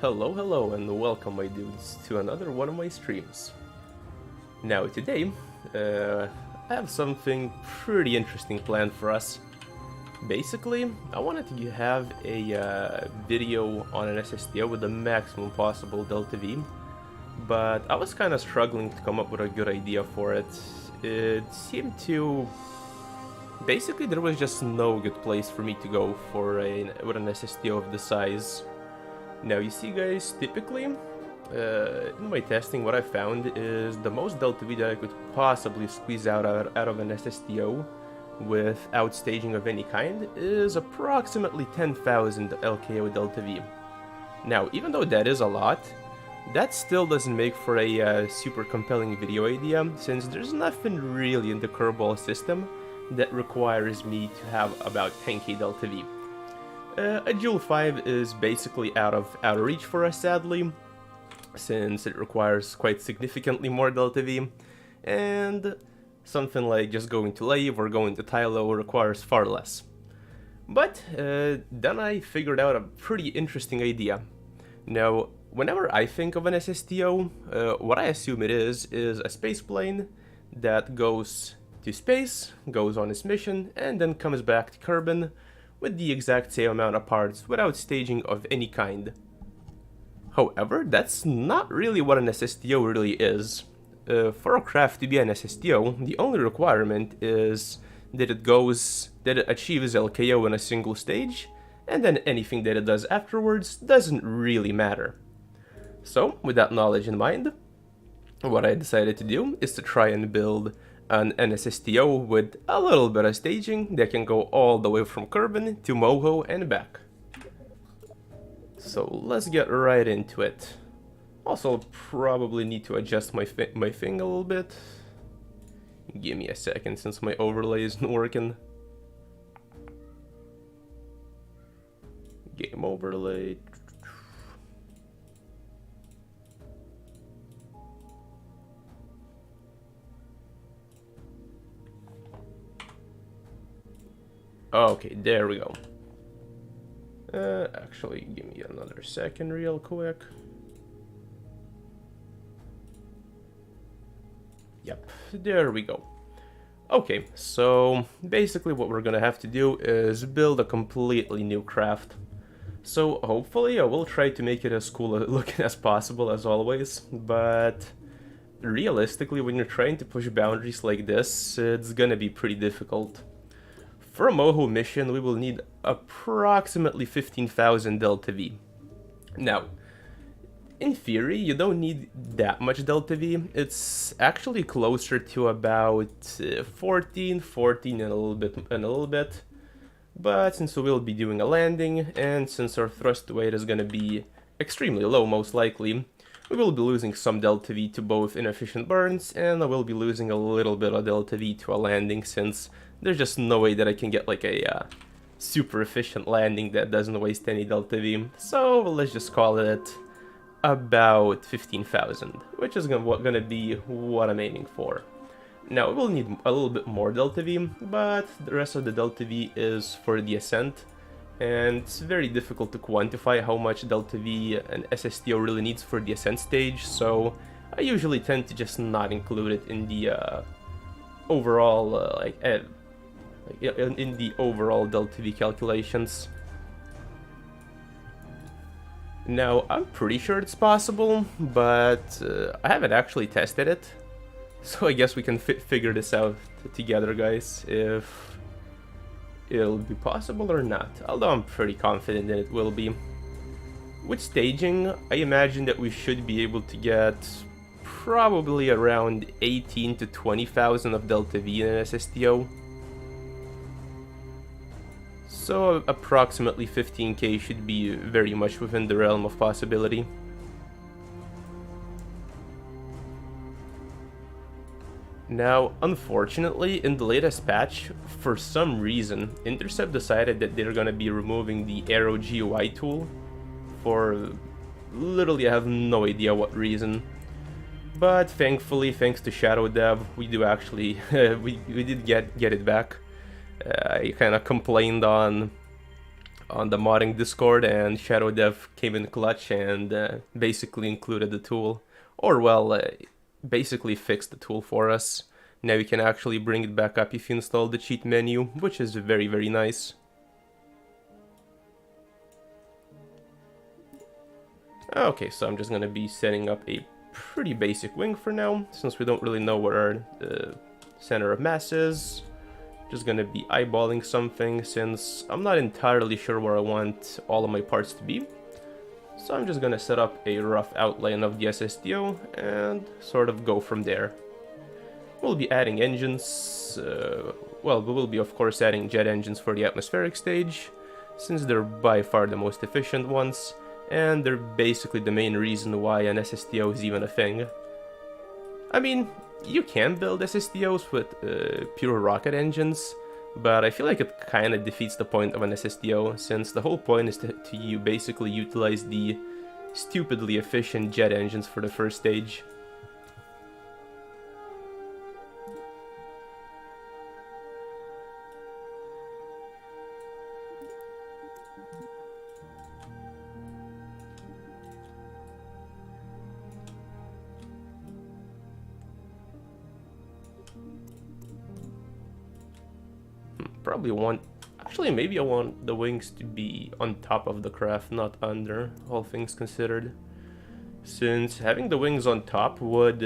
Hello, and welcome, my dudes, to another one of my streams. Now, today, I have something pretty interesting planned for us. Basically, I wanted to have a video on an SSTO with the maximum possible delta V, but I was kind of struggling to come up with a good idea for it. It seemed to... Basically, there was just no good place for me to go with an SSTO of this size. Now, you see, guys, typically, in my testing, what I found is the most delta V that I could possibly squeeze out of an SSTO without staging of any kind is approximately 10,000 LKO delta V. Now, even though that is a lot, that still doesn't make for a super compelling video idea, since there's nothing really in the curveball system that requires me to have about 10k delta V. A Joule 5 is basically out of reach for us, sadly, since it requires quite significantly more delta V, and something like just going to Lave or going to Tylo requires far less. But then I figured out a pretty interesting idea. Now, whenever I think of an SSTO, what I assume it is a space plane that goes to space, goes on its mission, and then comes back to Kerbin with the exact same amount of parts without staging of any kind. However, that's not really what an SSTO really is. For a craft to be an SSTO, the only requirement is that it achieves LKO in a single stage, and then anything that it does afterwards doesn't really matter. So, with that knowledge in mind, what I decided to do is to try and build an SSTO with a little bit of staging that can go all the way from Kerbin to Moho and back. So let's get right into it. Also, I'll probably need to adjust my thing a little bit. Give me a second since my overlay isn't working. Game overlay. Okay, there we go. Actually, give me another second real quick. Yep, there we go. Okay, so basically what we're gonna have to do is build a completely new craft. So hopefully I will try to make it as cool looking as possible as always, but realistically when you're trying to push boundaries like this, it's gonna be pretty difficult. For a Moho mission, we will need approximately 15,000 delta V. Now, in theory, you don't need that much delta V. It's actually closer to about 14 and a little bit. But since we will be doing a landing, and since our thrust weight is going to be extremely low most likely, we will be losing some delta V to both inefficient burns, and I will be losing a little bit of delta V to a landing, since there's just no way that I can get like a super efficient landing that doesn't waste any delta V. So let's just call it about 15,000, which is gonna be what I'm aiming for. Now, we will need a little bit more delta V, but the rest of the delta V is for the ascent, and it's very difficult to quantify how much delta V an SSTO really needs for the ascent stage, so I usually tend to just not include it in the overall in the overall delta V calculations. Now, I'm pretty sure it's possible, but I haven't actually tested it, so I guess we can figure this out together, guys, if it'll be possible or not, although I'm pretty confident that it will be. With staging, I imagine that we should be able to get probably around 18 to 20,000 of delta V in an SSTO. So approximately 15k should be very much within the realm of possibility. Now, unfortunately, in the latest patch, for some reason, Intercept decided that they're gonna be removing the Arrow GUI tool for literally I have no idea what reason. But thankfully, thanks to Shadow Dev, we do actually we did get it back. I kind of complained on on the modding Discord, and Shadow Dev came in clutch and basically included the tool. Or, well, basically fixed the tool for us. Now you can actually bring it back up if you install the cheat menu, which is very, very nice. Okay, so I'm just gonna be setting up a pretty basic wing for now, since we don't really know where our center of mass is. Just gonna be eyeballing something, since I'm not entirely sure where I want all of my parts to be. So I'm just gonna set up a rough outline of the SSTO and sort of go from there. We'll be adding engines, well, we will be of course adding jet engines for the atmospheric stage, since they're by far the most efficient ones, and they're basically the main reason why an SSTO is even a thing. I mean, you can build SSTOs with pure rocket engines, but I feel like it kinda defeats the point of an SSTO, since the whole point is to you basically utilize the stupidly efficient jet engines for the first stage. Probably want... Actually, maybe I want the wings to be on top of the craft, not under, all things considered. Since having the wings on top would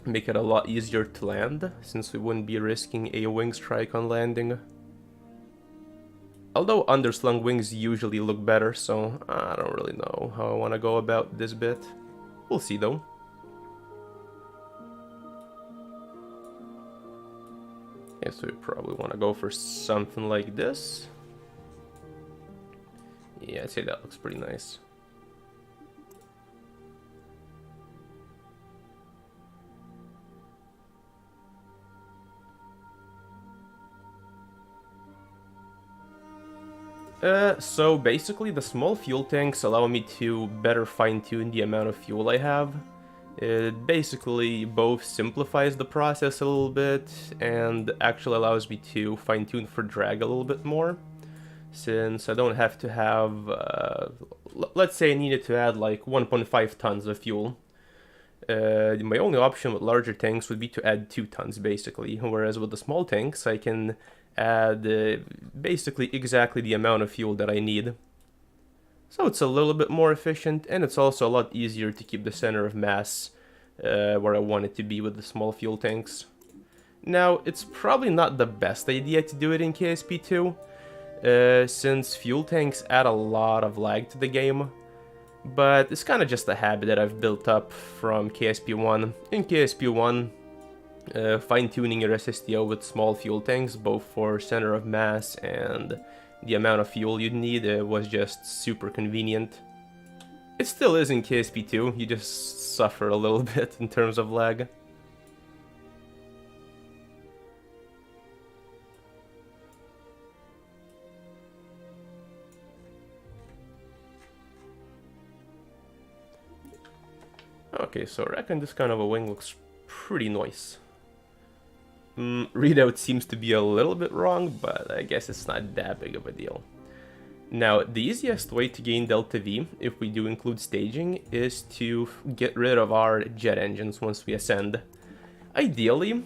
make it a lot easier to land, since we wouldn't be risking a wing strike on landing. Although underslung wings usually look better, so I don't really know how I want to go about this bit. We'll see though. Yeah, so we probably want to go for something like this. Yeah, I'd say that looks pretty nice. So basically the small fuel tanks allow me to better fine-tune the amount of fuel I have. It basically both simplifies the process a little bit and actually allows me to fine-tune for drag a little bit more, since I don't have to have, let's say I needed to add like 1.5 tons of fuel. My only option with larger tanks would be to add 2 tons basically, whereas with the small tanks I can add basically exactly the amount of fuel that I need. So it's a little bit more efficient, and it's also a lot easier to keep the center of mass where I want it to be with the small fuel tanks. Now, it's probably not the best idea to do it in KSP2, since fuel tanks add a lot of lag to the game, but it's kind of just a habit that I've built up from KSP1. In KSP1, fine-tuning your SSTO with small fuel tanks, both for center of mass and the amount of fuel you'd need, was just super convenient. It still is in KSP2, you just suffer a little bit in terms of lag. Okay, so I reckon this kind of a wing looks pretty nice. Readout seems to be a little bit wrong, but I guess it's not that big of a deal. Now, the easiest way to gain Delta V, if we do include staging, is to get rid of our jet engines once we ascend. Ideally,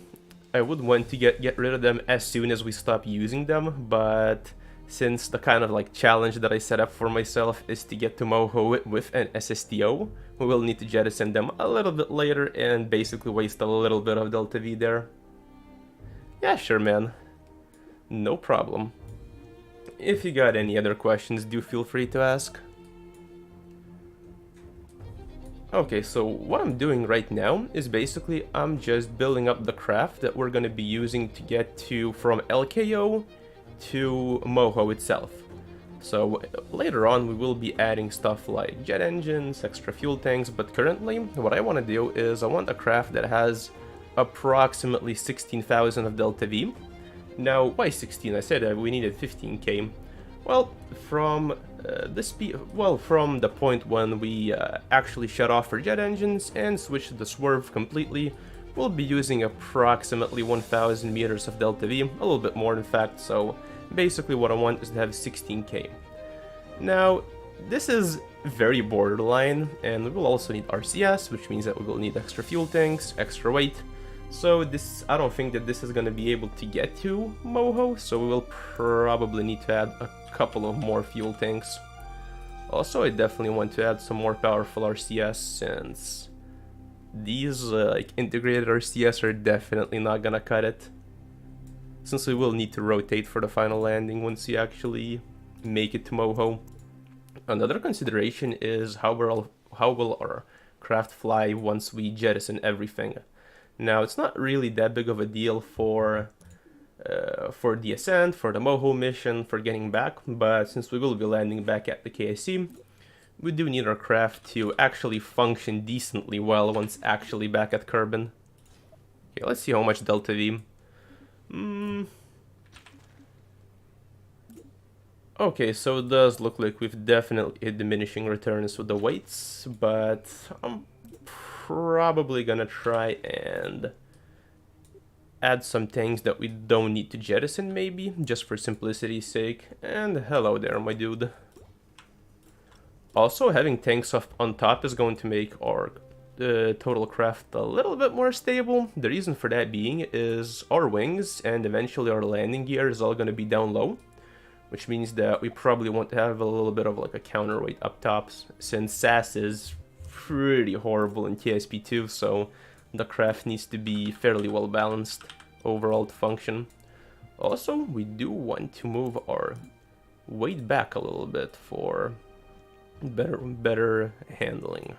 I would want to get rid of them as soon as we stop using them, but since the kind of like challenge that I set up for myself is to get to Moho with an SSTO, we will need to jettison them a little bit later and basically waste a little bit of Delta V there. Yeah, sure, man. No problem. If you got any other questions, do feel free to ask. Okay, so what I'm doing right now is basically I'm just building up the craft that we're going to be using to get to from LKO to Moho itself. So later on we will be adding stuff like jet engines, extra fuel tanks, but currently what I want to do is I want a craft that has approximately 16,000 of Delta V. Now, why 16? I said we needed 15k. Well, from from the point when we actually shut off our jet engines and switch to the swerve completely, we'll be using approximately 1,000 meters of Delta V, a little bit more in fact, so Basically what I want is to have 16k. Now, this is very borderline, and we will also need RCS, which means that we will need extra fuel tanks, extra weight. So this, I don't think that this is going to be able to get to Moho, so we will probably need to add a couple of more fuel tanks. Also, I definitely want to add some more powerful RCS, since these like integrated RCS are definitely not gonna cut it. Since we will need to rotate for the final landing once we actually make it to Moho. Another consideration is how will our craft fly once we jettison everything. Now, it's not really that big of a deal for the ascent, for the Moho mission, for getting back, but since we will be landing back at the KSC, we do need our craft to actually function decently well once actually back at Kerbin. Okay, let's see how much Delta V. Okay, so it does look like we've definitely hit diminishing returns with the weights, but I'm probably gonna try and add some tanks that we don't need to jettison, maybe, just for simplicity's sake. And hello there, my dude. Also, having tanks on top is going to make our total craft a little bit more stable. The reason for that being is our wings and eventually our landing gear is all going to be down low, which means that we probably want to have a little bit of like a counterweight up tops, since SAS is pretty horrible in KSP2, so the craft needs to be fairly well balanced overall to function. Also, we do want to move our weight back a little bit for better handling.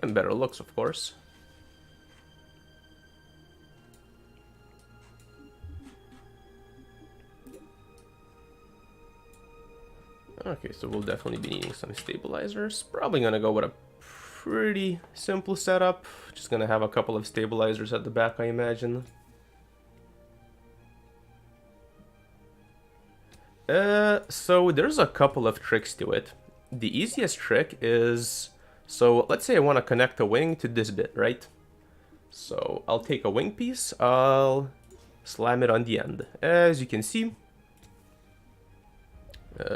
And better looks, of course. Okay, so we'll definitely be needing some stabilizers. Probably gonna go with a pretty simple setup. Just gonna have a couple of stabilizers at the back, I imagine. So there's a couple of tricks to it. The easiest trick is, so let's say I want to connect a wing to this bit, right? So I'll take a wing piece, I'll slam it on the end. As you can see,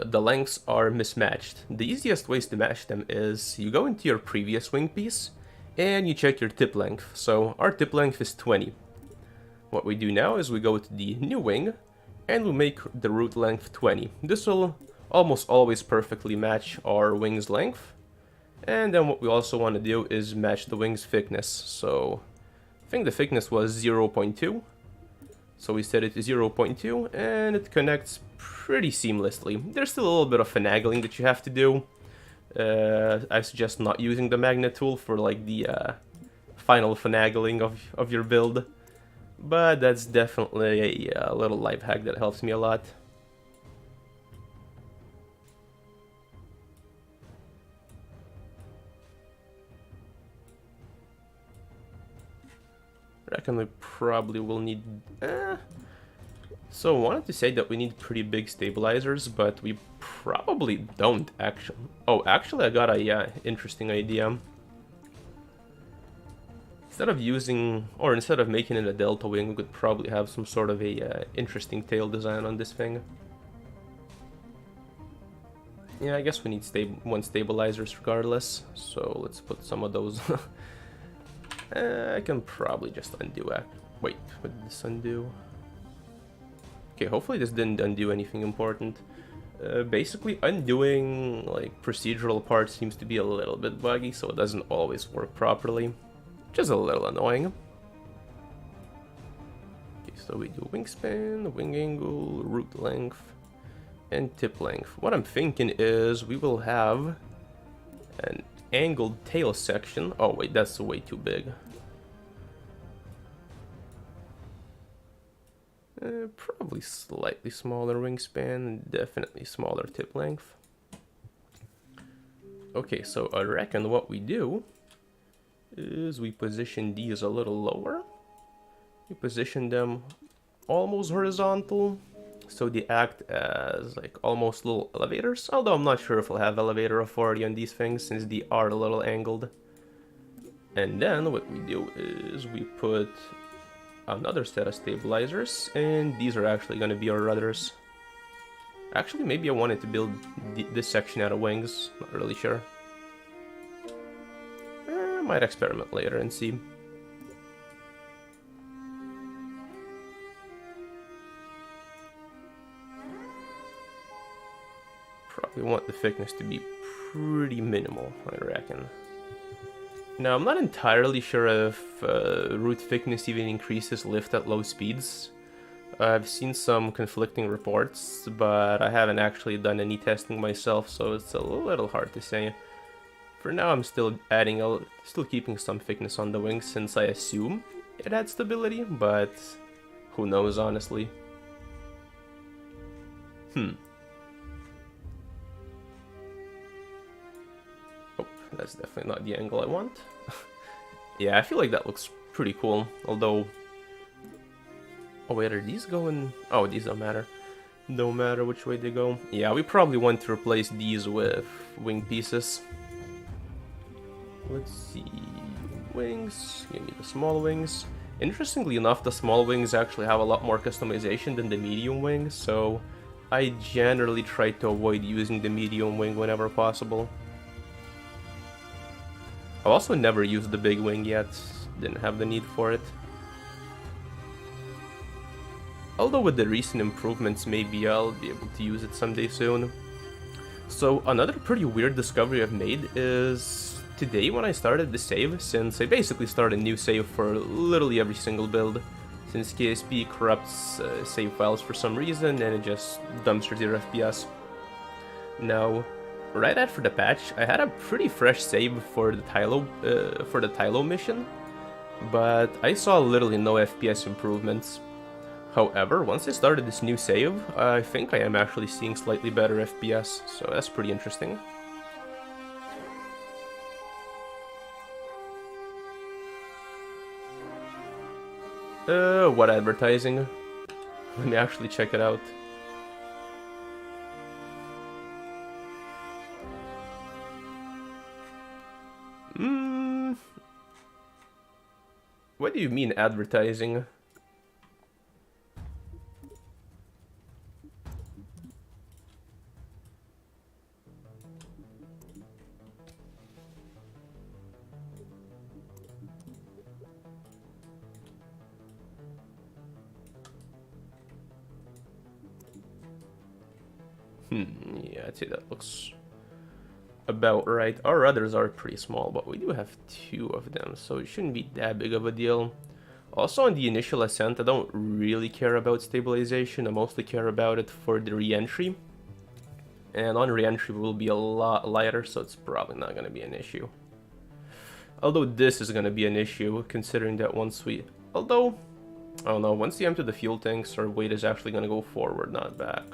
the lengths are mismatched. The easiest ways to match them is you go into your previous wing piece and you check your tip length. So our tip length is 20. What we do now is we go to the new wing and we make the root length 20. This will almost always perfectly match our wing's length. And then what we also want to do is match the wing's thickness. So I think the thickness was 0.2. So we set it to 0.2 and it connects pretty seamlessly. There's still a little bit of finagling that you have to do. I suggest not using the magnet tool for like the final finagling of your build. But that's definitely a little life hack that helps me a lot. I reckon we probably will need... So I wanted to say that we need pretty big stabilizers, but we probably don't actually. Oh, actually I got a interesting idea. Instead of making it a delta wing, we could probably have some sort of a interesting tail design on this thing. Yeah, I guess we need one stabilizers regardless, so let's put some of those. I can probably just undo it. Wait, what did this undo? Okay, hopefully this didn't undo anything important. Basically, undoing like procedural parts seems to be a little bit buggy, so it doesn't always work properly, which is a little annoying. Okay, so we do wingspan, wing angle, root length, and tip length. What I'm thinking is we will have an angled tail section. Oh wait, that's way too big. Probably slightly smaller wingspan, definitely smaller tip length. Okay, so I reckon what we do is we position these a little lower. We position them almost horizontal, so they act as like almost little elevators, although I'm not sure if we'll have elevator authority on these things since they are a little angled. And then what we do is we put another set of stabilizers, and these are actually going to be our rudders. Actually, maybe I wanted to build this section out of wings, not really sure. Might experiment later and see. Probably want the thickness to be pretty minimal, I reckon. Now, I'm not entirely sure if root thickness even increases lift at low speeds. I've seen some conflicting reports, but I haven't actually done any testing myself, so it's a little hard to say. For now, I'm still still keeping some thickness on the wings, since I assume it adds stability, but who knows, honestly. Oh, that's definitely not the angle I want. Yeah, I feel like that looks pretty cool, although... Oh wait, are these going... Oh, these don't matter. No matter which way they go. Yeah, we probably want to replace these with wing pieces. Let's see... Wings. Give me the small wings. Interestingly enough, the small wings actually have a lot more customization than the medium wings, so I generally try to avoid using the medium wing whenever possible. I've also never used the big wing yet. Didn't have the need for it. Although with the recent improvements, maybe I'll be able to use it someday soon. So another pretty weird discovery I've made is today when I started the save, since I basically start a new save for literally every single build, since KSP corrupts save files for some reason and it just dumpsters your FPS. Now, right after the patch, I had a pretty fresh save for the Tylo mission, but I saw literally no FPS improvements. However, once I started this new save, I think I am actually seeing slightly better FPS, so that's pretty interesting. What advertising? Let me actually check it out. What do you mean advertising? Yeah, I'd say that looks about right. Our others are pretty small, but we do have 2 of them, so it shouldn't be that big of a deal. Also, on the initial ascent, I don't really care about stabilization. I mostly care about it for the reentry. And on reentry, we'll be a lot lighter, so it's probably not going to be an issue. Although this is going to be an issue, considering that once we... Although, I don't know, once you empty the fuel tanks, our weight is actually going to go forward, not back.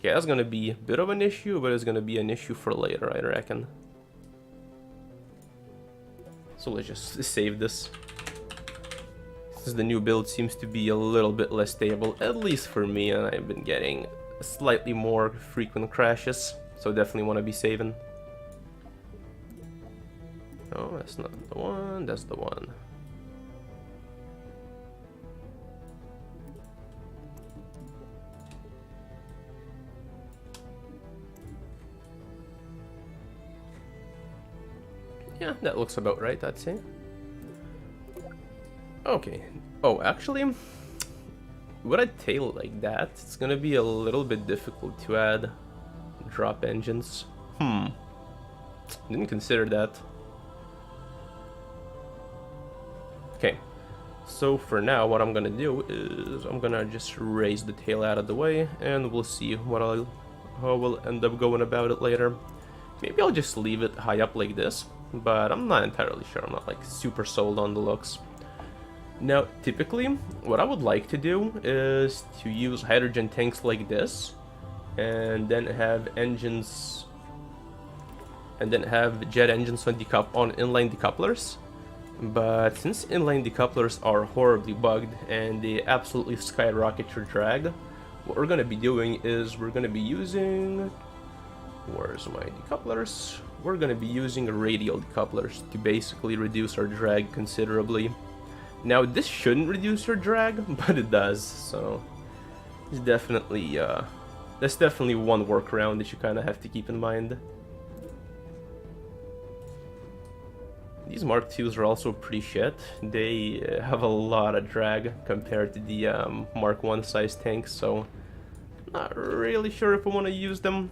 Yeah, that's going to be a bit of an issue, but it's going to be an issue for later, I reckon. So let's just save this. Since the new build seems to be a little bit less stable, at least for me, and I've been getting slightly more frequent crashes, so definitely want to be saving. Oh, that's not the one, that's the one. Yeah, that looks about right, I'd say. Okay. Oh, actually, with a tail like that, it's gonna be a little bit difficult to add drop engines. Didn't consider that. Okay. So for now, what I'm gonna do is I'm gonna just raise the tail out of the way, and we'll see how we'll end up going about it later. Maybe I'll just leave it high up like this, but I'm not entirely sure. I'm not like super sold on the looks. Now, typically, what I would like to do is to use hydrogen tanks like this, and then have engines, and then have jet engines on inline decouplers. But since inline decouplers are horribly bugged and they absolutely skyrocket your drag, what we're going to be doing is we're going to be using... Where's my decouplers? We're going to be using radial decouplers to basically reduce our drag considerably. Now, this shouldn't reduce your drag, but it does, so it's definitely, that's definitely one workaround that you kind of have to keep in mind. These Mark IIs are also pretty shit. They have a lot of drag compared to the Mark I size tanks, so not really sure if I want to use them.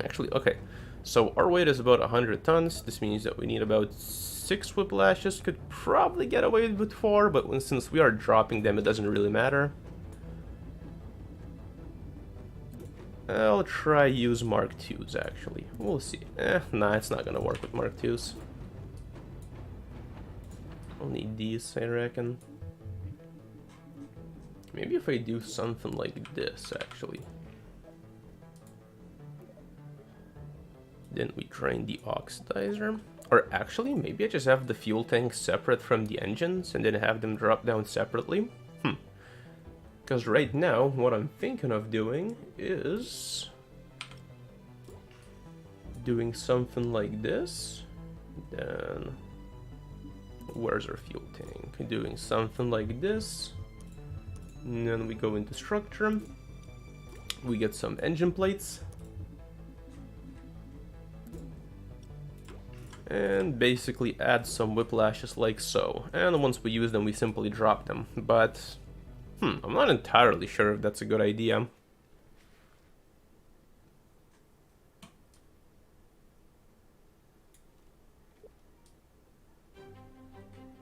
Actually, okay, so our weight is about 100 tons. This means that we need about 6 whiplashes. Could probably get away with 4, but since we are dropping them, it doesn't really matter. I'll try use Mark IIs, actually. We'll see. Nah, it's not gonna work with Mark IIs. I'll need these, I reckon. Maybe if I do something like this, actually. Then we drain the oxidizer. Or actually, maybe I just have the fuel tanks separate from the engines and then have them drop down separately. Because right now, what I'm thinking of doing is doing something like this. Then, where's our fuel tank? Doing something like this. And then we go into structure. We get some engine plates. And basically add some whiplashes like so. And once we use them, we simply drop them. But I'm not entirely sure if that's a good idea.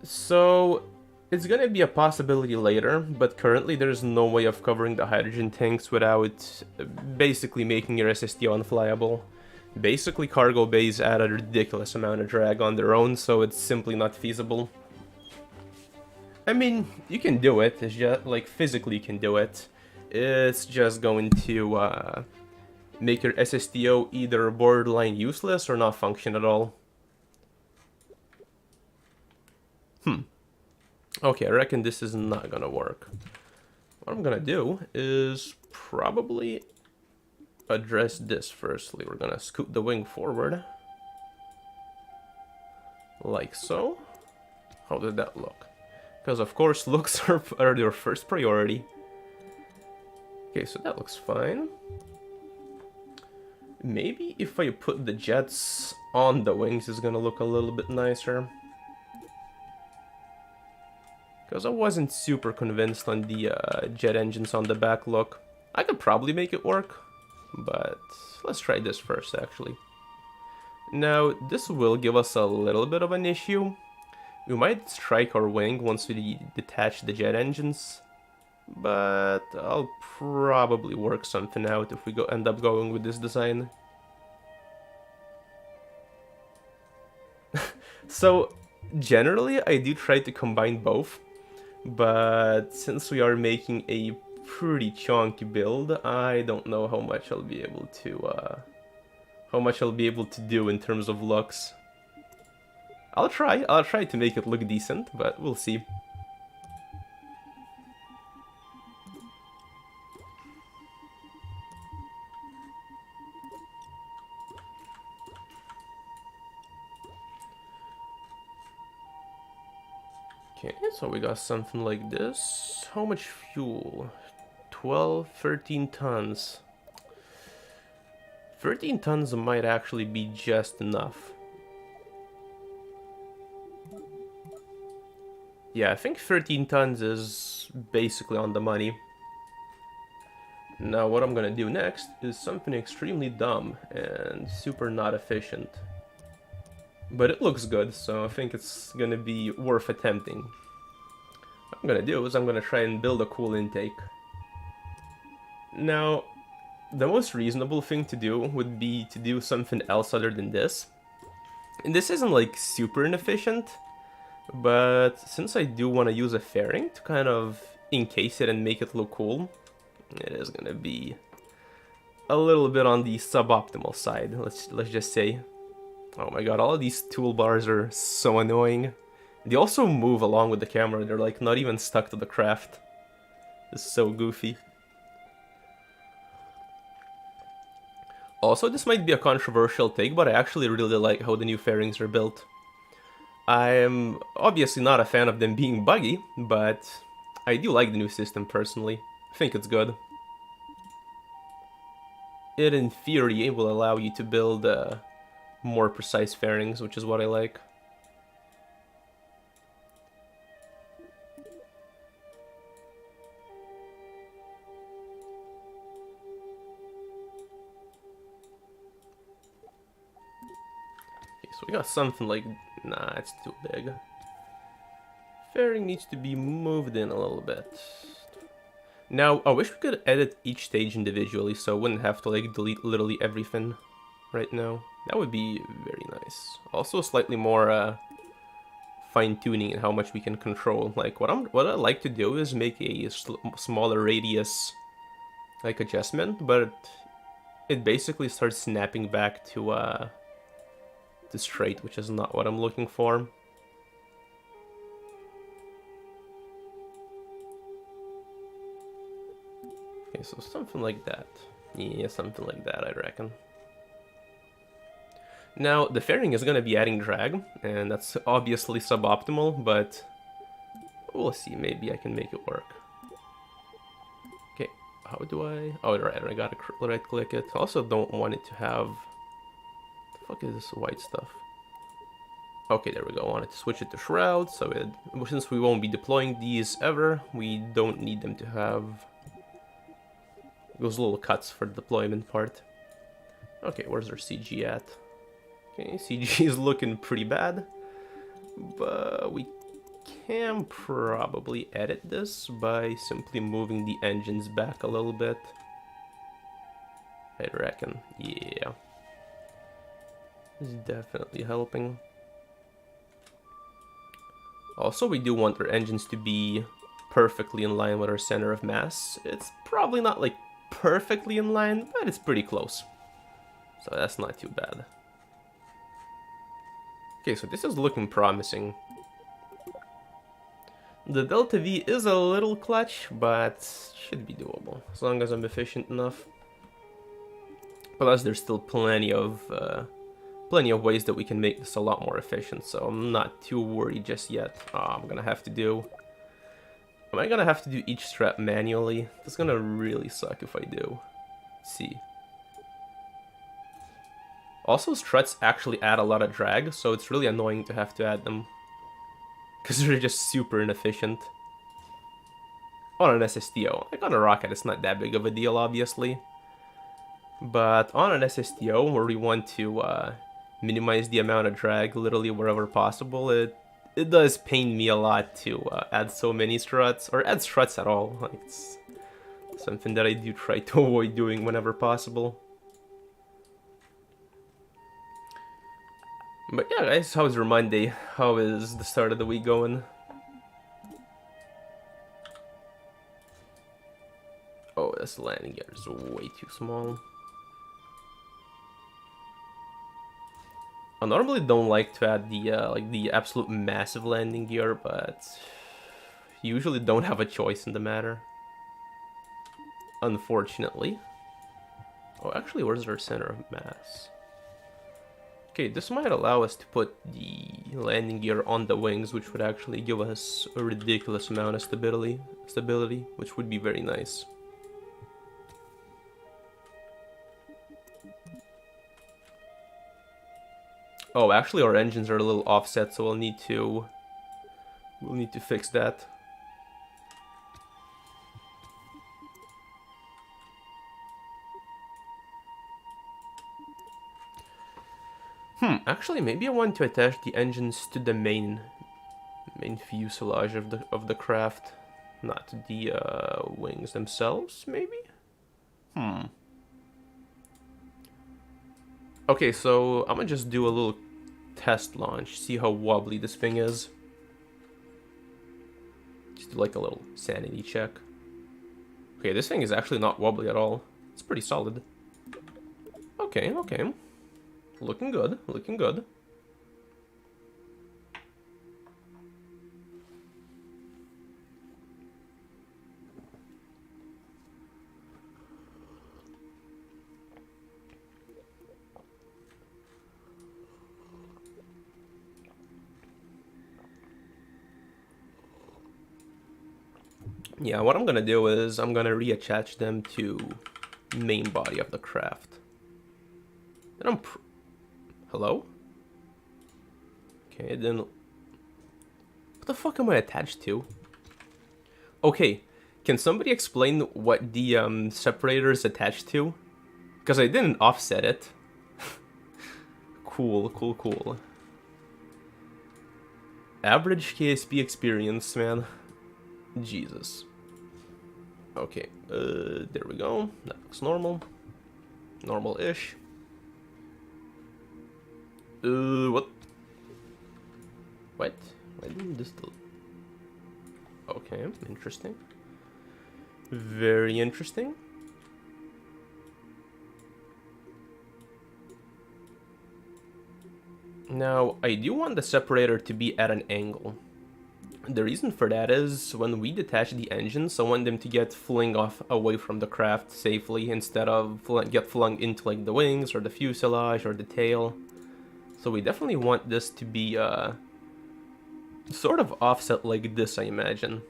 So, it's gonna be a possibility later, but currently there's no way of covering the hydrogen tanks without basically making your SSTO unflyable. Basically, cargo bays add a ridiculous amount of drag on their own, so it's simply not feasible. I mean, you can do it, it's just, like, physically you can do it. It's just going to make your SSTO either borderline useless or not function at all. Okay, I reckon this is not gonna work. What I'm gonna do is probably address this firstly. We're gonna scoot the wing forward. Like so. How did that look? Because of course looks are your first priority. Okay, so that looks fine. Maybe if I put the jets on the wings, it's gonna look a little bit nicer. Because I wasn't super convinced on the jet engines on the back look. I could probably make it work, but let's try this first actually. Now, this will give us a little bit of an issue. We might strike our wing once we detach the jet engines, but I'll probably work something out if we end up going with this design. So, generally, I do try to combine both, but since we are making a pretty chunky build, I don't know how much I'll be able to do in terms of looks. I'll try to make it look decent, but we'll see. Okay, so we got something like this. How much fuel? 13 tons. 13 tons might actually be just enough. Yeah, I think 13 tons is basically on the money. Now what I'm gonna do next is something extremely dumb and super not efficient. But it looks good, so I think it's gonna be worth attempting. What I'm gonna do is I'm gonna try and build a cool intake. Now, the most reasonable thing to do would be to do something else other than this. And this isn't like super inefficient, but since I do want to use a fairing to kind of encase it and make it look cool, it is gonna be a little bit on the suboptimal side, let's just say. Oh my god, all of these toolbars are so annoying. They also move along with the camera, they're like not even stuck to the craft. It's so goofy. Also, this might be a controversial take, but I actually really like how the new fairings are built. I'm obviously not a fan of them being buggy, but I do like the new system personally. I think it's good. It, in theory, will allow you to build more precise fairings, which is what I like. Okay, so we got something like... Nah, it's too big. Fairing needs to be moved in a little bit. Now, I wish we could edit each stage individually, so I wouldn't have to like delete literally everything right now. That would be very nice. Also, slightly more fine-tuning in how much we can control. Like, what I like to do is make a smaller radius like adjustment, but it basically starts snapping back to straight, which is not what I'm looking for. Okay, so something like that. Yeah, something like that, I reckon. Now, the fairing is going to be adding drag, and that's obviously suboptimal, but we'll see. Maybe I can make it work. Okay, how do I... Oh, right, I gotta right-click it. I also don't want it to have... What the fuck is this white stuff? Okay, there we go. I wanted to switch it to Shroud, so since we won't be deploying these ever, we don't need them to have those little cuts for the deployment part. Okay, where's our CG at? Okay, CG is looking pretty bad, but we can probably edit this by simply moving the engines back a little bit. I reckon, yeah. This is definitely helping. Also, we do want our engines to be perfectly in line with our center of mass. It's probably not like perfectly in line, but it's pretty close. So that's not too bad. Okay, so this is looking promising. The Delta V is a little clutch, but should be doable, as long as I'm efficient enough. Plus, there's still plenty of ways that we can make this a lot more efficient, so I'm not too worried just yet. Am I gonna have to do each strap manually? That's gonna really suck if I do. Let's see. Also, struts actually add a lot of drag, so it's really annoying to have to add them, because they're just super inefficient. On an SSTO. Like on a rocket, it's not that big of a deal, obviously. But on an SSTO, where we want to minimize the amount of drag literally wherever possible, it does pain me a lot to add so many struts, or add struts at all. Like, it's something that I do try to avoid doing whenever possible. But yeah, guys, how's your Monday? How is the start of the week going? Oh, this landing gear is way too small. I normally don't like to add the absolute massive landing gear, but usually don't have a choice in the matter. Unfortunately. Oh, actually, where's our center of mass? Okay, this might allow us to put the landing gear on the wings, which would actually give us a ridiculous amount of stability, which would be very nice. Oh, actually, our engines are a little offset, so we'll need to fix that. Actually, maybe I want to attach the engines to the main fuselage of the craft, not the wings themselves, maybe? Okay, so I'm gonna just do a little test launch, see how wobbly this thing is. Just do like a little sanity check. Okay, this thing is actually not wobbly at all. It's pretty solid. Okay, okay. Looking good, looking good. Yeah, what I'm gonna do is I'm gonna reattach them to main body of the craft. And I'm hello? Okay, then what the fuck am I attached to? Okay, can somebody explain what the separator is attached to? Because I didn't offset it. Cool, cool, cool. Average KSP experience, man. Jesus. Okay, there we go. That looks normal. Normal-ish. What? What? Why didn't this do? Okay, interesting. Very interesting. Now, I do want the separator to be at an angle. The reason for that is when we detach the engines, I want them to get flung off away from the craft safely instead of get flung into like the wings or the fuselage or the tail. So we definitely want this to be sort of offset like this, I imagine.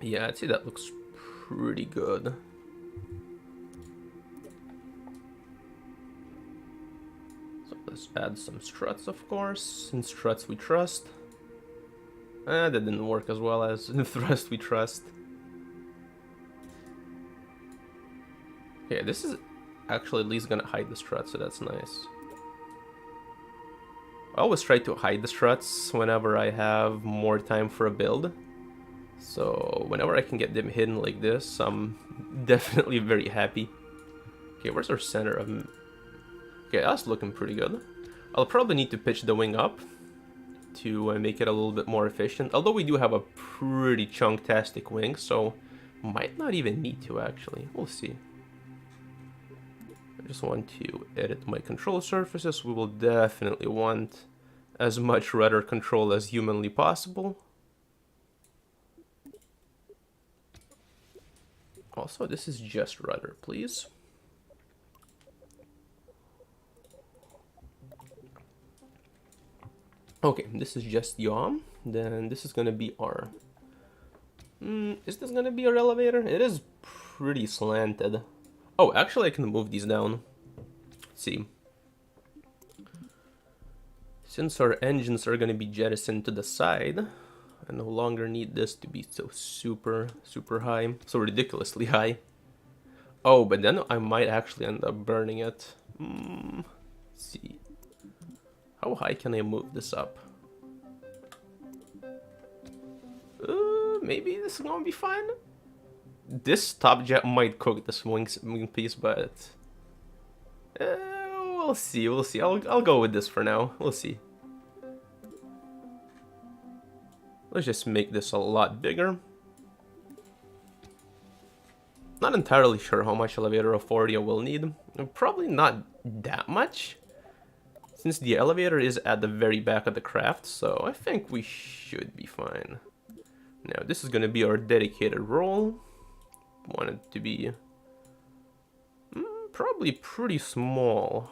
Yeah, I'd say that looks pretty good. So let's add some struts, of course. In struts we trust. That didn't work as well as in thrust we trust. Okay, this is actually at least gonna hide the struts, so that's nice. I always try to hide the struts whenever I have more time for a build. So whenever I can get them hidden like this, I'm definitely very happy. Okay, where's our center of... Okay, that's looking pretty good. I'll probably need to pitch the wing up to make it a little bit more efficient. Although we do have a pretty chunk-tastic wing, so might not even need to actually. We'll see. I just want to edit my control surfaces. We will definitely want as much rudder control as humanly possible. Also, this is just rudder, please. Okay, this is just yaw. Then this is gonna be our... is this gonna be our elevator? It is pretty slanted. Oh, actually I can move these down. Let's see. Since our engines are gonna be jettisoned to the side, I no longer need this to be so super high, so ridiculously high. Oh, but then I might actually end up burning it. Let's see. How high can I move this up? Maybe this is gonna be fine. This top jet might cook this wing piece, but we'll see. We'll see. I'll go with this for now. We'll see. Let's just make this a lot bigger. Not entirely sure how much elevator authority I will need. Probably not that much, since the elevator is at the very back of the craft, so I think we should be fine. Now, this is going to be our dedicated role. Want it to be probably pretty small.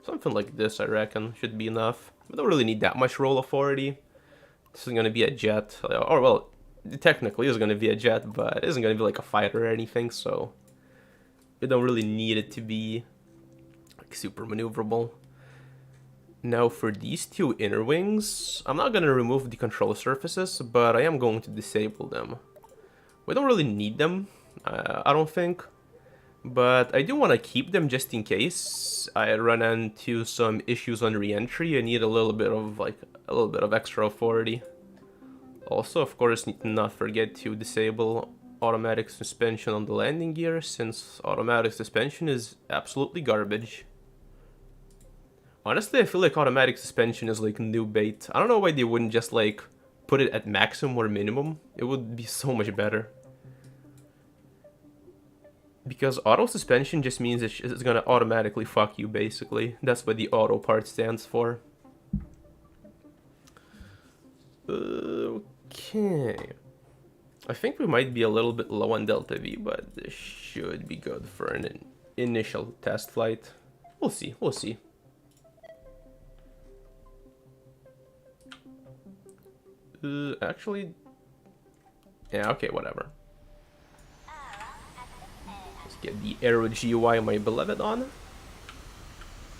Something like this, I reckon, should be enough. We don't really need that much roll authority. This is going to be a jet. Or, well, it technically is going to be a jet, but it isn't going to be like a fighter or anything, so we don't really need it to be like super maneuverable. Now for these two inner wings, I'm not going to remove the control surfaces, but I am going to disable them. We don't really need them, I don't think, but I do want to keep them just in case I run into some issues on reentry. I need a little bit of extra authority. Also, of course, need to not forget to disable automatic suspension on the landing gear, since automatic suspension is absolutely garbage. Honestly, I feel like automatic suspension is like new bait. I don't know why they wouldn't just like put it at maximum or minimum. It would be so much better. Because auto suspension just means it's gonna automatically fuck you, basically. That's what the auto part stands for. Okay. I think we might be a little bit low on Delta V, but this should be good for an initial test flight. We'll see, we'll see. Actually, Yeah, okay, whatever. Let's get the Aero GUI my beloved on.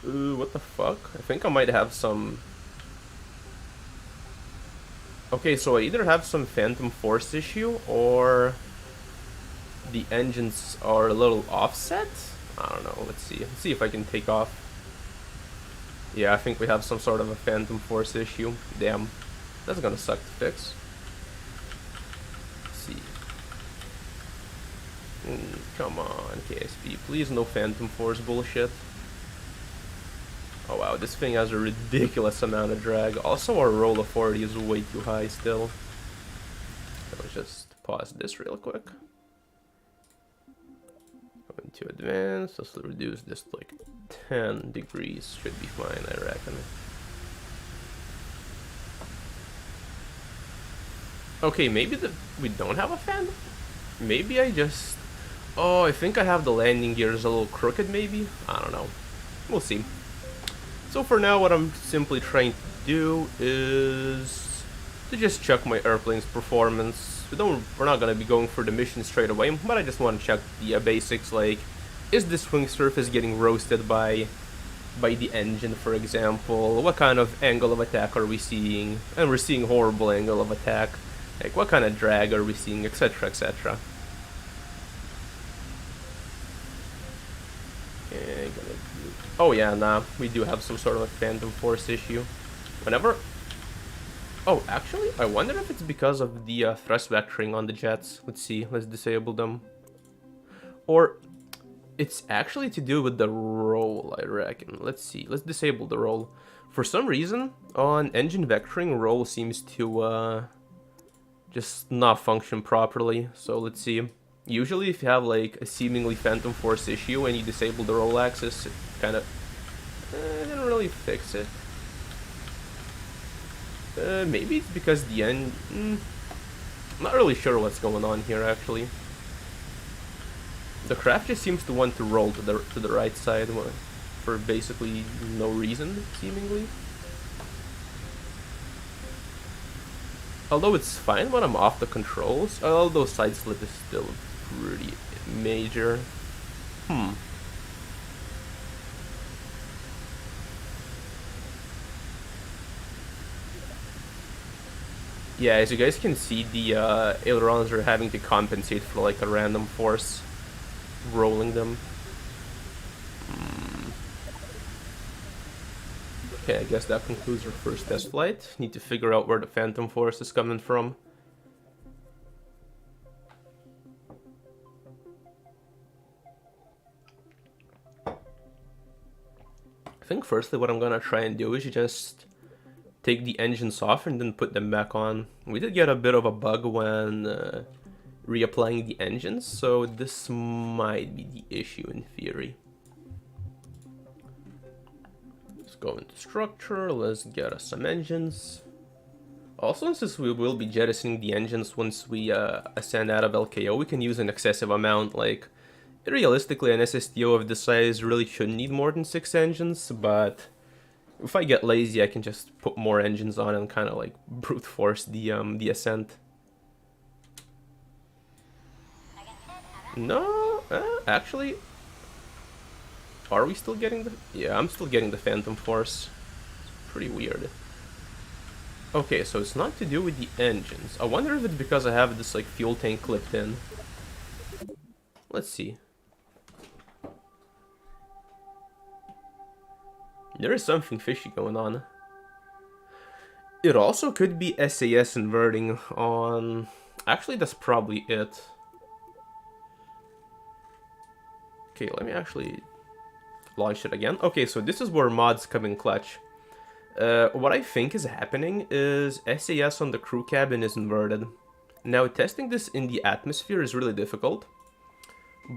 Ooh, what the fuck? I think I might have some... Okay, so I either have some Phantom Force issue, or the engines are a little offset? I don't know, let's see. Let's see if I can take off. Yeah, I think we have some sort of a Phantom Force issue. Damn, that's gonna suck to fix. Let's see. Come on, KSP, please no Phantom Force bullshit. Oh wow, this thing has a ridiculous amount of drag. Also, our roll of 40 is way too high still. Let's just pause this real quick. Go into advanced, let's reduce this to like 10 degrees. Should be fine, I reckon. Okay, maybe we don't have a fan? Maybe I just... Oh, I think I have the landing gears a little crooked maybe? I don't know. We'll see. So for now, what I'm simply trying to do is to just check my airplane's performance. We're not gonna be going for the mission straight away, but I just want to check the basics, like, is the swing surface getting roasted by the engine, for example? What kind of angle of attack are we seeing? And we're seeing horrible angle of attack. Like, what kind of drag are we seeing, etc, etc. Okay, oh yeah, nah, we do have some sort of a Phantom Force issue. Whenever... Oh, actually, I wonder if it's because of the thrust vectoring on the jets. Let's see, let's disable them. Or it's actually to do with the roll, I reckon. Let's see, let's disable the roll. For some reason, on engine vectoring, roll seems to just not function properly. So let's see. Usually if you have like a seemingly Phantom Force issue and you disable the roll axis, it kind of didn't really fix it. Maybe it's because the end... I'm not really sure what's going on here actually. The craft just seems to want to roll to the right side for basically no reason, seemingly. Although it's fine when I'm off the controls, although side slip is still pretty major. Yeah, as you guys can see, the ailerons are having to compensate for like a random force rolling them. Okay, I guess that concludes our first test flight. Need to figure out where the Phantom Force is coming from. I think firstly what I'm gonna try and do is just take the engines off and then put them back on. We did get a bit of a bug when reapplying the engines, so this might be the issue in theory. Let's go into structure, let's get us some engines. Also, since we will be jettisoning the engines once we ascend out of LKO, we can use an excessive amount. Like, realistically, an SSTO of this size really shouldn't need more than 6 engines, but if I get lazy, I can just put more engines on and kind of like brute force the ascent. No, actually, are we still getting the... Yeah, I'm still getting the Phantom Force. It's pretty weird. Okay, so it's not to do with the engines. I wonder if it's because I have this like fuel tank clipped in. Let's see. There is something fishy going on. It also could be SAS inverting on... Actually, that's probably it. Okay, let me actually launch it again. Okay, so this is where mods come in clutch. What I think is happening is SAS on the crew cabin is inverted. Now, testing this in the atmosphere is really difficult.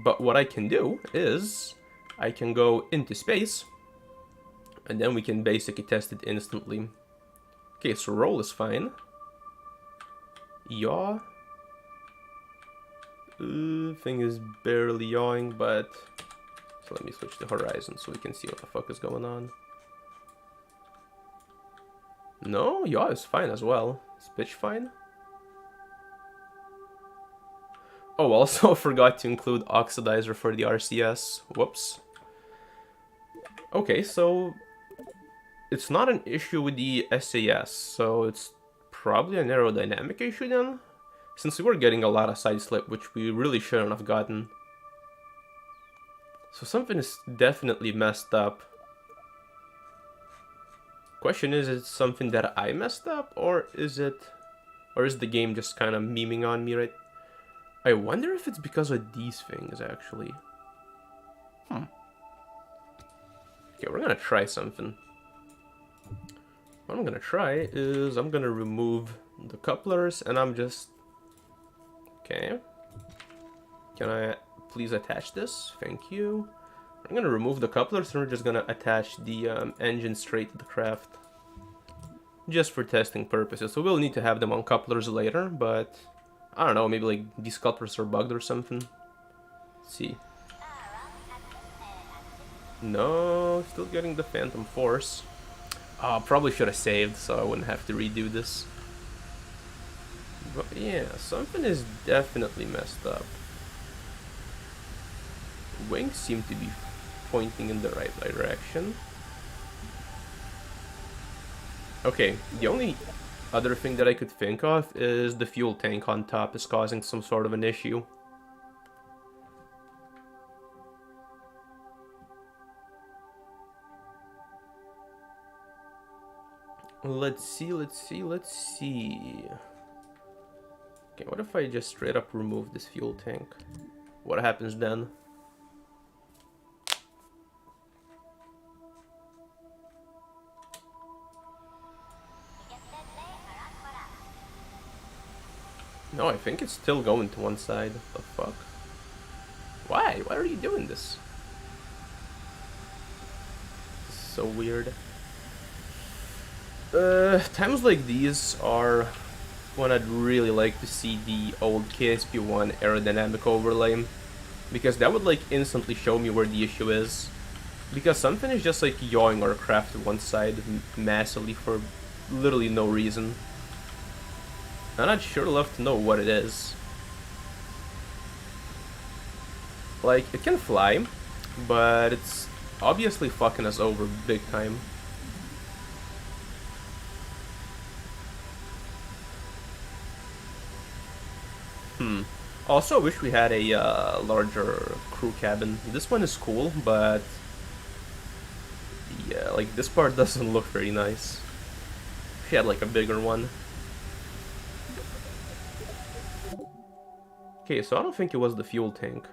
But what I can do is I can go into space, and then we can basically test it instantly. Okay, so roll is fine. Yaw. Thing is barely yawing, but... So let me switch to horizon so we can see what the fuck is going on. No, yaw is fine as well. Is pitch fine? Oh, also forgot to include oxidizer for the RCS. Whoops. Okay, so it's not an issue with the SAS, so it's probably an aerodynamic issue then? Since we were getting a lot of side slip, which we really shouldn't have gotten. So something is definitely messed up. Question is it something that I messed up, or is the game just kind of memeing on me, right? I wonder if it's because of these things, actually. Okay, we're gonna try something. What I'm gonna try is I'm gonna remove the couplers, and I'm just... Okay. Can I please attach this? Thank you. I'm gonna remove the couplers, and we're just gonna attach the engine straight to the craft. Just for testing purposes. So we'll need to have them on couplers later, but... I don't know, maybe like these couplers are bugged or something. Let's see. No, still getting the phantom force. Oh, probably should have saved so I wouldn't have to redo this. But yeah, something is definitely messed up. Wings seem to be pointing in the right direction. Okay, the only other thing that I could think of is the fuel tank on top is causing some sort of an issue. Let's see. Okay, what if I just straight up remove this fuel tank? What happens then? No, I think it's still going to one side. What the fuck? Why? Why are you doing this? This is so weird. Times like these are when I'd really like to see the old KSP1 aerodynamic overlay, because that would like instantly show me where the issue is. Because something is just like yawing our craft to one side massively for literally no reason. And I'd sure love to know what it is. Like, it can fly, but it's obviously fucking us over big time. Also, I wish we had a larger crew cabin. This one is cool, but yeah, like this part doesn't look very nice. If we had like a bigger one. Okay, so I don't think it was the fuel tank.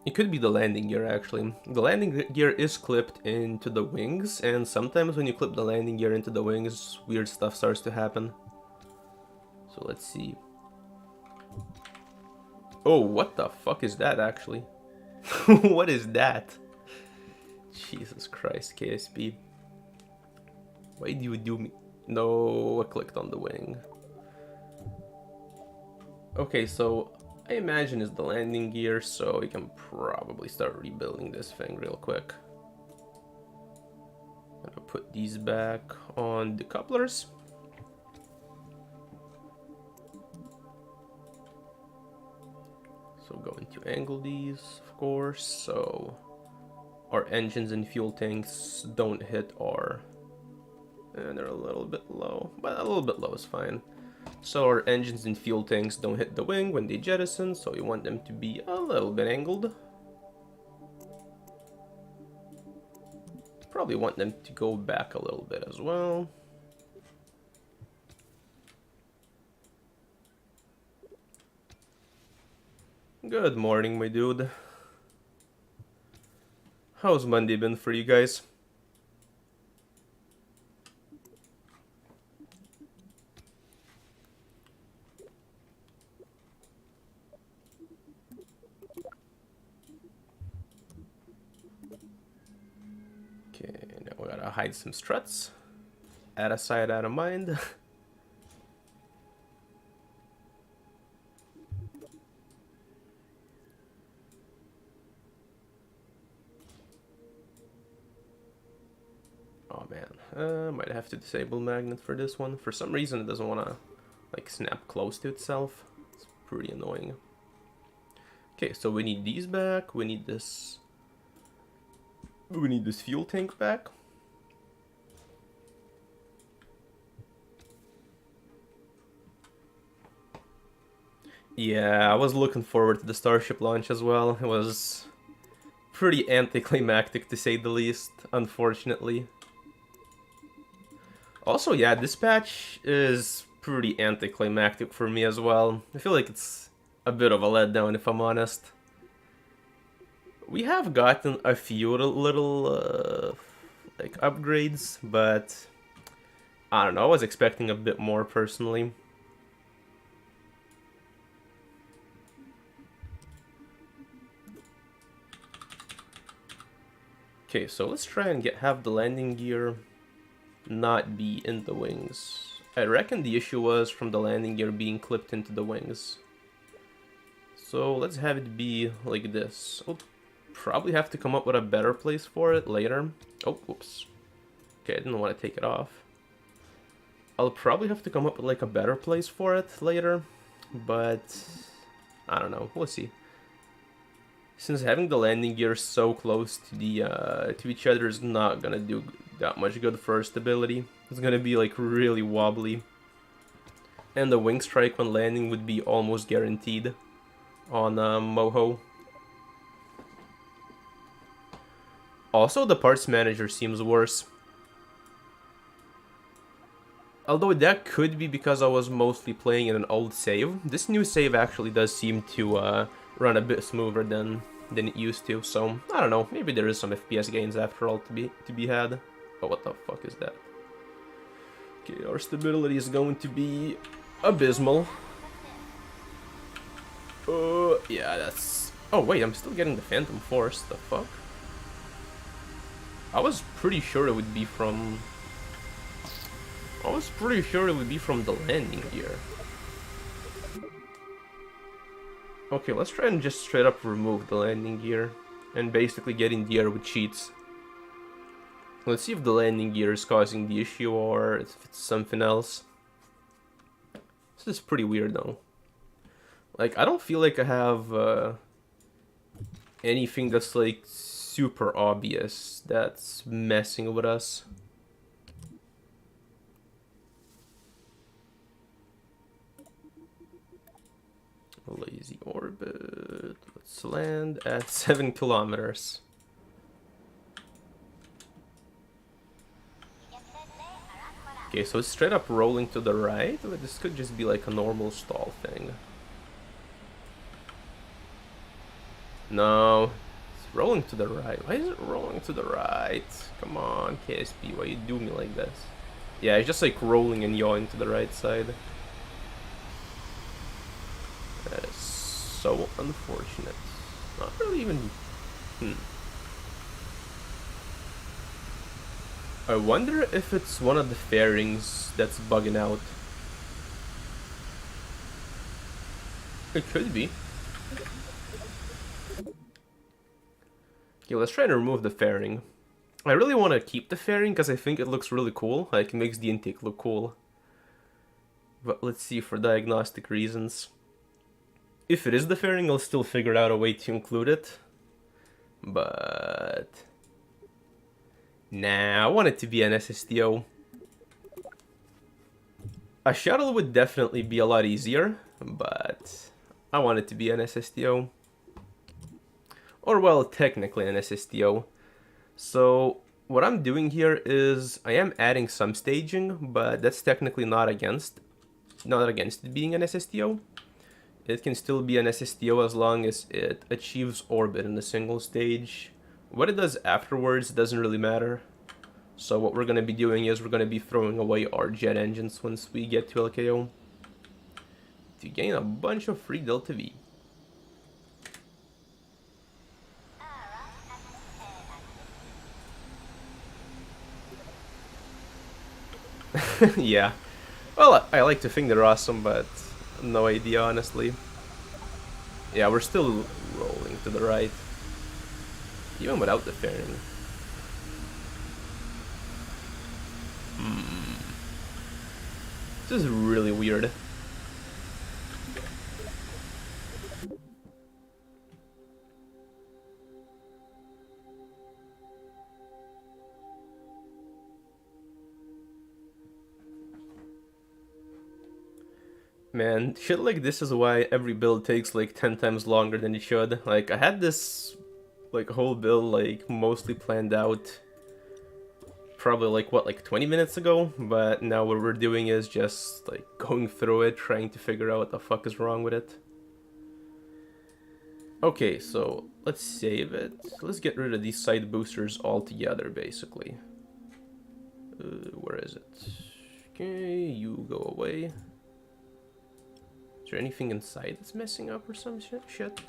It could be the landing gear, actually. The landing gear is clipped into the wings, and sometimes when you clip the landing gear into the wings, weird stuff starts to happen. So let's see. Oh, what the fuck is that, actually? What is that? Jesus Christ, KSP. Why do you do me? No, I clicked on the wing. Okay, so I imagine it's the landing gear, so we can probably start rebuilding this thing real quick. I'm gonna put these back on the couplers. So going to angle these, of course, so our engines and fuel tanks don't hit our... And they're a little bit low, but a little bit low is fine. So our engines and fuel tanks don't hit the wing when they jettison, so we want them to be a little bit angled. Probably want them to go back a little bit as well. Good morning, my dude. How's Monday been for you guys? Okay, now we gotta hide some struts. Out of sight, out of mind. Oh man. Might have to disable magnet for this one. For some reason it doesn't want to like snap close to itself. It's pretty annoying. Okay, so we need these back. We need this fuel tank back. Yeah, I was looking forward to the Starship launch as well. It was pretty anticlimactic to say the least, unfortunately. Also, yeah, this patch is pretty anticlimactic for me as well. I feel like it's a bit of a letdown, if I'm honest. We have gotten a few little like upgrades, but I don't know, I was expecting a bit more personally. Okay, so let's try and have the landing gear not be in the wings. I reckon the issue was from the landing gear being clipped into the wings. So let's have it be like this. I'll probably have to come up with a better place for it later. Oh, whoops. Okay, I didn't want to take it off. I'll probably have to come up with like a better place for it later, but I don't know. We'll see. Since having the landing gear so close to the to each other is not gonna do that much good for stability. It's gonna be like really wobbly, and the wing strike when landing would be almost guaranteed on Moho. Also, the parts manager seems worse. Although that could be because I was mostly playing in an old save. This new save actually does seem to run a bit smoother than it used to. So I don't know. Maybe there is some FPS gains after all to be had. Oh, what the fuck is that? Okay, our stability is going to be abysmal. Yeah, that's. Oh wait, I'm still getting the Phantom Force. The fuck? I was pretty sure it would be from. The landing gear. Okay, let's try and just straight up remove the landing gear and basically get in the air with cheats. Let's see if the landing gear is causing the issue or if it's something else. This is pretty weird though. Like, I don't feel like I have anything that's like super obvious that's messing with us. Lazy orbit. Let's land at 7 kilometers. Okay, so it's straight up rolling to the right, but this could just be like a normal stall thing. No, it's rolling to the right. Why is it rolling to the right? Come on, KSP, why you do me like this? Yeah, it's just like rolling and yawing to the right side. That is so unfortunate. Not really even... I wonder if it's one of the fairings that's bugging out. It could be. Okay, let's try and remove the fairing. I really want to keep the fairing because I think it looks really cool. Like, it makes the intake look cool. But let's see, for diagnostic reasons. If it is the fairing, I'll still figure out a way to include it. But... nah, I want it to be an SSTO. A shuttle would definitely be a lot easier, but I want it to be an SSTO. Or, well, technically an SSTO. So, what I'm doing here is I am adding some staging, but that's technically not against it being an SSTO. It can still be an SSTO as long as it achieves orbit in a single stage. What it does afterwards doesn't really matter. So what we're going to be doing is we're going to be throwing away our jet engines once we get to LKO to gain a bunch of free Delta V. Yeah. Well, I like to think they're awesome, but no idea, honestly. Yeah, we're still rolling to the right. Even without the fairing. This is really weird. Man, shit like this is why every build takes like 10 times longer than it should. Like, I had this like whole build like mostly planned out probably like what, like 20 minutes ago, but now what we're doing is just like going through it, trying to figure out what the fuck is wrong with it. Okay, so let's save it. Let's get rid of these side boosters altogether, basically. Where is it? Okay, you go away. Is there anything inside that's messing up or some shit?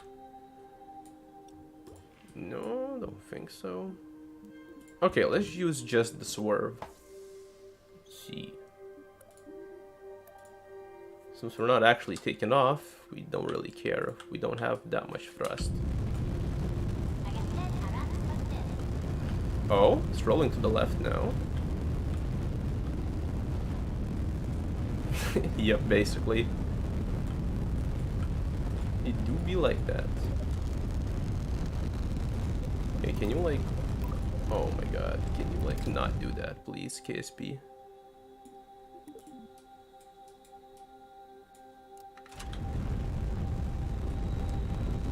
No, don't think so. Okay, let's use just the swerve. Let's see. Since we're not actually taking off, we don't really care. We don't have that much thrust. Oh, it's rolling to the left now. Yep, basically. It do be like that. Okay, can you like... Oh my god, can you like not do that, please, KSP?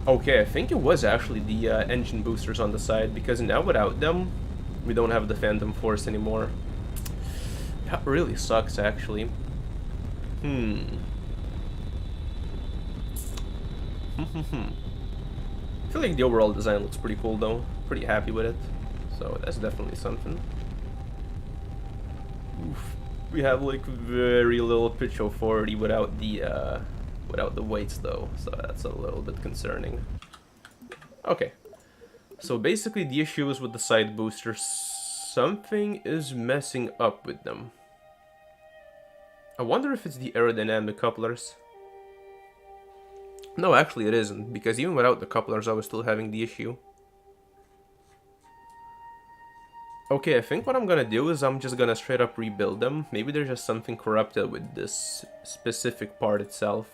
Okay, I think it was actually the engine boosters on the side, because now without them, we don't have the Phantom Force anymore. That really sucks, actually. I feel like the overall design looks pretty cool though. Pretty happy with it. So that's definitely something. Oof. We have like very little pitch of 40 without the weights though, so that's a little bit concerning. Okay. So basically the issue is with the side boosters. Something is messing up with them. I wonder if it's the aerodynamic couplers. No, actually it isn't, because even without the couplers I was still having the issue. Okay, I think what I'm gonna do is I'm just gonna straight up rebuild them. Maybe there's just something corrupted with this specific part itself.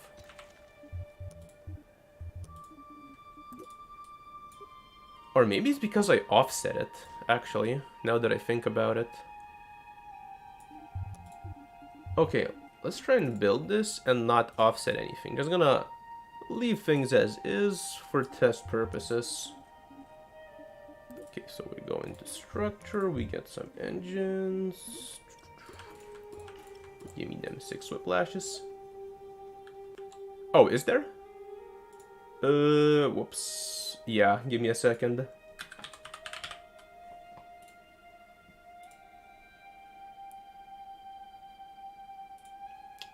Or maybe it's because I offset it, actually, now that I think about it. Okay, let's try and build this and not offset anything. Just gonna leave things as is for test purposes. Okay, so we go into structure, we get some engines. Give me them 6 whiplashes. Oh, is there? Whoops. Yeah, give me a second.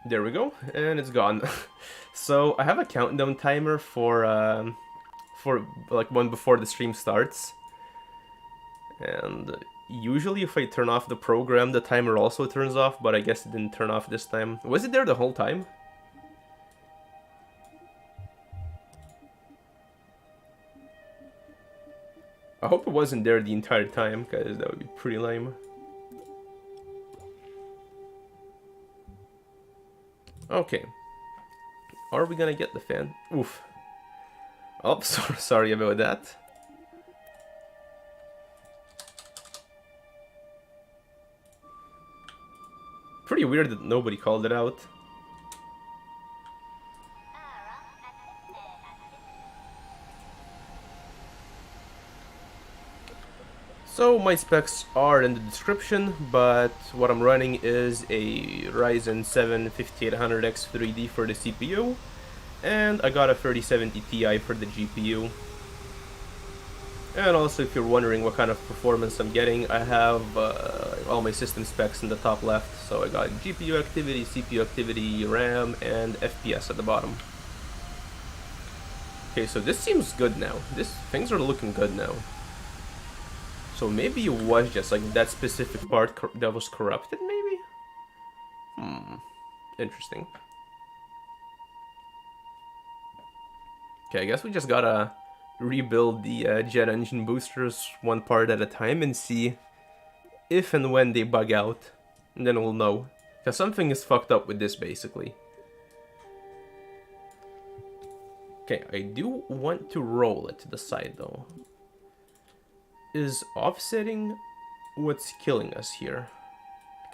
There we go, and it's gone. So I have a countdown timer for like one before the stream starts. And usually if I turn off the program, the timer also turns off, but I guess it didn't turn off this time. Was it there the whole time? I hope it wasn't there the entire time, because that would be pretty lame. Okay. Are we gonna get the fan? Oof. Oh, sorry about that. Pretty weird that nobody called it out. So my specs are in the description, but what I'm running is a Ryzen 7 5800X 3D for the CPU, and I got a 3070 Ti for the GPU. And also, if you're wondering what kind of performance I'm getting, I have all my system specs in the top left. So I got GPU activity, CPU activity, RAM, and FPS at the bottom. Okay, so this seems good now. Things are looking good now. So maybe it was just like that specific part that was corrupted, maybe? Interesting. Okay, I guess we just gotta rebuild the jet engine boosters one part at a time and see if and when they bug out. And then we'll know. Because something is fucked up with this, basically. Okay, I do want to roll it to the side, though. Is offsetting what's killing us here?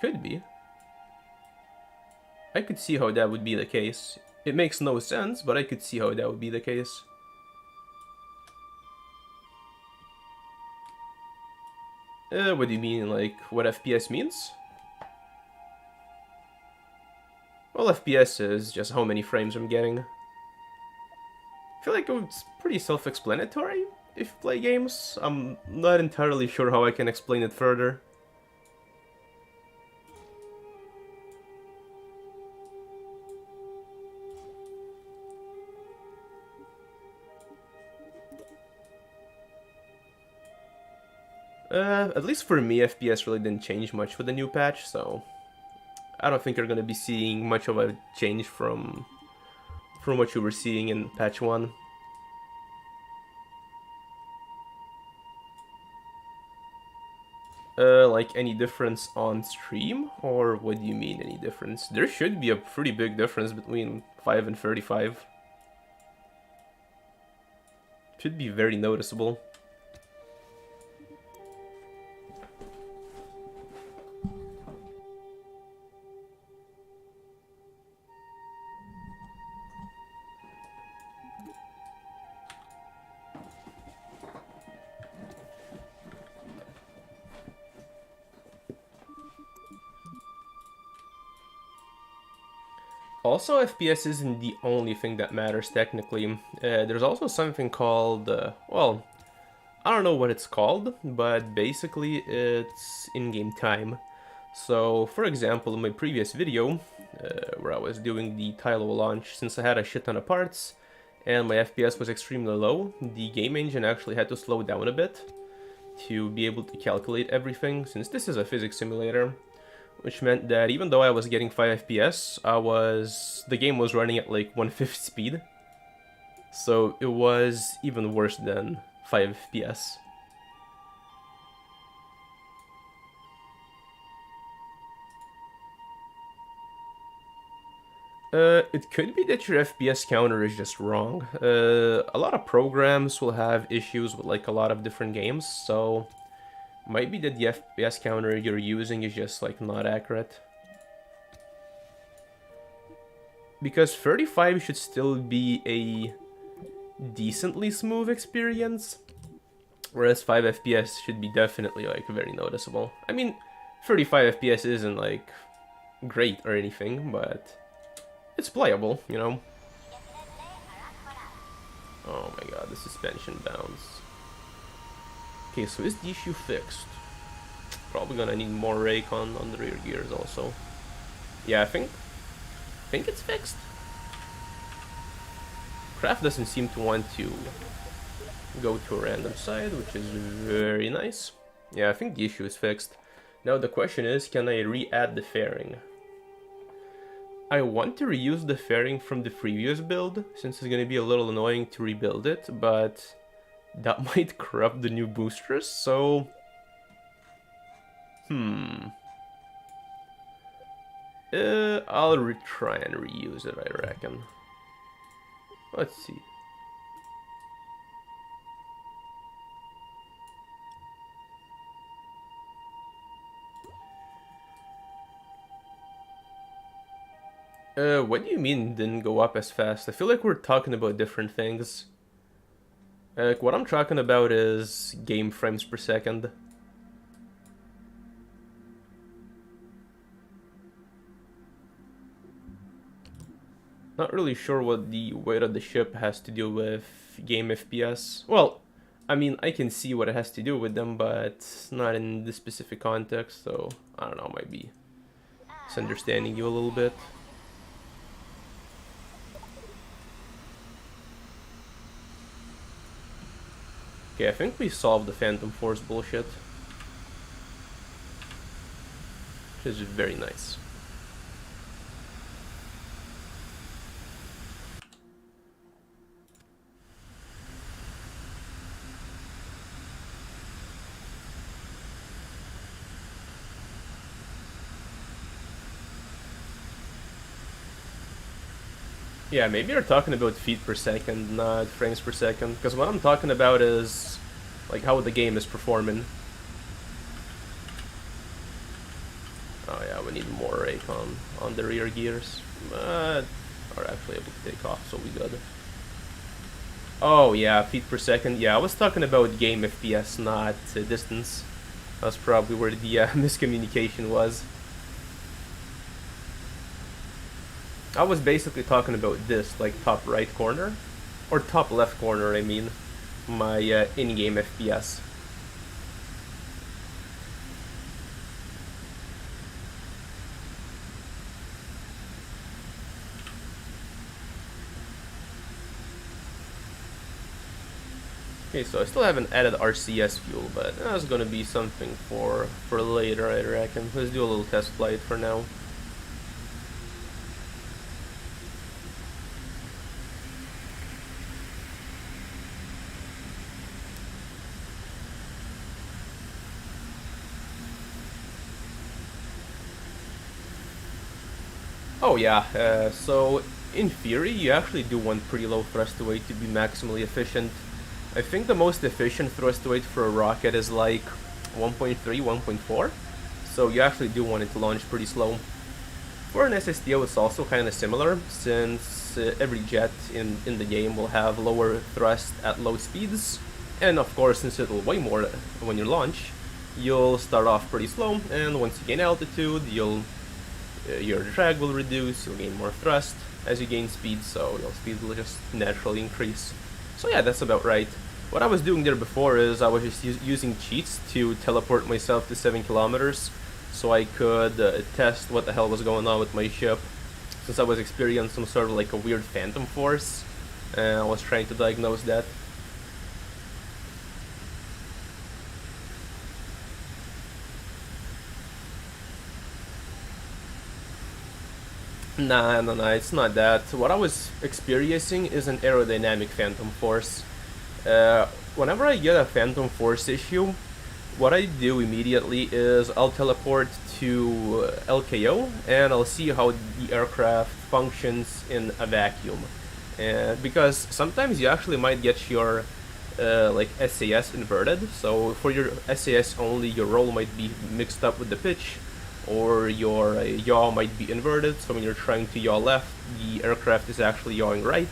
Could be. I could see how that would be the case. It makes no sense, but I could see how that would be the case. What do you mean, like, what FPS means? Well, FPS is just how many frames I'm getting. I feel like it's pretty self-explanatory if you play games. I'm not entirely sure how I can explain it further. At least for me, FPS really didn't change much with the new patch, so I don't think you're gonna be seeing much of a change from what you were seeing in patch 1. Like any difference on stream? Or what do you mean any difference? There should be a pretty big difference between 5 and 35. Should be very noticeable. Also, FPS isn't the only thing that matters technically. There's also something called, well, I don't know what it's called, but basically it's in-game time. So, for example, in my previous video, where I was doing the Tylo launch, since I had a shit ton of parts, and my FPS was extremely low, the game engine actually had to slow down a bit to be able to calculate everything, since this is a physics simulator. Which meant that even though I was getting 5 FPS, the game was running at like 1/5 speed. So it was even worse than 5 FPS. It could be that your FPS counter is just wrong. A lot of programs will have issues with like a lot of different games, so might be that the FPS counter you're using is just like not accurate. Because 35 should still be a decently smooth experience, whereas 5 FPS should be definitely like very noticeable. I mean, 35 FPS isn't like great or anything, but it's playable, you know? Oh my god, the suspension bounce. Okay, so is the issue fixed? Probably gonna need more rake on the rear gears also. Yeah, I think it's fixed. Craft doesn't seem to want to go to a random side, which is very nice. Yeah, I think the issue is fixed. Now the question is, can I re-add the fairing? I want to reuse the fairing from the previous build, since it's gonna be a little annoying to rebuild it, but that might corrupt the new boosters, so... I'll try and reuse it, I reckon. Let's see. What do you mean didn't go up as fast? I feel like we're talking about different things. Like, what I'm talking about is game frames per second. Not really sure what the weight of the ship has to do with game FPS. Well, I mean, I can see what it has to do with them, but not in this specific context, so I don't know, might be misunderstanding you a little bit. Okay, I think we solved the Phantom Force bullshit. Which is very nice. Yeah, maybe you're talking about feet per second, not frames per second, because what I'm talking about is like how the game is performing. Oh yeah, we need more rake on the rear gears, but are actually able to take off, so we good. Oh yeah, feet per second. Yeah, I was talking about game FPS, not distance. That's probably where the miscommunication was. I was basically talking about this, like top right corner, or top left corner, I mean, my in-game FPS. Okay, so I still haven't added RCS fuel, but that's gonna be something for later, I reckon. Let's do a little test flight for now. Oh yeah, so in theory you actually do want pretty low thrust weight to be maximally efficient. I think the most efficient thrust weight for a rocket is like 1.3, 1.4, so you actually do want it to launch pretty slow. For an SSTO it's also kind of similar, since every jet in the game will have lower thrust at low speeds, and of course since it will weigh more when you launch, you'll start off pretty slow, and once you gain altitude, your drag will reduce, you'll gain more thrust as you gain speed, so your speed will just naturally increase. So yeah, that's about right. What I was doing there before is I was just using cheats to teleport myself to 7 kilometers, so I could test what the hell was going on with my ship. Since I was experiencing some sort of like a weird phantom force, I was trying to diagnose that. Nah, it's not that. What I was experiencing is an aerodynamic phantom force. Whenever I get a phantom force issue, what I do immediately is I'll teleport to LKO and I'll see how the aircraft functions in a vacuum. Because sometimes you actually might get your like SAS inverted, so for your SAS only your roll might be mixed up with the pitch, or your yaw might be inverted, so when you're trying to yaw left, the aircraft is actually yawing right.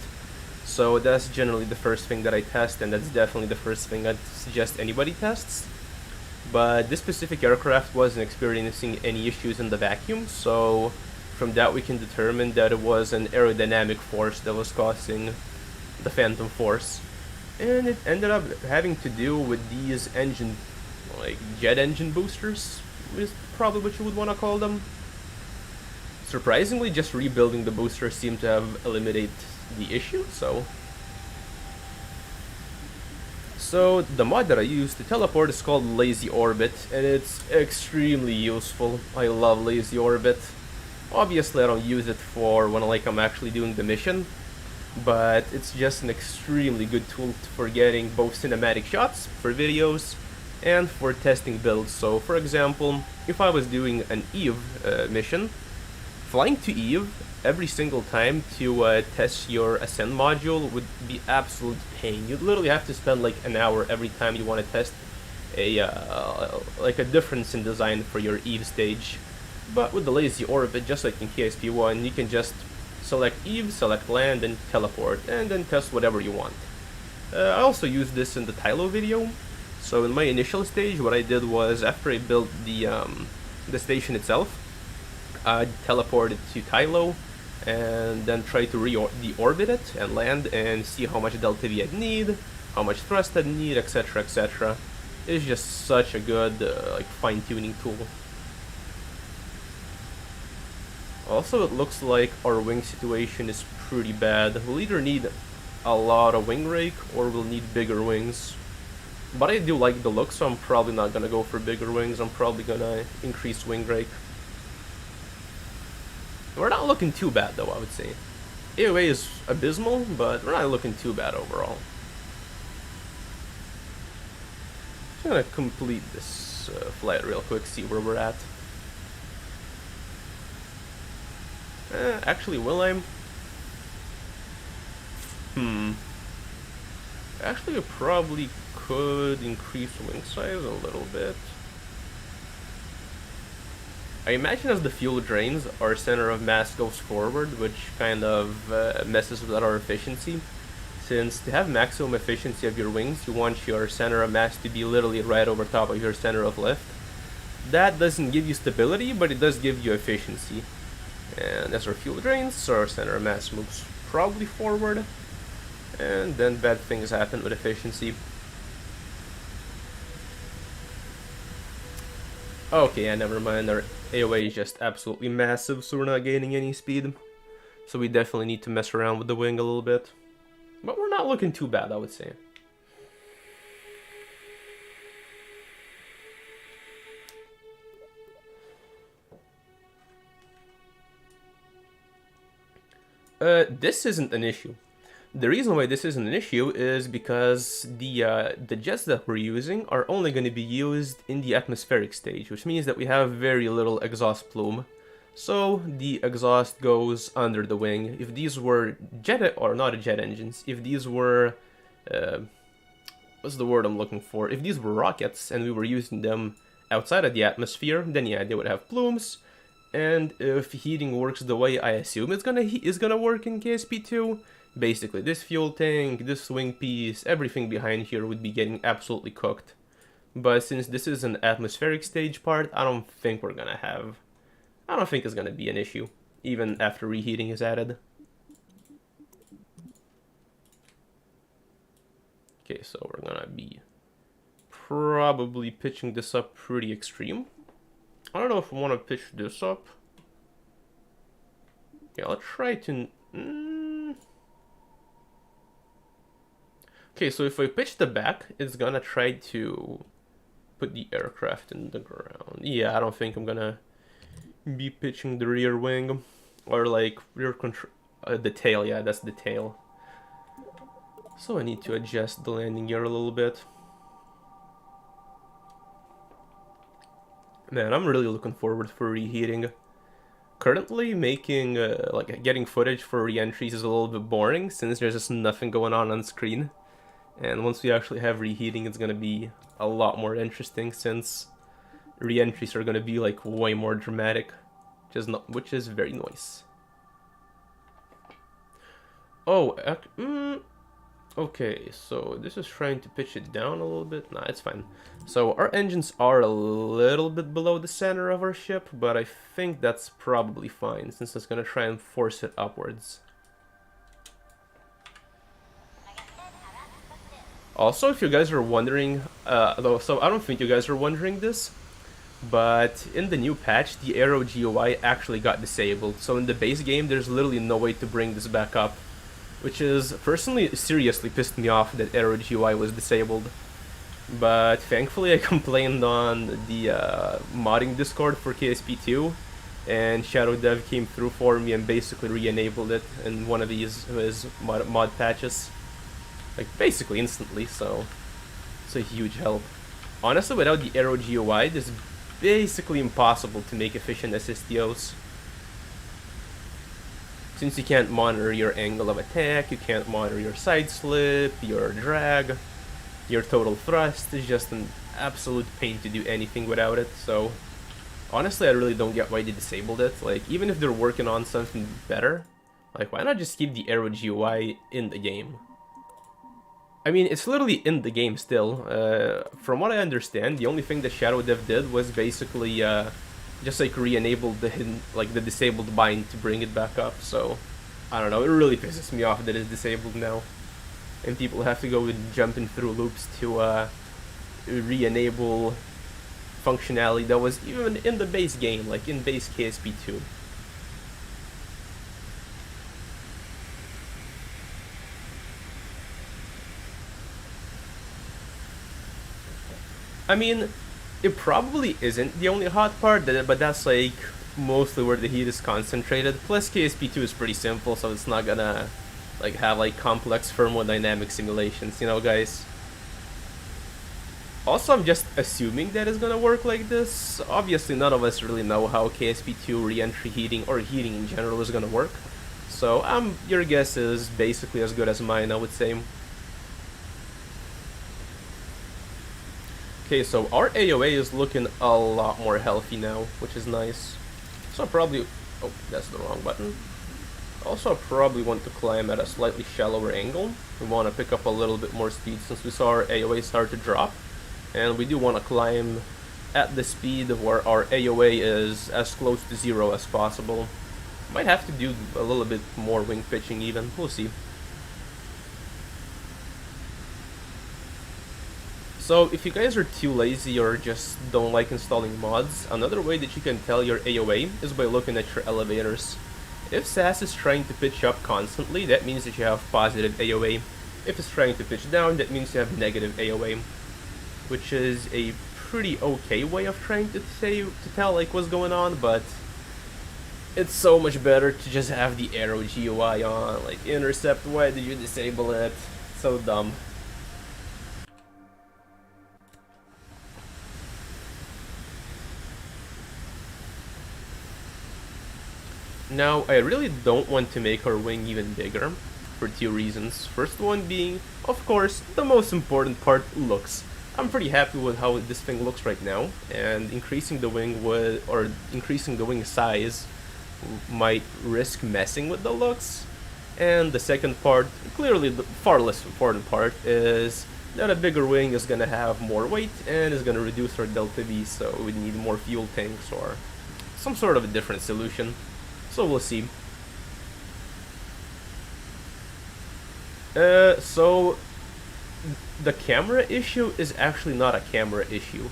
So that's generally the first thing that I test, and that's definitely the first thing I'd suggest anybody tests. But this specific aircraft wasn't experiencing any issues in the vacuum, so from that we can determine that it was an aerodynamic force that was causing the phantom force. And it ended up having to do with these engine, like jet engine boosters, is probably what you would want to call them. Surprisingly, just rebuilding the booster seemed to have eliminated the issue, so the mod that I use to teleport is called Lazy Orbit, and it's extremely useful. I love Lazy Orbit. Obviously I don't use it for when I'm actually doing the mission, but it's just an extremely good tool for getting both cinematic shots for videos and for testing builds. So for example, if I was doing an Eve mission, flying to Eve every single time to test your ascend module would be absolute pain. You'd literally have to spend like an hour every time you want to test like a difference in design for your Eve stage. But with the Lazy Orbit, just like in KSP1, you can just select Eve, select land, and teleport, and then test whatever you want. I also used this in the Tylo video. So in my initial stage, what I did was, after I built the station itself, I teleported to Tylo, and then try to deorbit it and land and see how much delta V I'd need, how much thrust I'd need, etc, etc. It's just such a good like fine-tuning tool. Also, it looks like our wing situation is pretty bad. We'll either need a lot of wing rake or we'll need bigger wings. But I do like the look, so I'm probably not gonna go for bigger wings. I'm probably gonna increase wing rake. We're not looking too bad though, I would say. AOA is abysmal, but we're not looking too bad overall. I'm gonna complete this flight real quick, see where we're at. Actually, will I? Actually, we probably could increase wing size a little bit. I imagine as the fuel drains, our center of mass goes forward, which kind of messes with our efficiency. Since to have maximum efficiency of your wings, you want your center of mass to be literally right over top of your center of lift. That doesn't give you stability, but it does give you efficiency. And as our fuel drains, our center of mass moves probably forward, and then bad things happen with efficiency. Okay, yeah, never mind, our AOA is just absolutely massive, so we're not gaining any speed. So we definitely need to mess around with the wing a little bit. But we're not looking too bad, I would say. This isn't an issue. The reason why this isn't an issue is because the jets that we're using are only going to be used in the atmospheric stage, which means that we have very little exhaust plume. So the exhaust goes under the wing. If these were jet or not jet engines, if these were what's the word I'm looking for? If these were rockets and we were using them outside of the atmosphere, then yeah, they would have plumes. And if heating works the way I assume it's gonna work in KSP2, basically this fuel tank, this wing piece, everything behind here would be getting absolutely cooked. But since this is an atmospheric stage part, I don't think it's gonna be an issue, even after reheating is added. Okay, so we're gonna be probably pitching this up pretty extreme. I don't know if I want to pitch this up. Yeah, I'll try to... Okay, so if I pitch the back, it's gonna try to put the aircraft in the ground. Yeah, I don't think I'm gonna be pitching the rear wing. Or like rear control... the tail, yeah, that's the tail. So I need to adjust the landing gear a little bit. Man, I'm really looking forward for reheating. Currently, making getting footage for reentries is a little bit boring since there's just nothing going on screen. And once we actually have reheating, it's gonna be a lot more interesting since reentries are gonna be like way more dramatic, which is very nice. Oh, okay, so this is trying to pitch it down a little bit. Nah, it's fine. So our engines are a little bit below the center of our ship, but I think that's probably fine since it's gonna try and force it upwards. Also, if you guys are wondering, so I don't think you guys are wondering this, but in the new patch, the Aero GUI actually got disabled. So in the base game, there's literally no way to bring this back up, which is personally seriously pissed me off that Aero GUI was disabled. But thankfully I complained on the modding Discord for KSP2, and Shadow Dev came through for me and basically re-enabled it in one of his mod patches. Like basically instantly, so it's a huge help. Honestly, without the Aero GUI, it's basically impossible to make efficient SSTOs. Since you can't monitor your angle of attack, you can't monitor your side slip, your drag, your total thrust. It's just an absolute pain to do anything without it. So honestly, I really don't get why they disabled it. Like, even if they're working on something better, like, why not just keep the Aero GUI in the game? I mean, it's literally in the game still. From what I understand, the only thing that Shadow Dev did was basically just like re-enable the disabled bind to bring it back up. So I don't know, it really pisses me off that it's disabled now, and people have to go with jumping through loops to re-enable functionality that was even in the base game, like in base KSP2. I mean, it probably isn't the only hot part, but that's like mostly where the heat is concentrated. Plus KSP2 is pretty simple, so it's not gonna like have like complex thermodynamic simulations, you know, guys. Also, I'm just assuming that it's gonna work like this. Obviously, none of us really know how KSP2 reentry heating or heating in general is gonna work. So your guess is basically as good as mine, I would say. Okay, so our AOA is looking a lot more healthy now, which is nice. So I probably... oh, that's the wrong button. Also, I probably want to climb at a slightly shallower angle. We want to pick up a little bit more speed since we saw our AOA start to drop. And we do want to climb at the speed where our AOA is as close to 0 as possible. Might have to do a little bit more wing pitching even, we'll see. So if you guys are too lazy or just don't like installing mods, another way that you can tell your AOA is by looking at your elevators. If SAS is trying to pitch up constantly, that means that you have positive AOA. If it's trying to pitch down, that means you have negative AOA. Which is a pretty okay way of trying to tell like what's going on, but it's so much better to just have the arrow GUI on. Like, intercept, why did you disable it? So dumb. Now, I really don't want to make our wing even bigger, for two reasons. First one being, of course, the most important part, looks. I'm pretty happy with how this thing looks right now, and increasing the wing increasing the wing size might risk messing with the looks. And the second part, clearly the far less important part, is that a bigger wing is gonna have more weight and is gonna reduce our delta V, so we need more fuel tanks or some sort of a different solution. So we'll see. So the camera issue is actually not a camera issue.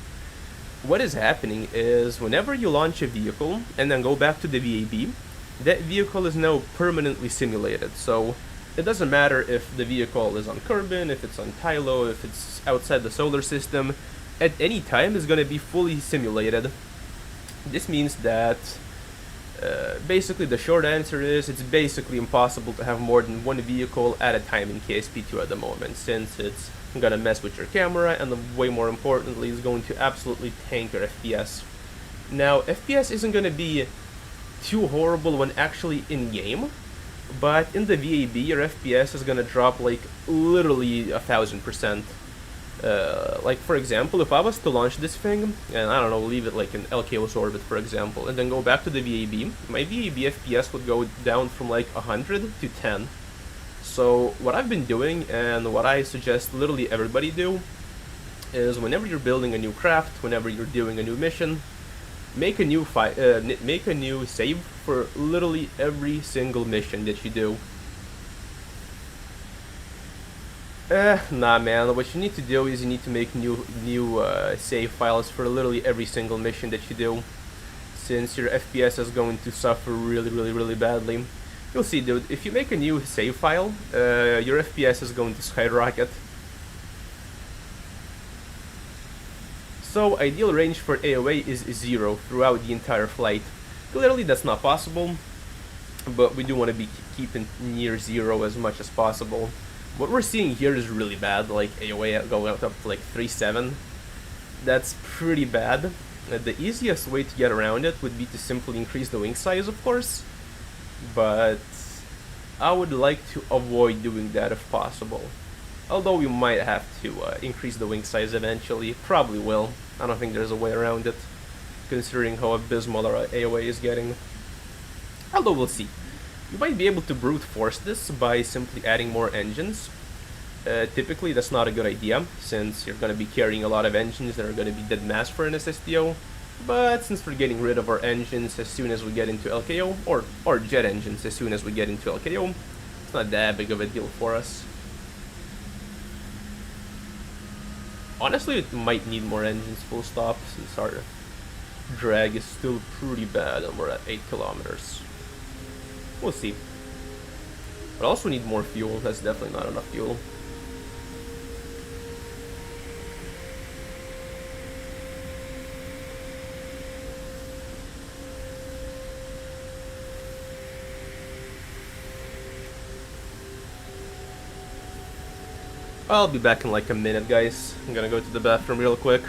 What is happening is whenever you launch a vehicle and then go back to the VAB, that vehicle is now permanently simulated. So it doesn't matter if the vehicle is on Kerbin, if it's on Tylo, if it's outside the solar system, at any time it's going to be fully simulated. This means that basically the short answer is it's basically impossible to have more than one vehicle at a time in KSP2 at the moment, since it's gonna mess with your camera and way more importantly is going to absolutely tank your FPS. Now, FPS isn't gonna be too horrible when actually in game, but in the VAB your FPS is gonna drop like literally 1000%. Like for example, if I was to launch this thing, and I don't know, leave it like in LKO's orbit for example, and then go back to the VAB, my VAB FPS would go down from like 100 to 10. So what I've been doing, and what I suggest literally everybody do, is whenever you're building a new craft, whenever you're doing a new mission, make a new save for literally every single mission that you do. Nah man, what you need to do is you need to make new save files for literally every single mission that you do, since your FPS is going to suffer really badly. You'll see dude, if you make a new save file, your FPS is going to skyrocket. So ideal range for AOA is 0 throughout the entire flight. Clearly that's not possible, but we do want to be keeping near 0 as much as possible. What we're seeing here is really bad, like AOA going up to like 3.7. That's pretty bad. The easiest way to get around it would be to simply increase the wing size, of course, but I would like to avoid doing that if possible. Although we might have to increase the wing size eventually, probably will. I don't think there's a way around it, considering how abysmal our AOA is getting. Although we'll see. You might be able to brute force this by simply adding more engines. Typically that's not a good idea, since you're going to be carrying a lot of engines that are going to be dead mass for an SSTO. But since we're getting rid of our engines as soon as we get into LKO, or jet engines as soon as we get into LKO, it's not that big of a deal for us. Honestly, it might need more engines full stop, since our drag is still pretty bad and we're at 8 kilometers. We'll see. But also need more fuel, that's definitely not enough fuel. I'll be back in like a minute, guys. I'm gonna go to the bathroom real quick.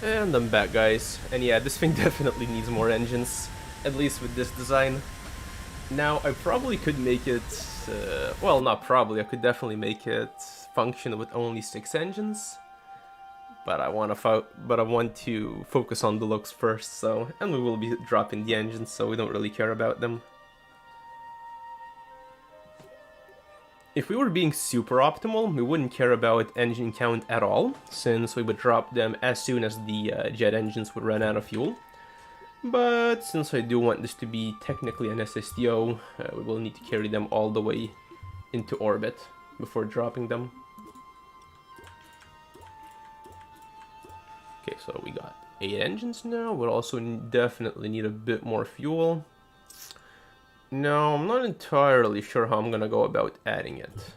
And I'm back, guys. And yeah, this thing definitely needs more engines, at least with this design. Now, I probably could make it, well, not probably, I could definitely make it function with only 6 engines. But I want to focus on the looks first, so, and we will be dropping the engines, so we don't really care about them. If we were being super optimal, we wouldn't care about engine count at all, since we would drop them as soon as the jet engines would run out of fuel. But since I do want this to be technically an SSTO, we will need to carry them all the way into orbit before dropping them. Okay, so we got 8 engines now. We'll also definitely need a bit more fuel. No, I'm not entirely sure how I'm gonna go about adding it.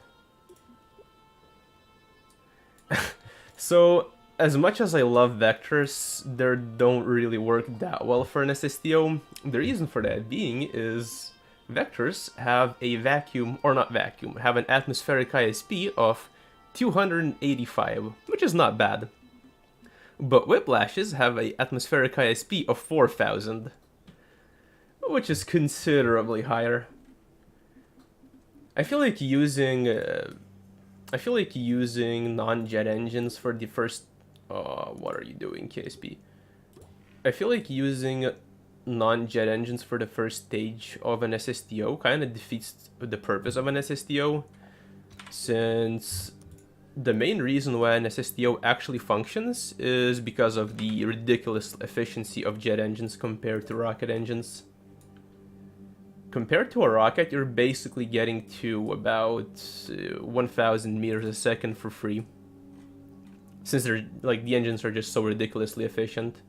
So, as much as I love vectors, they don't really work that well for an SSTO. The reason for that being is vectors have a vacuum, or not vacuum, have an atmospheric ISP of 285, which is not bad. But whiplashes have an atmospheric ISP of 4000. Which is considerably higher. I feel like using non-jet engines for the first. What are you doing, KSP? I feel like using non-jet engines for the first stage of an SSTO kind of defeats the purpose of an SSTO, since the main reason why an SSTO actually functions is because of the ridiculous efficiency of jet engines compared to rocket engines. Compared to a rocket, you're basically getting to about 1,000 meters a second for free, since they're like the engines are just so ridiculously efficient.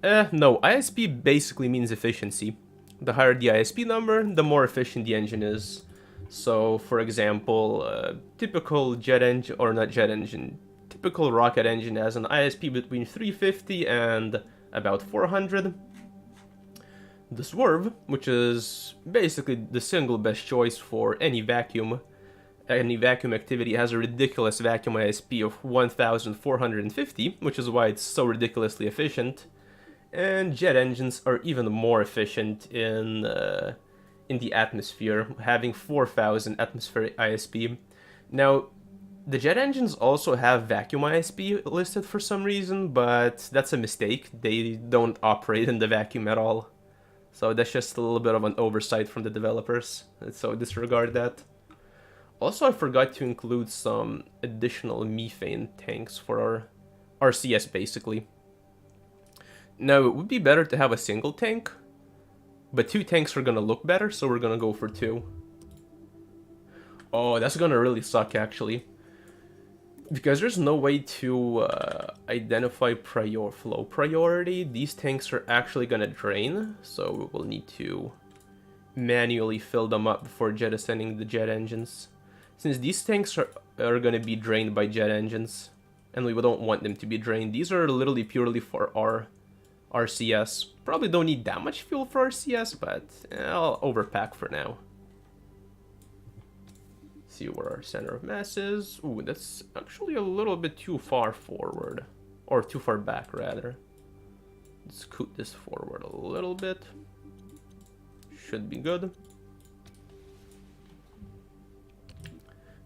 No, ISP basically means efficiency. The higher the ISP number, the more efficient the engine is. So, for example, typical jet engine, or not jet engine, typical rocket engine has an ISP between 350 and about 400. The Swerve, which is basically the single best choice for any vacuum activity, has a ridiculous vacuum ISP of 1450, which is why it's so ridiculously efficient. And jet engines are even more efficient in the atmosphere, having 4000 atmospheric ISP. Now, the jet engines also have vacuum ISP listed for some reason, but that's a mistake. They don't operate in the vacuum at all. So that's just a little bit of an oversight from the developers, so disregard that. Also, I forgot to include some additional methane tanks for our RCS, basically. Now, it would be better to have a single tank, but 2 tanks are gonna look better, so we're gonna go for 2. Oh, that's gonna really suck, actually. Because there's no way to identify flow priority, these tanks are actually gonna drain, so we will need to manually fill them up before jettisoning the jet engines. Since these tanks are gonna be drained by jet engines, and we don't want them to be drained, these are literally purely for our RCS. Probably don't need that much fuel for RCS, but I'll overpack for now. See where our center of mass is. Ooh, that's actually a little bit too far forward. Or too far back, rather. Let's scoot this forward a little bit. Should be good.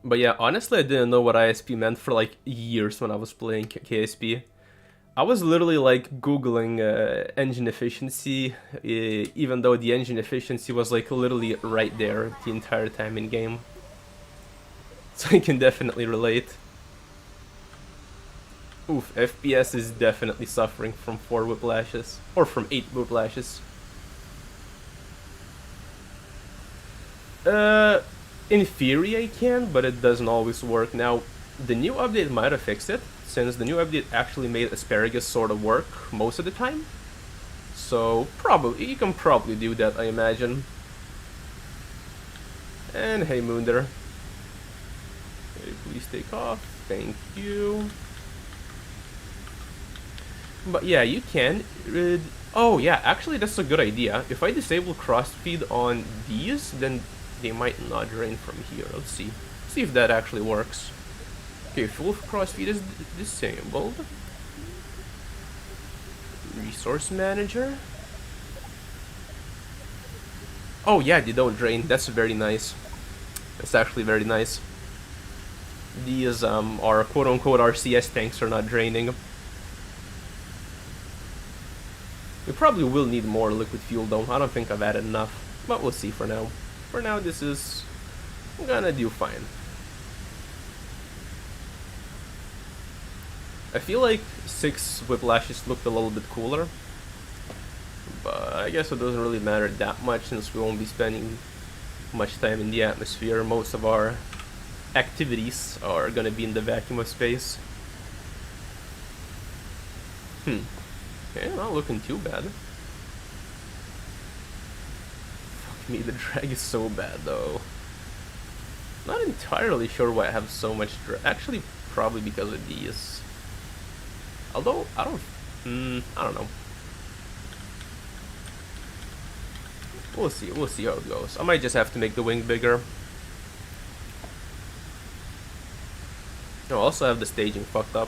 But yeah, honestly, I didn't know what ISP meant for like years when I was playing KSP. I was literally like Googling engine efficiency, even though the engine efficiency was like literally right there the entire time in game. So I can definitely relate. Oof, FPS is definitely suffering from 4 whiplashes. Or from 8 whiplashes. In theory I can, but it doesn't always work. Now, the new update might have fixed it, since the new update actually made asparagus sort of work most of the time. So, you can probably do that, I imagine. And hey, Moonder. Please take off. Thank you. But yeah, you can. Oh yeah, actually that's a good idea. If I disable crossfeed on these, then they might not drain from here. Let's see. See if that actually works. Okay, full crossfeed is disabled. Resource manager. Oh yeah, they don't drain. That's very nice. That's actually very nice. These our quote-unquote RCS tanks are not draining. We probably will need more liquid fuel though. I don't think I've added enough, but we'll see for now. For now, this is gonna do fine. I feel like 6 whiplashes looked a little bit cooler, but I guess it doesn't really matter that much since we won't be spending much time in the atmosphere. Most of our activities are gonna be in the vacuum of space. Okay, not looking too bad. Fuck me, the drag is so bad though. Not entirely sure why I have so much drag. Actually, probably because of these. Although, I don't know. We'll see how it goes. I might just have to make the wing bigger. I also have the staging fucked up.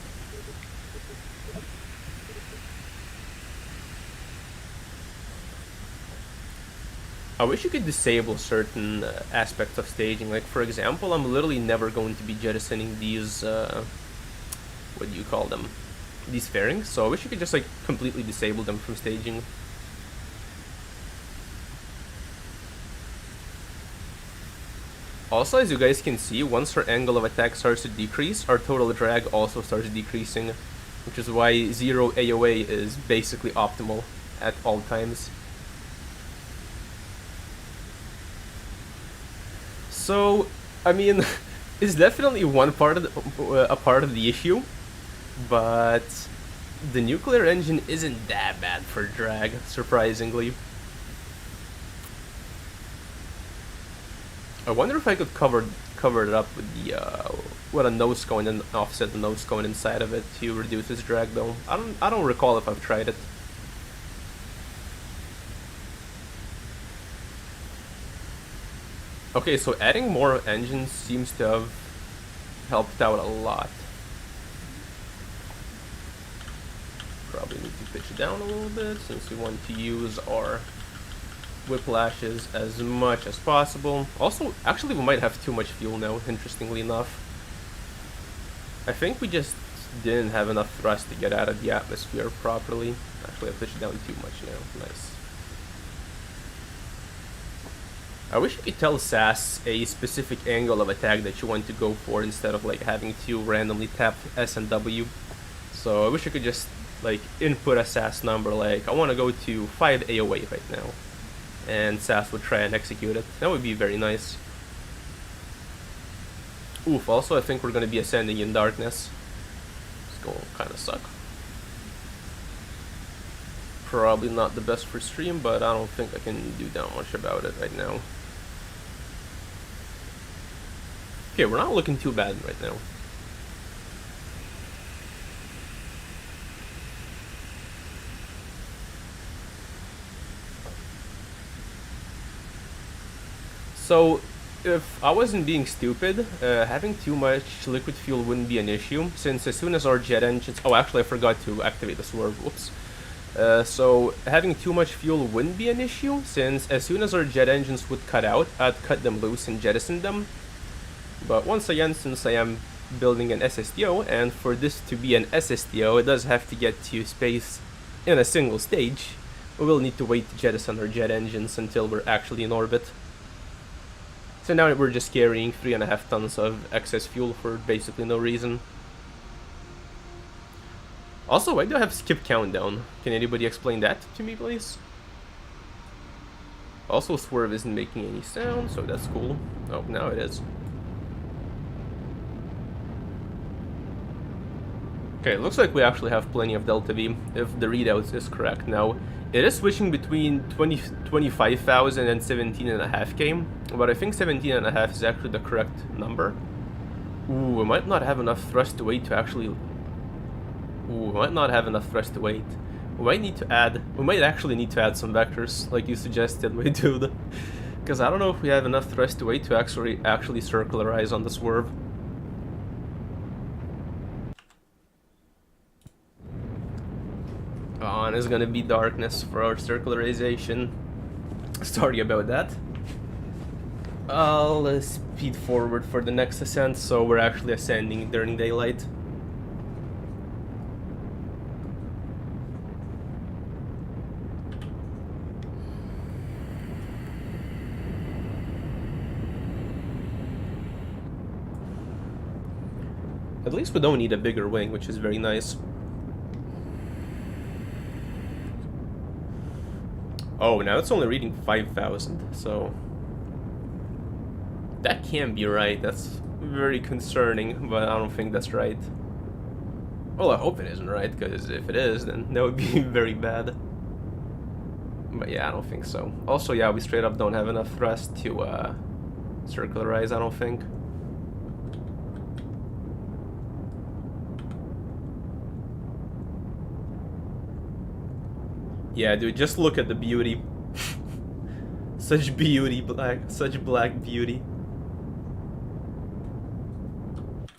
I wish you could disable certain aspects of staging. Like, for example, I'm literally never going to be jettisoning these, what do you call them? These fairings. So I wish you could just, like, completely disable them from staging. Also, as you guys can see, once our angle of attack starts to decrease, our total drag also starts decreasing, which is why 0 AOA is basically optimal at all times. So, I mean, it's definitely one part of a part of the issue, but the nuclear engine isn't that bad for drag, surprisingly. I wonder if I could cover it up with the with a nose cone and offset the nose cone inside of it to reduce its drag, though. I don't recall if I've tried it. Okay, so adding more engines seems to have helped out a lot. Probably need to pitch it down a little bit since we want to use our whiplashes as much as possible. Also, actually, we might have too much fuel now, interestingly enough. I think we just didn't have enough thrust to get out of the atmosphere properly. Actually, I pitched down too much now. Nice. I wish you could tell SAS a specific angle of attack that you want to go for instead of like having to randomly tap S and W. So I wish I could just like input a SAS number, like I want to go to 5 AOA right now, and SAS would try and execute it. That would be very nice. Oof, also I think we're going to be ascending in darkness. It's going to kind of suck. Probably not the best for stream, but I don't think I can do that much about it right now. Okay, we're not looking too bad right now. So, if I wasn't being stupid, having too much liquid fuel wouldn't be an issue, since as soon as our jet engines... Oh, actually I forgot to activate the swerve, whoops. So, having too much fuel wouldn't be an issue, since as soon as our jet engines would cut out, I'd cut them loose and jettison them. But once again, since I am building an SSTO, and for this to be an SSTO, it does have to get to space in a single stage, we will need to wait to jettison our jet engines until we're actually in orbit. So now we're just carrying 3.5 tons of excess fuel for basically no reason. Also, why do I have skip countdown? Can anybody explain that to me, please? Also, swerve isn't making any sound, so that's cool. Oh, now it is. Okay, it looks like we actually have plenty of delta V, if the readout is correct. Now, it is switching between 25,000 and 17.5k, but I think 17.5 is actually the correct number. Ooh, we might not have enough thrust to weight to actually... Ooh, we might not have enough thrust to weight. We might need to add... We might actually need to add some vectors, like you suggested, my dude. Because I don't know if we have enough thrust to weight to actually circularize on the swerve. is gonna be darkness for our circularization. Sorry about that. I'll speed forward for the next ascent, so we're actually ascending during daylight. At least we don't need a bigger wing, which is very nice. Oh, now it's only reading 5,000, so... That can't be right. That's very concerning, but I don't think that's right. Well, I hope it isn't right, because if it is, then that would be very bad. But yeah, I don't think so. Also, yeah, we straight up don't have enough thrust to circularize, I don't think. Yeah, dude, just look at the beauty. Such beauty, such black beauty.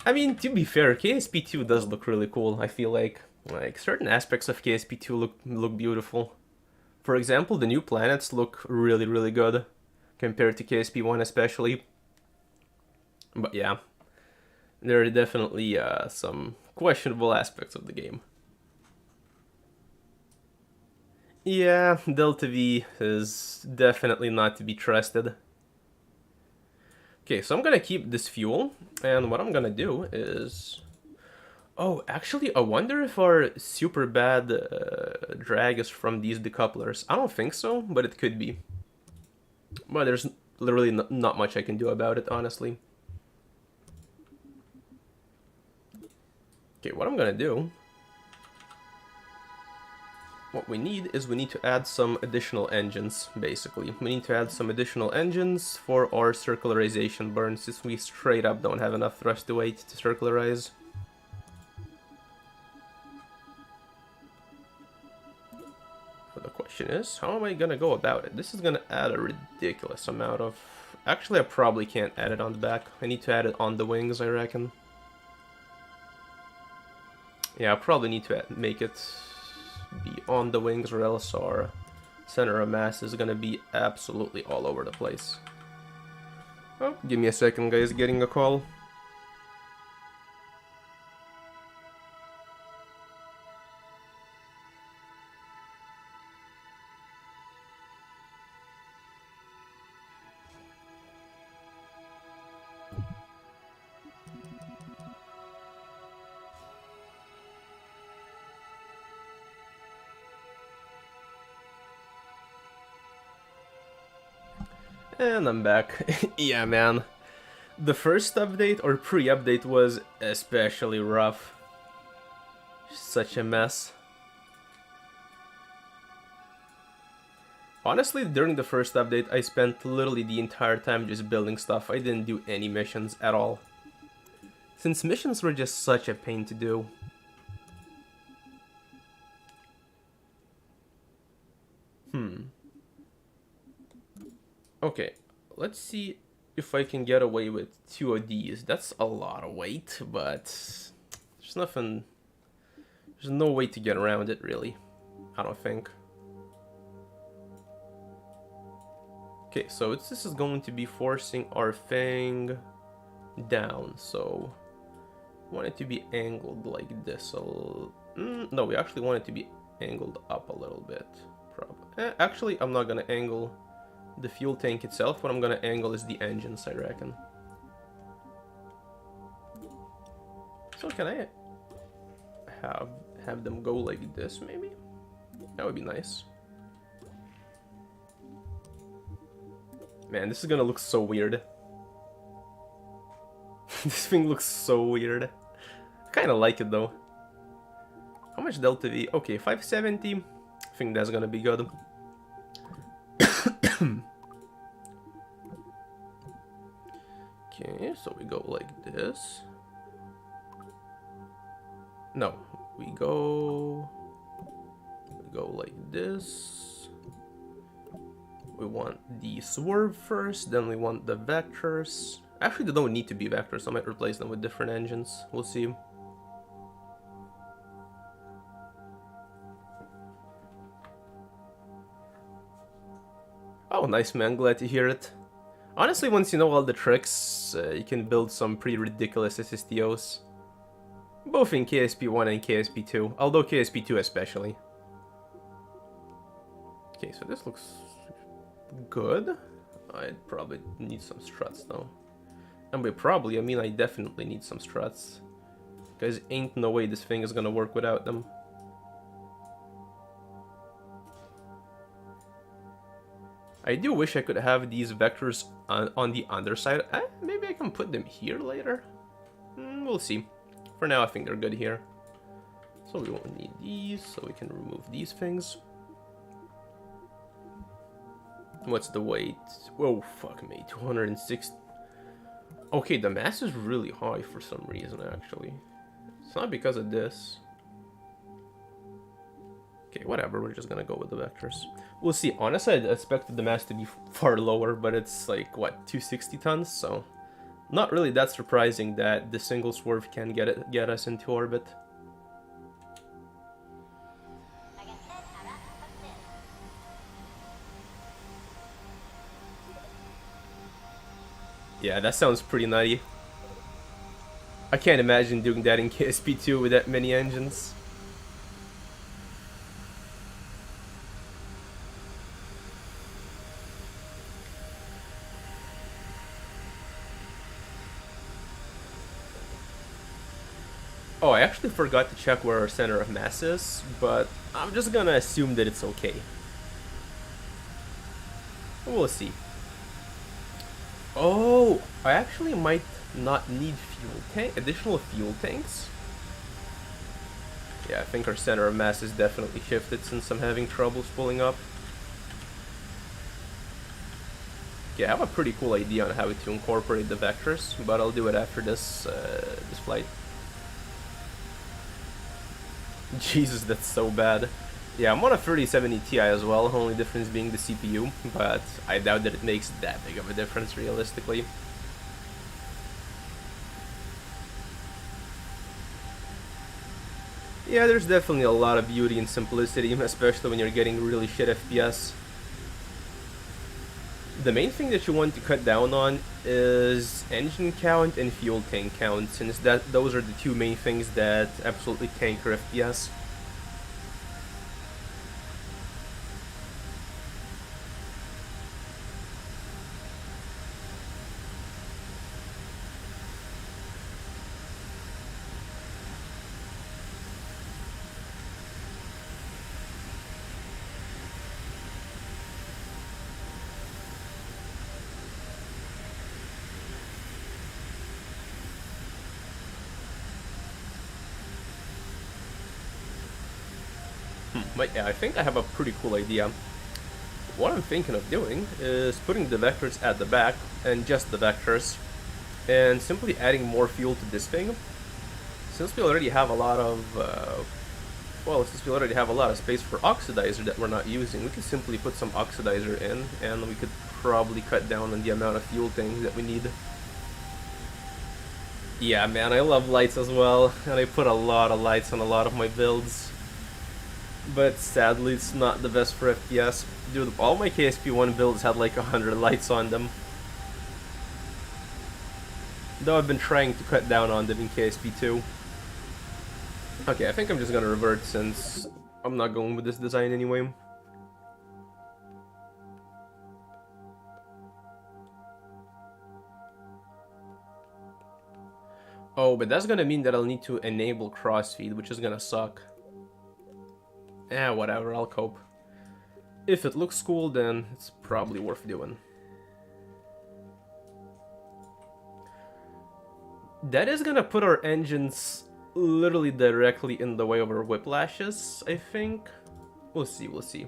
I mean, to be fair, KSP2 does look really cool. I feel like certain aspects of KSP2 look beautiful. For example, the new planets look really, really good compared to KSP1 especially. But yeah, there are definitely some questionable aspects of the game. Yeah, Delta V is definitely not to be trusted. Okay, so I'm gonna keep this fuel, and what I'm gonna do is... Oh, actually, I wonder if our super bad drag is from these decouplers. I don't think so, but it could be. But there's literally not much I can do about it, honestly. Okay, what I'm gonna do... What we need is we need to add some additional engines, basically. We need to add some additional engines for our circularization burn, since we straight up don't have enough thrust to weight to circularize. But the question is, how am I gonna go about it? This is gonna add a ridiculous amount of... Actually, I probably can't add it on the back. I need to add it on the wings, I reckon. Yeah, I probably need to make it... be on the wings, or else our center of mass is gonna be absolutely all over the place. Oh, give me a second, guys, getting a call. And I'm back. Yeah, man. The first update, or pre-update, was especially rough. Such a mess. Honestly, during the first update, I spent literally the entire time just building stuff. I didn't do any missions at all. Since missions were just such a pain to do. Okay, let's see if I can get away with 2 of these. That's a lot of weight, but there's nothing... There's no way to get around it, really. I don't think. Okay, so this is going to be forcing our thing down, so... I want it to be angled like this. No, we actually want it to be angled up a little bit. Probably. Actually, I'm not gonna angle the fuel tank itself. What I'm gonna angle is the engines, I reckon. So can I have them go like this, maybe? That would be nice. Man, this is gonna look so weird. This thing looks so weird. I kinda like it though. How much Delta V? Okay, 570. I think that's gonna be good. Okay, so we go like this. No, we go like this. We want the swerve first, then we want the vectors. Actually, they don't need to be vectors. I might replace them with different engines. We'll see. Oh, nice, man. Glad to hear it. Honestly, once you know all the tricks, you can build some pretty ridiculous SSTOs. Both in KSP1 and KSP2, although KSP2 especially. Okay, so this looks good. I'd probably need some struts though. And by probably, I mean I definitely need some struts. Because ain't no way this thing is gonna work without them. I do wish I could have these vectors on the underside. Maybe I can put them here later? We'll see. For now, I think they're good here. So we won't need these, so we can remove these things. What's the weight? Whoa, fuck me, 206. Okay, the mass is really high for some reason, actually. It's not because of this. Okay, whatever, we're just gonna go with the vectors. We'll see. Honestly, I expected the mass to be far lower, but it's like, what, 260 tons? So, not really that surprising that the single swerve can get us into orbit. Yeah, that sounds pretty nutty. I can't imagine doing that in KSP2 with that many engines. Oh, I actually forgot to check where our center of mass is, but I'm just gonna assume that it's okay. We'll see. Oh, I actually might not need additional fuel tanks. Yeah, I think our center of mass is definitely shifted since I'm having troubles pulling up. Yeah, I have a pretty cool idea on how to incorporate the vectors, but I'll do it after this this flight. Jesus, that's so bad. Yeah, I'm on a 3070 Ti as well, only difference being the CPU, but I doubt that it makes that big of a difference realistically. Yeah, there's definitely a lot of beauty in simplicity, especially when you're getting really shit FPS. The main thing that you want to cut down on is engine count and fuel tank count, since those are the two main things that absolutely tank your FPS. But yeah, I think I have a pretty cool idea. What I'm thinking of doing is putting the vectors at the back, and just the vectors, and simply adding more fuel to this thing. Since we already have a lot of, space for oxidizer that we're not using, we could simply put some oxidizer in, and we could probably cut down on the amount of fuel tanks that we need. Yeah, man, I love lights as well, and I put a lot of lights on a lot of my builds. But sadly, it's not the best for FPS. Dude, all my KSP1 builds had like 100 lights on them. Though I've been trying to cut down on them in KSP2. Okay, I think I'm just gonna revert since I'm not going with this design anyway. Oh, but that's gonna mean that I'll need to enable crossfeed, which is gonna suck. Whatever, I'll cope. If it looks cool, then it's probably worth doing. That is gonna put our engines literally directly in the way of our whiplashes, I think. We'll see, we'll see.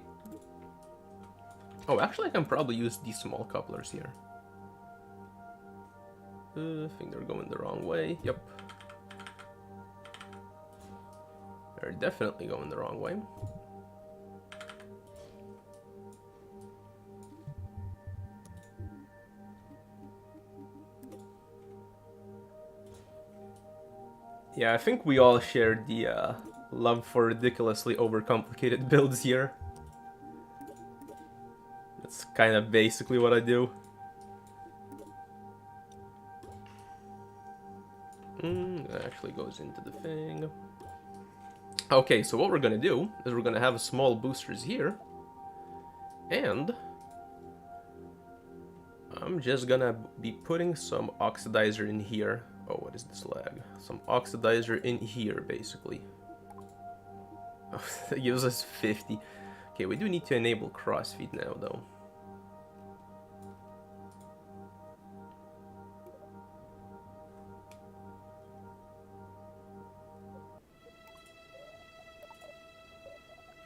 Oh, actually I can probably use these small couplers here. I think they're going the wrong way. Yep. They're definitely going the wrong way. Yeah, I think we all share the love for ridiculously overcomplicated builds here. Let's kind of basically what I do. That actually goes into the thing. Okay, so what we're gonna do is we're gonna have small boosters here. And I'm just gonna be putting some oxidizer in here. Oh, what is this lag? Some oxidizer in here, basically. Oh, that gives us 50. Okay, we do need to enable crossfeed now, though.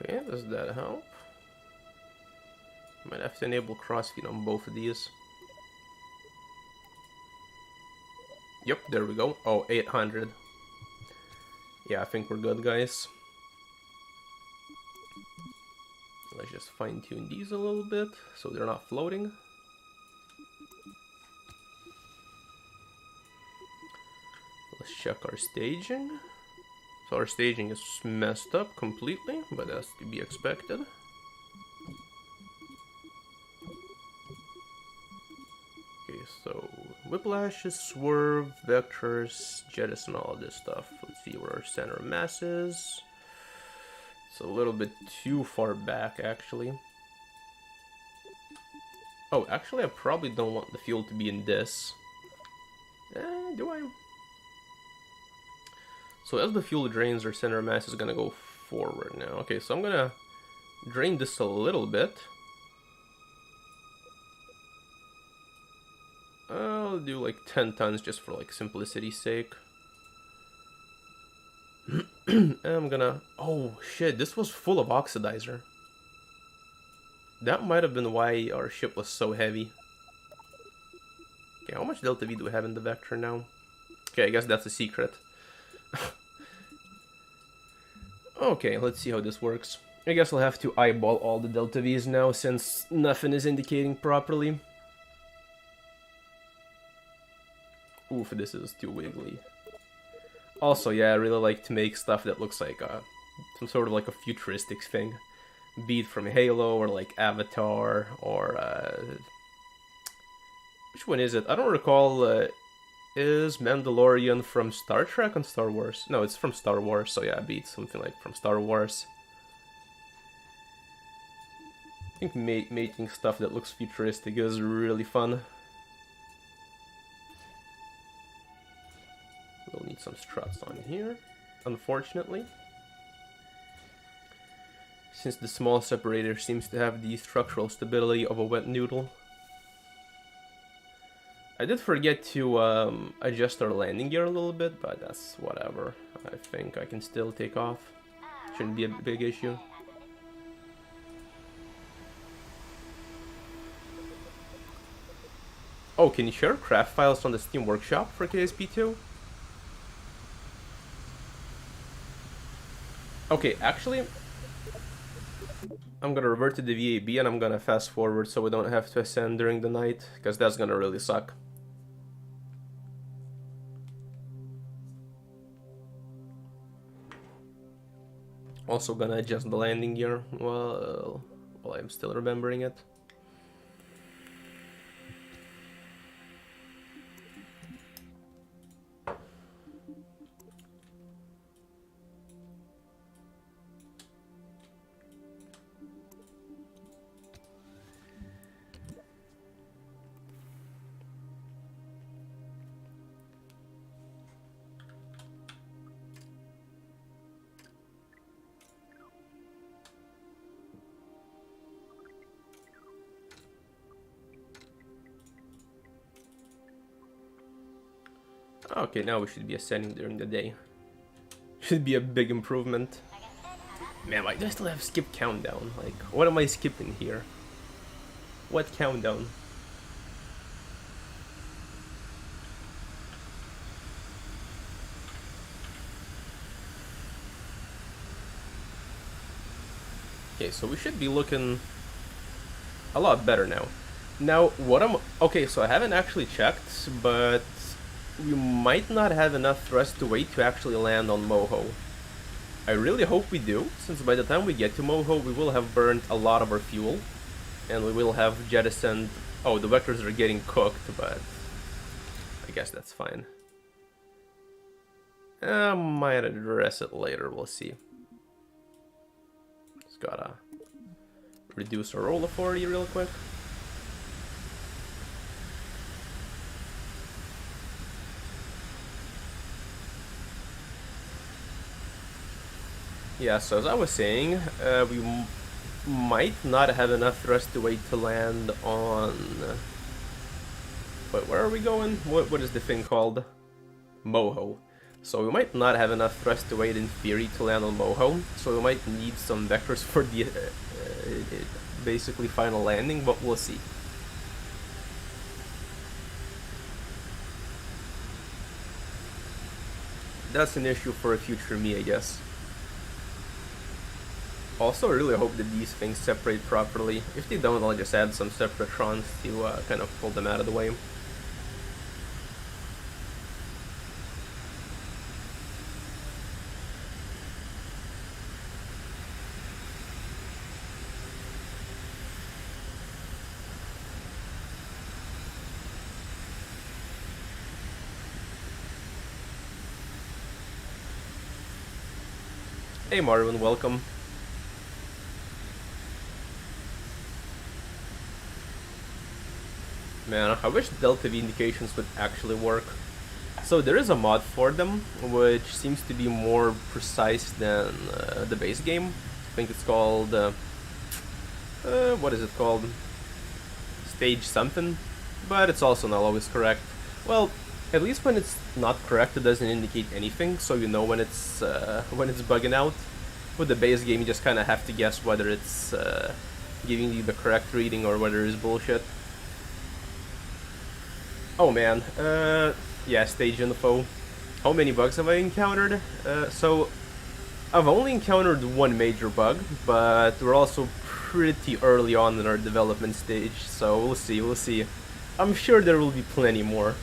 Okay, does that help? Might have to enable crossfeed on both of these. Yep, there we go. Oh, 800. Yeah, I think we're good, guys. Let's just fine-tune these a little bit so they're not floating. Let's check our staging. So our staging is messed up completely, but that's to be expected. Okay, so whiplashes, swerve, vectors, jettison, all of this stuff. Let's see where our center of mass is. It's a little bit too far back, actually. Oh, actually, I probably don't want the fuel to be in this. Do I? So as the fuel drains, our center of mass is gonna go forward now. Okay, so I'm gonna drain this a little bit. I'll do like 10 tons just for like simplicity's sake. And I'm gonna... Oh shit, this was full of oxidizer. That might have been why our ship was so heavy. Okay, how much delta V do we have in the vector now? Okay, I guess that's a secret. Okay, let's see how this works. I guess I'll have to eyeball all the delta V's now since nothing is indicating properly. Oof, this is too wiggly. Also, yeah, I really like to make stuff that looks like some sort of like a futuristic thing. Be it from Halo or like Avatar or... which one is it? I don't recall... Is Mandalorian from Star Trek and Star Wars? No, it's from Star Wars, so yeah, be it something like from Star Wars. I think making stuff that looks futuristic is really fun. We'll need some struts on here, unfortunately. Since the small separator seems to have the structural stability of a wet noodle. I did forget to adjust our landing gear a little bit, but that's whatever. I think I can still take off. Shouldn't be a big issue. Oh, can you share craft files on the Steam Workshop for KSP2? Okay, actually, I'm gonna revert to the VAB and I'm gonna fast forward so we don't have to ascend during the night, because that's gonna really suck. Also gonna adjust the landing gear while I'm still remembering it. Okay, now we should be ascending during the day. Should be a big improvement. Man, why do I still have skip countdown? Like, what am I skipping here? What countdown? Okay, so we should be looking a lot better now. Now, okay, so I haven't actually checked, but we might not have enough thrust to weight to actually land on Moho. I really hope we do, since by the time we get to Moho, we will have burned a lot of our fuel. and we will have jettisoned... Oh, the vectors are getting cooked, but I guess that's fine. Might address it later, we'll see. Just gotta reduce our roll authority real quick. Yeah, so as I was saying, we might not have enough thrust to weight to land on... Wait, where are we going? What is the thing called? Moho. So we might not have enough thrust to weight in theory to land on Moho, so we might need some vectors for the basically final landing, but we'll see. That's an issue for a future me, I guess. Also, I really hope that these things separate properly. If they don't, I'll just add some separatrons to kind of pull them out of the way. Hey Marvin, welcome. Man, I wish Delta V indications would actually work. So there is a mod for them, which seems to be more precise than the base game. I think it's called... what is it called? Stage something? But it's also not always correct. Well, at least when it's not correct, it doesn't indicate anything, so you know when it's bugging out. With the base game, you just kind of have to guess whether it's giving you the correct reading or whether it's bullshit. Oh man, yeah, stage info. How many bugs have I encountered? So, I've only encountered one major bug, but we're also pretty early on in our development stage, so we'll see. I'm sure there will be plenty more.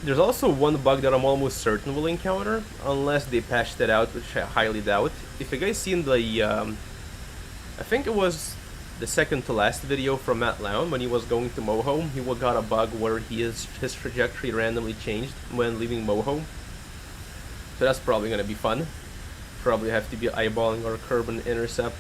There's also one bug that I'm almost certain we'll encounter, unless they patched it out, which I highly doubt. If you guys seen the, I think it was the second to last video from Matt Lown when he was going to Moho, he got a bug where his trajectory randomly changed when leaving Moho. So that's probably gonna be fun. Probably have to be eyeballing our Kerbin intercept.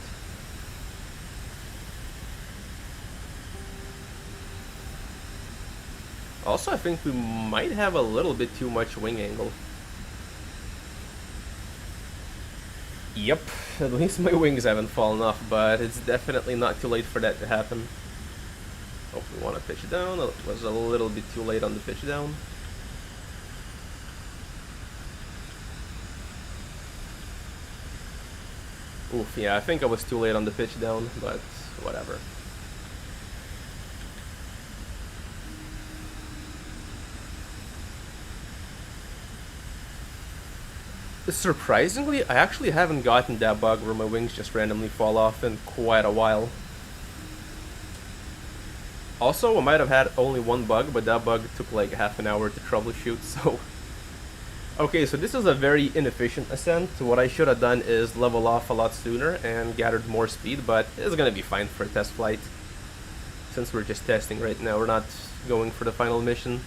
Also, I think we might have a little bit too much wing angle. Yep, at least my wings haven't fallen off, but it's definitely not too late for that to happen. Oh, we want to pitch down. It was a little bit too late on the pitch down. Oof, yeah, I think I was too late on the pitch down, but whatever. Surprisingly, I actually haven't gotten that bug where my wings just randomly fall off in quite a while. Also, I might have had only one bug, but that bug took like half an hour to troubleshoot, so... Okay, so this is a very inefficient ascent. What I should have done is level off a lot sooner and gathered more speed, but it's gonna be fine for a test flight. Since we're just testing right now, we're not going for the final mission.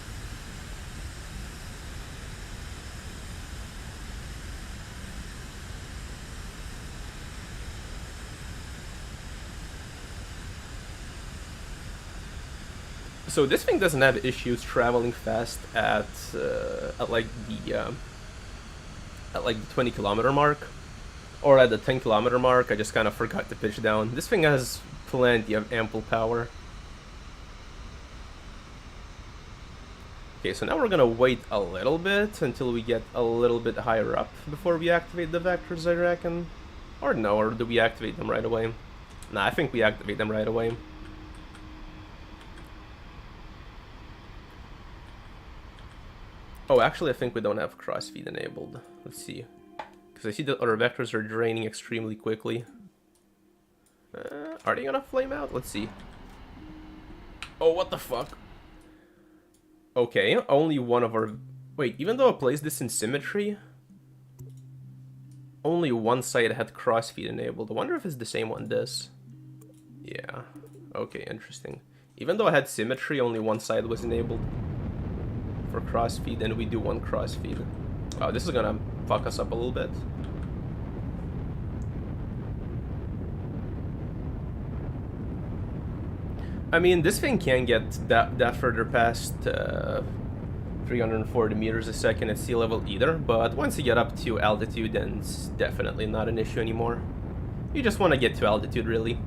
So this thing doesn't have issues traveling fast at like the 20-kilometer mark, or at the 10-kilometer mark. I just kind of forgot to pitch down. This thing has plenty of ample power. Okay, so now we're gonna wait a little bit until we get a little bit higher up before we activate the vectors, I reckon. Or no, or do we activate them right away? Nah, I think we activate them right away. Oh, actually, I think we don't have crossfeed enabled. Let's see. Because I see that our vectors are draining extremely quickly. Are they gonna flame out? Let's see. Oh, what the fuck? Okay, only one of our... Wait, even though I placed this in symmetry, only one side had crossfeed enabled. I wonder if it's the same on this. Yeah. Okay, interesting. Even though I had symmetry, only one side was enabled for crossfeed, and we do one crossfeed. Oh, this is gonna fuck us up a little bit. I mean, this thing can get that further past 340 meters a second at sea level either, but once you get up to altitude, then it's definitely not an issue anymore. You just want to get to altitude, really.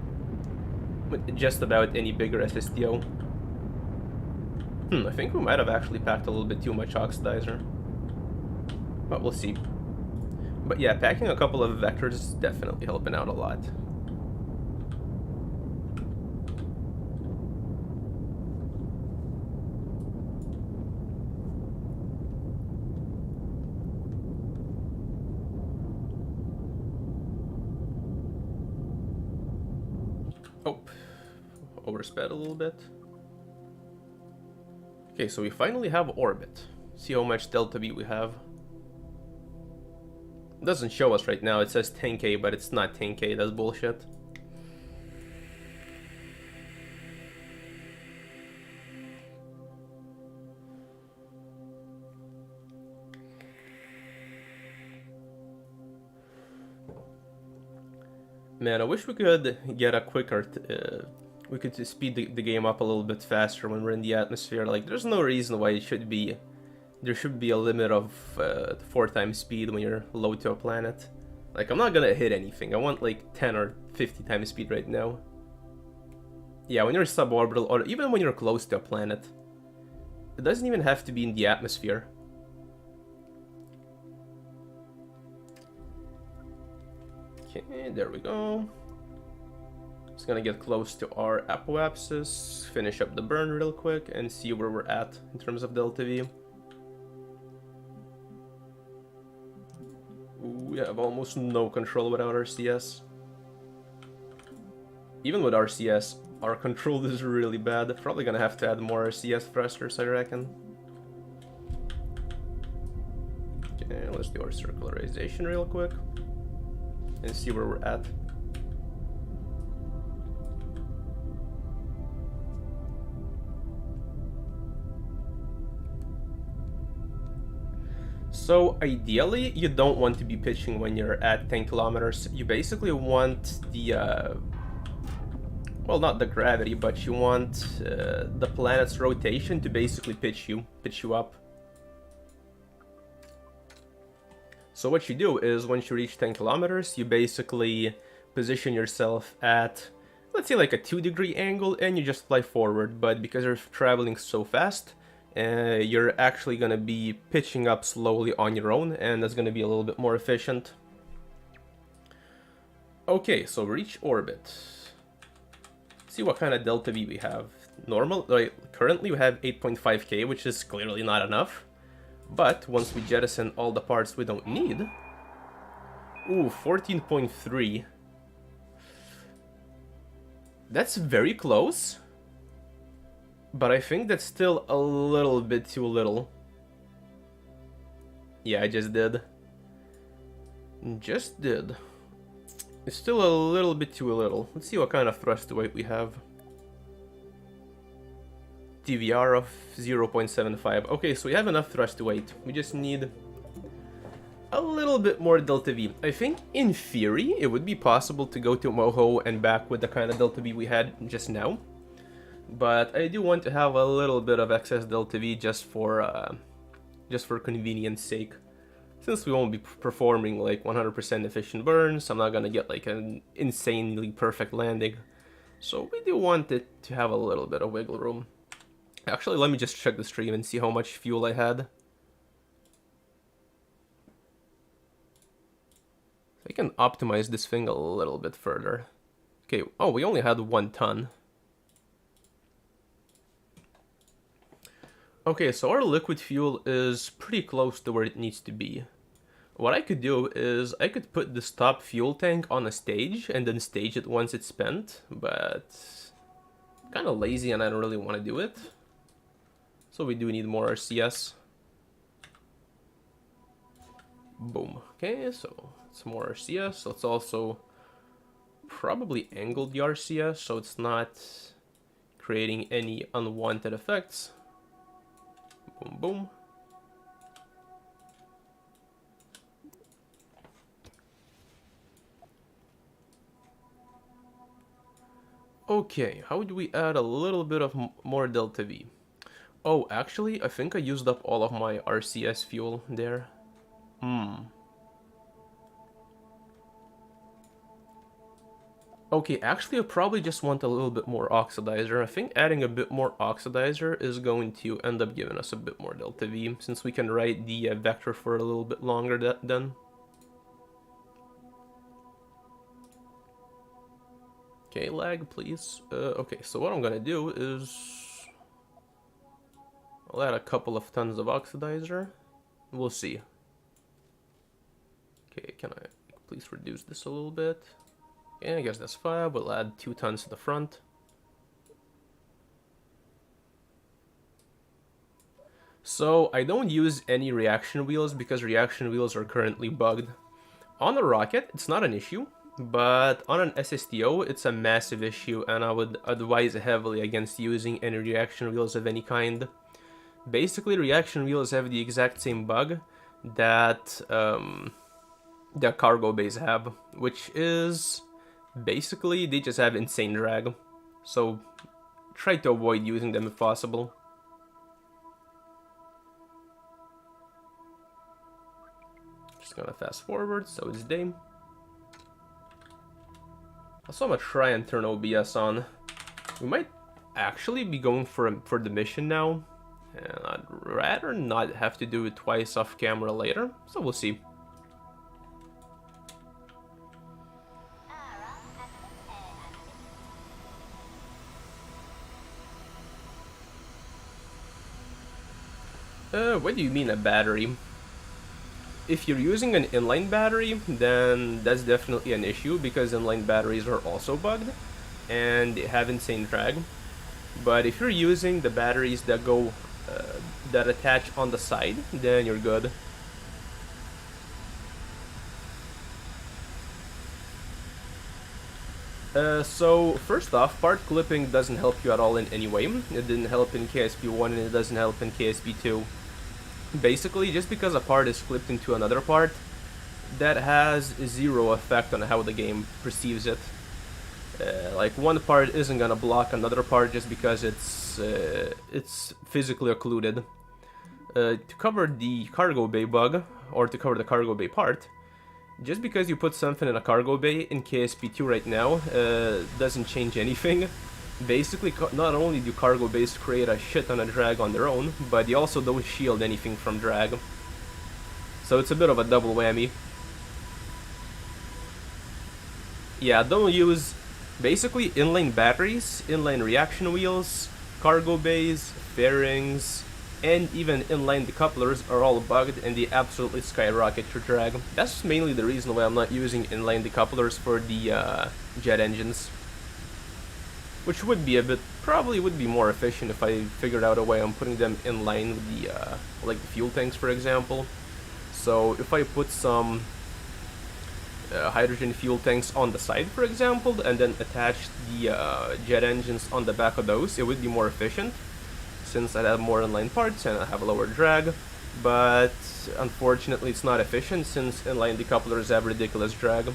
With just about any bigger SSTO. I think we might have actually packed a little bit too much oxidizer. But we'll see. But yeah, packing a couple of vectors is definitely helping out a lot. Oh, oversped a little bit. Okay, so we finally have orbit. See how much delta V we have. It doesn't show us right now, it says 10k, but it's not 10k, that's bullshit. Man, I wish we could get a quicker... we could speed the game up a little bit faster when we're in the atmosphere. Like, there's no reason why it should be... There should be a limit of 4 times speed when you're low to a planet. Like, I'm not gonna hit anything. I want like 10 or 50 times speed right now. Yeah, when you're suborbital, or even when you're close to a planet. It doesn't even have to be in the atmosphere. Okay, there we go. Just gonna get close to our apoapsis, finish up the burn real quick, and see where we're at in terms of delta V. We have almost no control without RCS. Even with RCS, our control is really bad. Probably gonna have to add more RCS thrusters, I reckon. Okay, let's do our circularization real quick and see where we're at. So ideally, you don't want to be pitching when you're at 10 kilometers. You basically want the, well, not the gravity, but you want the planet's rotation to basically pitch you up. So what you do is, once you reach 10 kilometers, you basically position yourself at, let's say, like a 2-degree angle, and you just fly forward. But because you're traveling so fast, you're actually going to be pitching up slowly on your own, and that's going to be a little bit more efficient. Okay, so reach orbit. See what kind of delta V we have. Normal, like, currently we have 8.5k, which is clearly not enough. But once we jettison all the parts we don't need... Ooh, 14.3. That's very close. But I think that's still a little bit too little. Yeah, I just did. Just did. It's still a little bit too little. Let's see what kind of thrust to weight we have. TVR of 0.75. Okay, so we have enough thrust to weight. We just need a little bit more delta V. I think, in theory, it would be possible to go to Moho and back with the kind of delta V we had just now. But I do want to have a little bit of excess delta V just for convenience sake. Since we won't be performing like 100% efficient burns, I'm not gonna get like an insanely perfect landing. So we do want it to have a little bit of wiggle room. Actually, let me just check the stream and see how much fuel I had. I can optimize this thing a little bit further. Okay, oh, we only had 1 ton. Okay, so our liquid fuel is pretty close to where it needs to be. What I could do is I could put this top fuel tank on a stage and then stage it once it's spent, but I'm kind of lazy and I don't really want to do it. So we do need more RCS. Boom. Okay, so it's more RCS. Let's also probably angle the RCS so it's not creating any unwanted effects. Boom, boom. Okay, how do we add a little bit of more delta V? Oh, actually, I think I used up all of my RCS fuel there. Okay, actually I probably just want a little bit more oxidizer. I think adding a bit more oxidizer is going to end up giving us a bit more delta V, since we can write the vector for a little bit longer then. Okay, lag, please. Okay, so what I'm gonna do is I'll add a couple of tons of oxidizer. We'll see. Okay, can I please reduce this a little bit? Okay, I guess that's fine. We'll add 2 tons to the front. So I don't use any reaction wheels because reaction wheels are currently bugged. On a rocket, it's not an issue, but on an SSTO, it's a massive issue, and I would advise heavily against using any reaction wheels of any kind. Basically, reaction wheels have the exact same bug that the cargo bays have, which is basically they just have insane drag. So try to avoid using them if possible. Just gonna fast forward so it's day. Also, I'm gonna try and turn OBS on. We might actually be going for the mission now, and I'd rather not have to do it twice off camera later, so we'll see. What do you mean a battery? If you're using an inline battery, then that's definitely an issue because inline batteries are also bugged and they have insane drag. But if you're using the batteries that go that attach on the side, then you're good. So first off, part clipping doesn't help you at all in any way. It didn't help in KSP1 and it doesn't help in KSP2. Basically, just because a part is clipped into another part, that has zero effect on how the game perceives it. Like, one part isn't gonna block another part just because it's physically occluded. To cover the cargo bay bug, or to cover the cargo bay part, just because you put something in a cargo bay in KSP2 right now doesn't change anything. Basically, not only do cargo bays create a shit ton of drag on their own, but they also don't shield anything from drag. So it's a bit of a double whammy. Yeah, don't use basically inline batteries, inline reaction wheels, cargo bays, fairings, and even inline decouplers are all bugged and they absolutely skyrocket your drag. That's mainly the reason why I'm not using inline decouplers for the jet engines. Which would be probably would be more efficient if I figured out a way on putting them in line with the, like the fuel tanks, for example. So if I put some hydrogen fuel tanks on the side, for example, and then attach the jet engines on the back of those, it would be more efficient, since I'd have more inline parts and I have a lower drag. But unfortunately, it's not efficient since inline decouplers have ridiculous drag,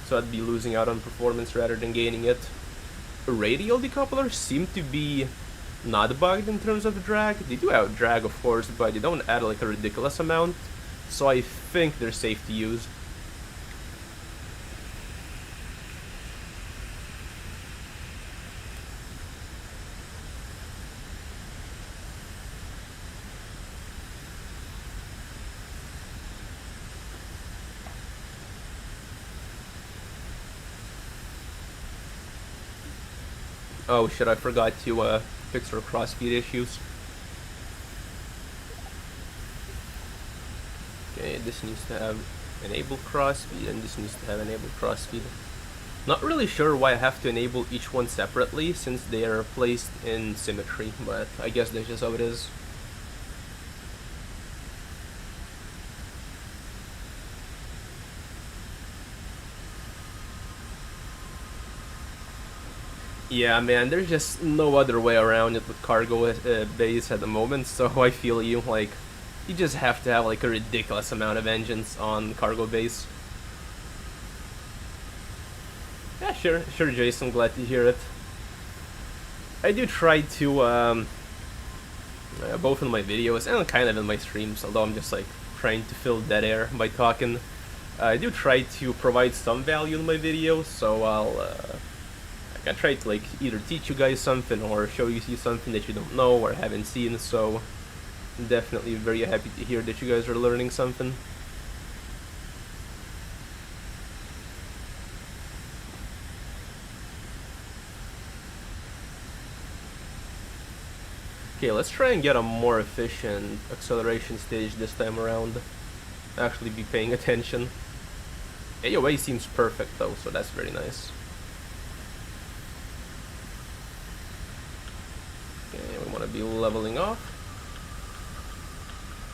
so I'd be losing out on performance rather than gaining it. Radial decouplers seem to be not bugged in terms of drag. They do have drag, of course, but they don't add like a ridiculous amount, so I think they're safe to use. Oh shit, I forgot to fix our crossfeed issues. Okay, this needs to have enable crossfeed and this needs to have enable crossfeed. Not really sure why I have to enable each one separately since they are placed in symmetry, but I guess that's just how it is. Yeah, man, there's just no other way around it with cargo base at the moment, so I feel you, like, you just have to have, like, a ridiculous amount of engines on cargo base. Yeah, sure, Jason, glad to hear it. I do try to, both in my videos and kind of in my streams, although I'm just, like, trying to fill dead air by talking. I do try to provide some value in my videos, so I try to like either teach you guys something or show you something that you don't know or haven't seen, so I'm definitely very happy to hear that you guys are learning something. Okay, let's try and get a more efficient acceleration stage this time around. Actually be paying attention. AOA seems perfect though, so that's very nice. Okay, we want to be leveling off.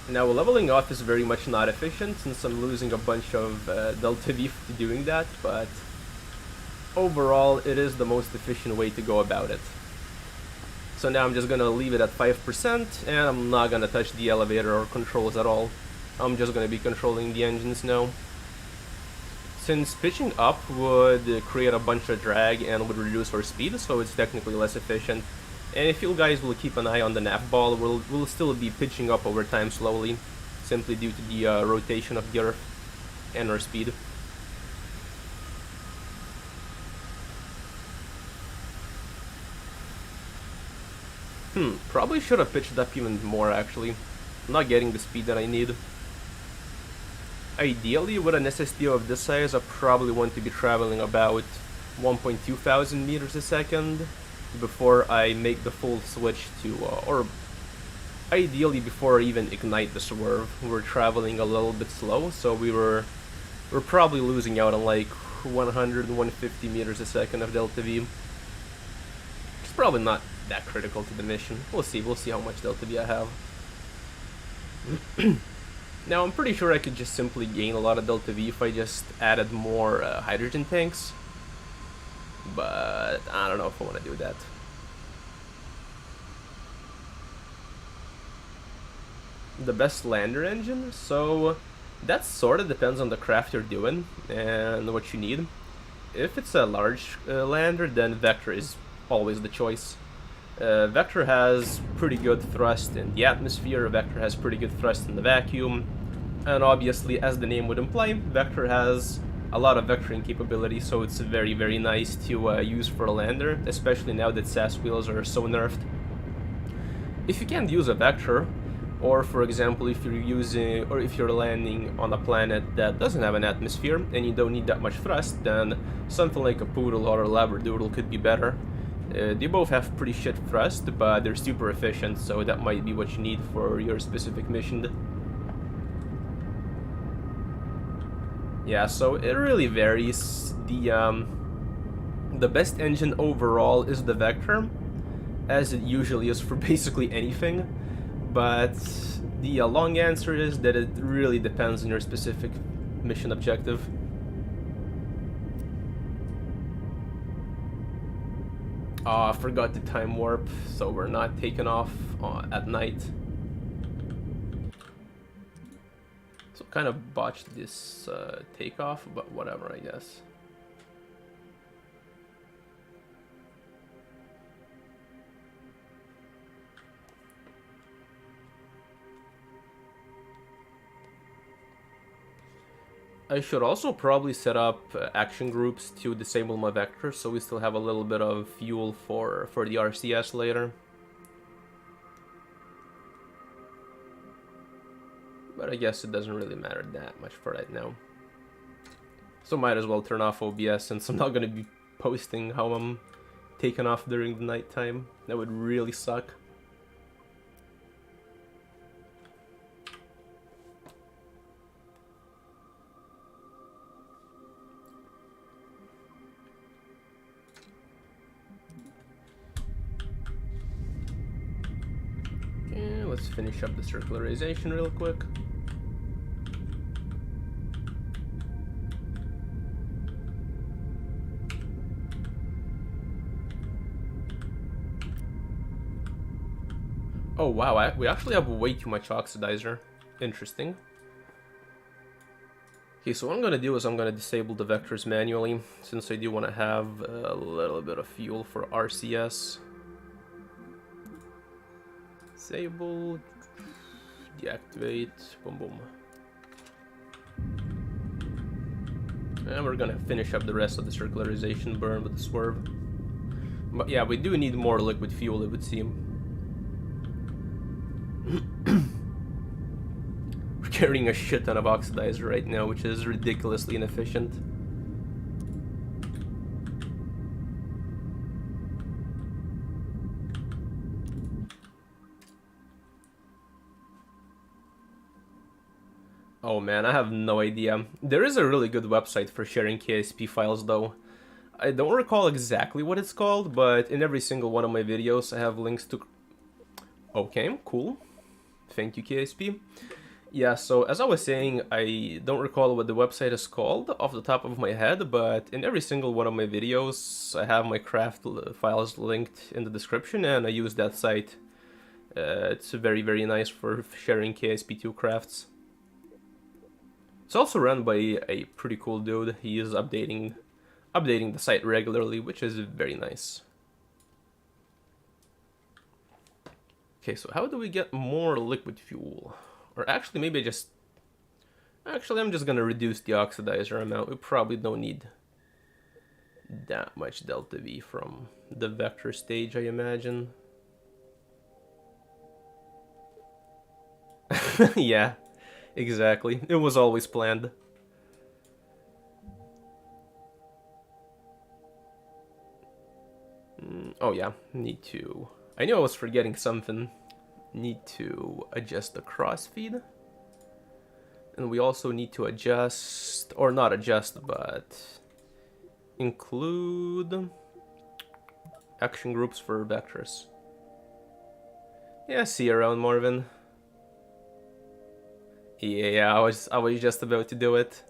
Now, leveling off is very much not efficient since I'm losing a bunch of Delta V to doing that, but overall it is the most efficient way to go about it. So now I'm just gonna leave it at 5% and I'm not gonna touch the elevator or controls at all. I'm just gonna be controlling the engines now. Since pitching up would create a bunch of drag and would reduce our speed, so it's technically less efficient. And if you guys will keep an eye on the nav ball, we'll still be pitching up over time slowly, simply due to the rotation of the Earth and our speed. Probably should have pitched up even more actually. I'm not getting the speed that I need. Ideally, with an SSTO of this size, I probably want to be traveling about 1.2 thousand meters a second before I make the full switch to, or ideally before I even ignite the swerve. We're traveling a little bit slow, so we're probably losing out on like 100 150 meters a second of Delta V. It's probably not that critical to the mission. We'll see how much Delta V I have. Now, I'm pretty sure I could just simply gain a lot of Delta V if I just added more hydrogen tanks, but I don't know if I want to do that. The best lander engine? So that sort of depends on the craft you're doing and what you need. If it's a large lander, then Vector is always the choice. Vector has pretty good thrust in the atmosphere, Vector has pretty good thrust in the vacuum, and obviously, as the name would imply, Vector has a lot of vectoring capability, so it's very, very nice to use for a lander, especially now that SAS wheels are so nerfed. If you can't use a Vector, or for example, if you're landing on a planet that doesn't have an atmosphere and you don't need that much thrust, then something like a Poodle or a Labradoodle could be better. They both have pretty shit thrust, but they're super efficient, so that might be what you need for your specific mission. Yeah, so it really varies. The best engine overall is the Vector, as it usually is for basically anything, but the long answer is that it really depends on your specific mission objective. I forgot to time warp, so we're not taking off at night. So kind of botched this takeoff, but whatever, I guess. I should also probably set up action groups to disable my Vector, so we still have a little bit of fuel for the RCS later. But I guess it doesn't really matter that much for right now. So might as well turn off OBS since I'm not going to be posting how I'm taking off during the nighttime. That would really suck. Okay, let's finish up the circularization real quick. Oh wow, we actually have way too much oxidizer. Interesting. Okay, so what I'm gonna do is I'm gonna disable the vectors manually, since I do want to have a little bit of fuel for RCS. Disable, deactivate, boom boom. And we're gonna finish up the rest of the circularization burn with the swerve. But yeah, we do need more liquid fuel, it would seem. We're carrying a shit ton of oxidizer right now, which is ridiculously inefficient. Oh man, I have no idea. There is a really good website for sharing KSP files though. I don't recall exactly what it's called, but in every single one of my videos I have links to... Okay, cool. Thank you, KSP. Yeah, so as I was saying, I don't recall what the website is called off the top of my head, but in every single one of my videos I have my craft files linked in the description, and I use that site. It's very, very nice for sharing KSP2 crafts. It's also run by a pretty cool dude. He is updating the site regularly, which is very nice. Okay, so how do we get more liquid fuel? Or actually, maybe I'm just gonna reduce the oxidizer amount. We probably don't need that much delta V from the vector stage, I imagine. Yeah, exactly. It was always planned. Oh yeah, need to... I knew I was forgetting something. Need to adjust the crossfeed. And we also need to adjust, or not adjust, but include action groups for vectors. Yeah, see you around, Marvin. Yeah, I was just about to do it.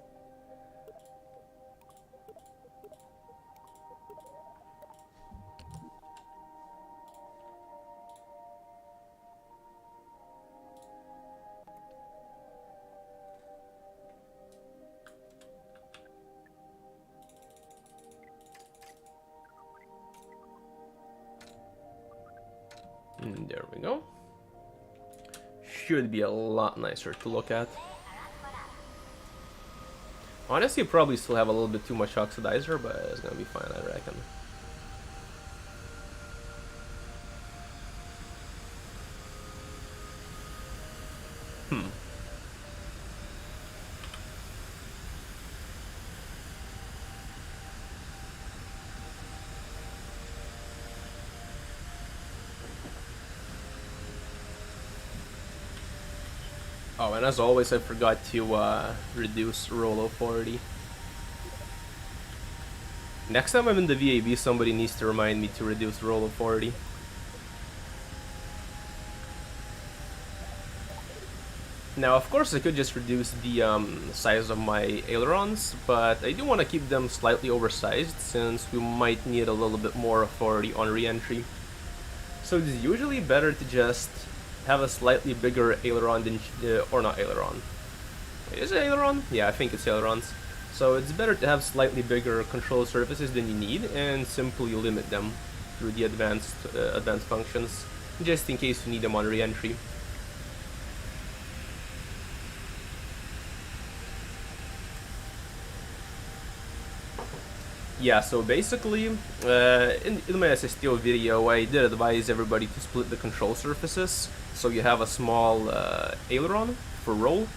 There we go. Should be a lot nicer to look at. Honestly, probably still have a little bit too much oxidizer, but it's gonna be fine, I reckon. Oh, and as always, I forgot to reduce roll authority. Next time I'm in the VAB, somebody needs to remind me to reduce roll authority. Now, of course, I could just reduce the size of my ailerons, but I do want to keep them slightly oversized, since we might need a little bit more authority on reentry. So it's usually better to just have a slightly bigger aileron than, or not aileron. Is it aileron? Yeah, I think it's ailerons. So it's better to have slightly bigger control surfaces than you need, and simply limit them through the advanced functions, just in case you need them on reentry. Yeah, so basically, in my SSTO video, I did advise everybody to split the control surfaces, so you have a small aileron for roll,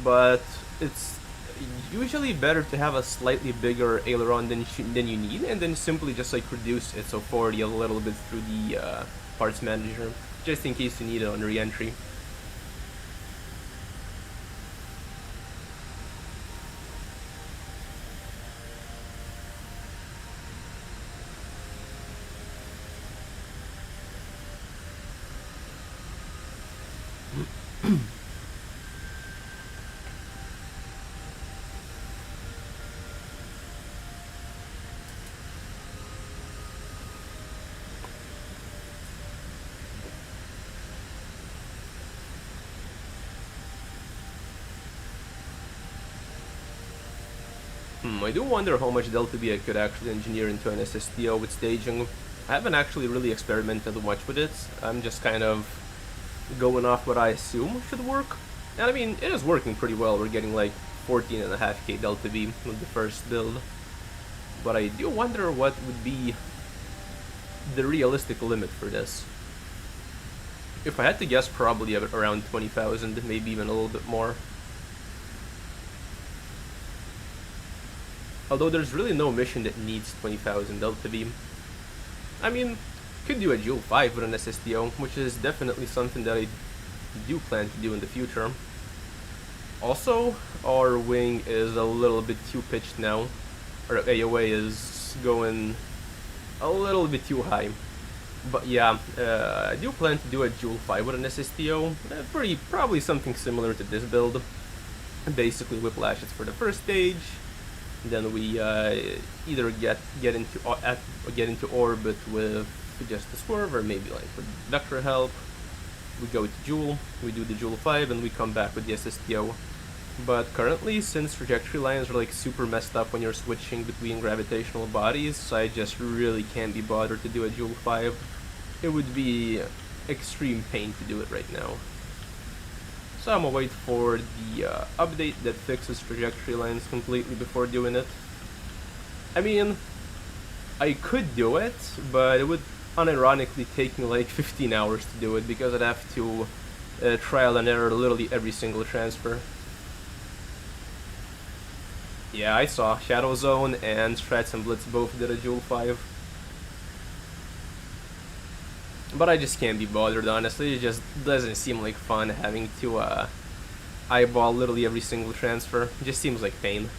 but it's usually better to have a slightly bigger aileron than you need, and then simply just like reduce its authority a little bit through the parts manager, just in case you need it on reentry. I do wonder how much Delta V I could actually engineer into an SSTO with staging. I haven't actually really experimented much with it. I'm just kind of going off what I assume should work. And I mean, it is working pretty well. We're getting like 14.5k Delta V with the first build. But I do wonder what would be the realistic limit for this. If I had to guess, probably around 20,000, maybe even a little bit more. Although there's really no mission that needs 20,000 Delta V. I mean, could do a Joule 5 with an SSTO, which is definitely something that I do plan to do in the future. Also, our wing is a little bit too pitched now. Our AOA is going a little bit too high. But yeah, I do plan to do a Joule 5 with an SSTO. Probably something similar to this build. Basically whiplashes for the first stage. Then we either get into orbit with just the swerve, or maybe like with vector help. We go to Joule, we do the Joule 5, and we come back with the SSTO. But currently, since trajectory lines are like super messed up when you're switching between gravitational bodies, I just really can't be bothered to do a Joule 5. It would be extreme pain to do it right now. So I'm gonna wait for the update that fixes trajectory lines completely before doing it. I mean, I could do it, but it would unironically take me like 15 hours to do it, because I'd have to trial and error literally every single transfer. Yeah, I saw Shadow Zone and Strats and Blitz both did a Joule 5. But I just can't be bothered, honestly. It just doesn't seem like fun having to eyeball literally every single transfer. It just seems like pain.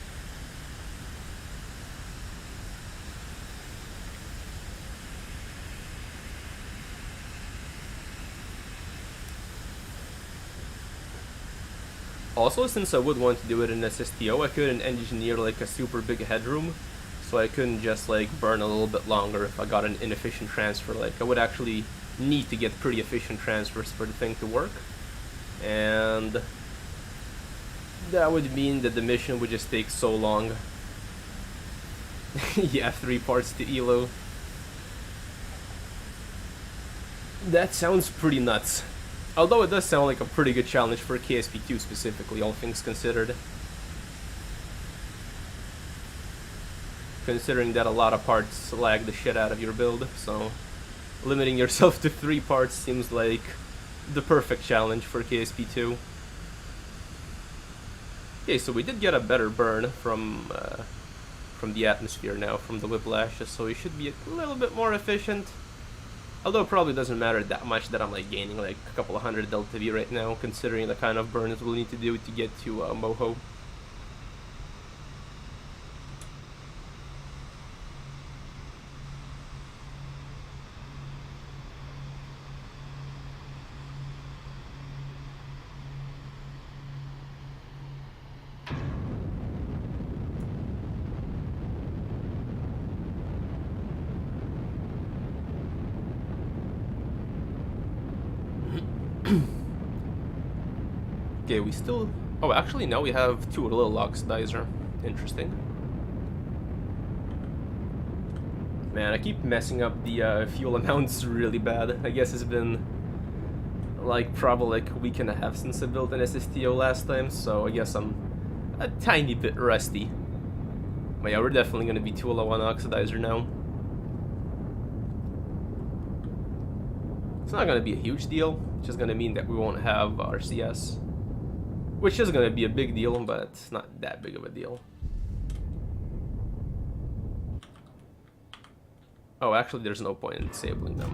Also, since I would want to do it in SSTO, I couldn't engineer like a super big headroom. So I couldn't just like burn a little bit longer if I got an inefficient transfer. Like, I would actually need to get pretty efficient transfers for the thing to work, and that would mean that the mission would just take so long. Yeah, 3 parts to ELO. That sounds pretty nuts. Although it does sound like a pretty good challenge for KSP2 specifically, all things considered. Considering that a lot of parts lag the shit out of your build, so limiting yourself to 3 parts seems like the perfect challenge for KSP2. Okay, so we did get a better burn from the atmosphere now, from the whiplashes, so we should be a little bit more efficient. Although it probably doesn't matter that much that I'm like gaining like a couple of hundred Delta V right now, considering the kind of burns we'll need to do to get to Moho. Okay, we still... Oh, actually, now we have 2 little oxidizer. Interesting. Man, I keep messing up the fuel amounts really bad. I guess it's been like probably like a week and a half since I built an SSTO last time, so I guess I'm a tiny bit rusty. But yeah, we're definitely going to be 2 low on oxidizer now. It's not going to be a huge deal. It's just going to mean that we won't have RCS. Which is going to be a big deal, but it's not that big of a deal. Oh, actually, there's no point in disabling them.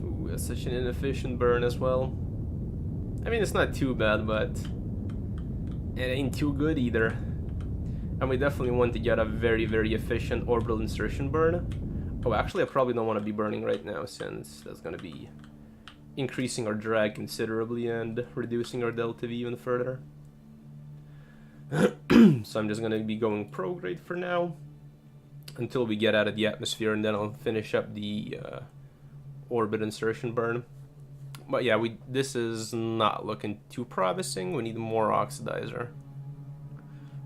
Ooh, that's such an inefficient burn as well. I mean, it's not too bad, but it ain't too good either. And we definitely want to get a very, very efficient orbital insertion burn. Oh, actually, I probably don't want to be burning right now, since that's going to be increasing our drag considerably and reducing our Delta V even further. So I'm just going to be going pro grade for now. until we get out of the atmosphere, and then I'll finish up the orbit insertion burn. But yeah, this is not looking too promising. We need more oxidizer.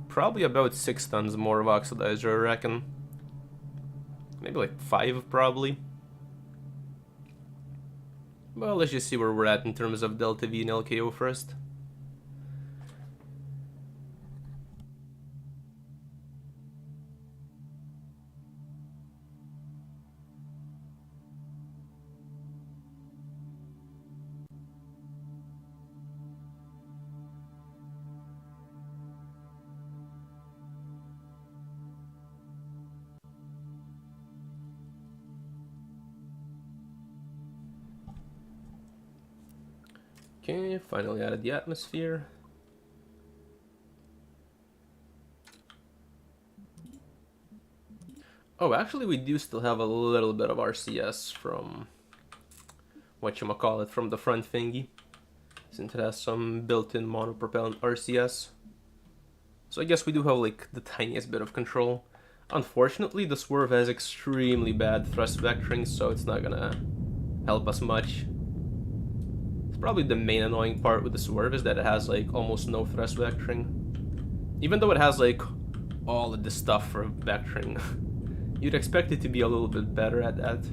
Probably about 6 tons more of oxidizer, I reckon. Maybe like 5, probably. Well, let's just see where we're at in terms of Delta V and LKO first. Okay, finally out of the atmosphere. Oh, actually we do still have a little bit of RCS from whatchamacallit, from the front thingy, since it has some built-in monopropellant RCS. So I guess we do have like the tiniest bit of control. Unfortunately, the swerve has extremely bad thrust vectoring, so it's not gonna help us much. Probably the main annoying part with the swerve is that it has like almost no thrust vectoring. Even though it has like all of this stuff for vectoring, you'd expect it to be a little bit better at that.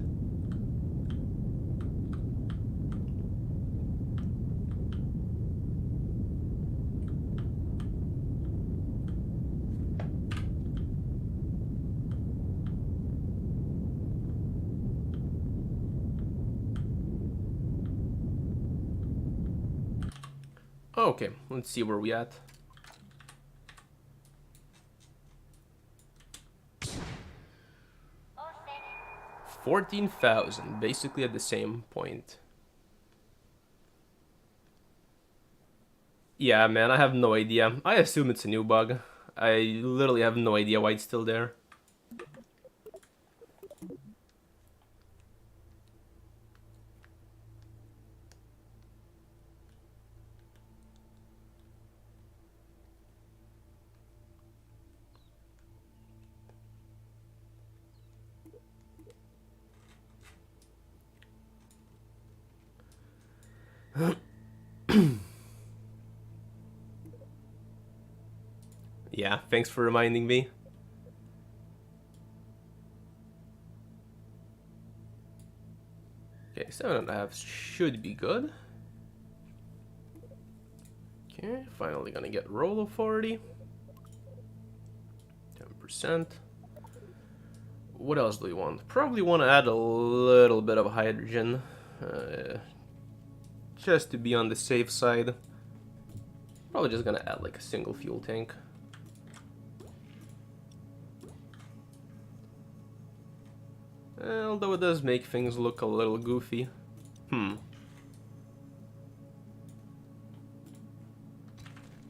Okay, let's see where we at. $14,000, basically at the same point. Yeah, man, I have no idea. I assume it's a new bug. I literally have no idea why it's still there. Yeah, thanks for reminding me. Okay, 7.5 should be good. Okay, finally gonna get roll authority. 10%. What else do we want? Probably want to add a little bit of hydrogen. Just to be on the safe side. Probably just gonna add like a single fuel tank. Although it does make things look a little goofy.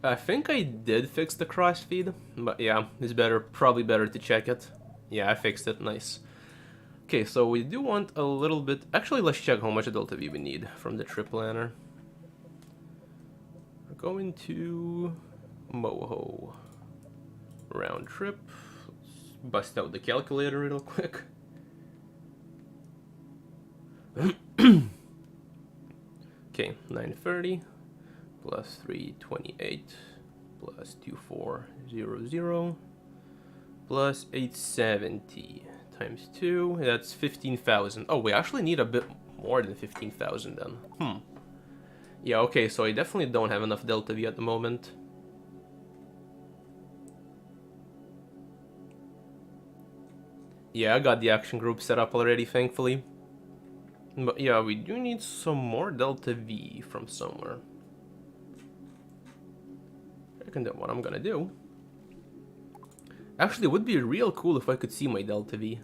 I think I did fix the crossfeed, but yeah, it's probably better to check it. Yeah, I fixed it, nice. Okay, so we do want a little bit... Actually, let's check how much Delta V we need from the trip planner. We're going to Moho. Round trip. Let's bust out the calculator real quick. Okay, 930 plus 328 plus 2400 plus 870 times 2, that's 15,000. Oh, we actually need a bit more than 15,000 then. Yeah, okay, so I definitely don't have enough Delta V at the moment. Yeah, I got the action group set up already, thankfully. But yeah, we do need some more Delta V from somewhere. I reckon that what I'm gonna do. Actually, it would be real cool if I could see my Delta V.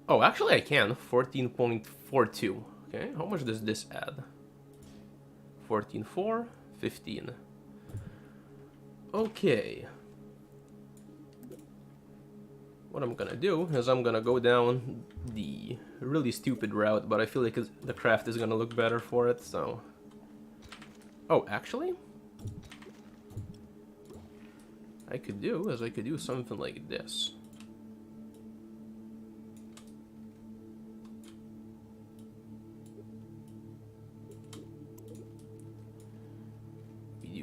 Oh, actually I can. 14.42. Okay, how much does this add? 14.4, 15. Okay. What I'm gonna do is I'm gonna go down the really stupid route, but I feel like the craft is gonna look better for it, so... Oh, actually? I could do something like this.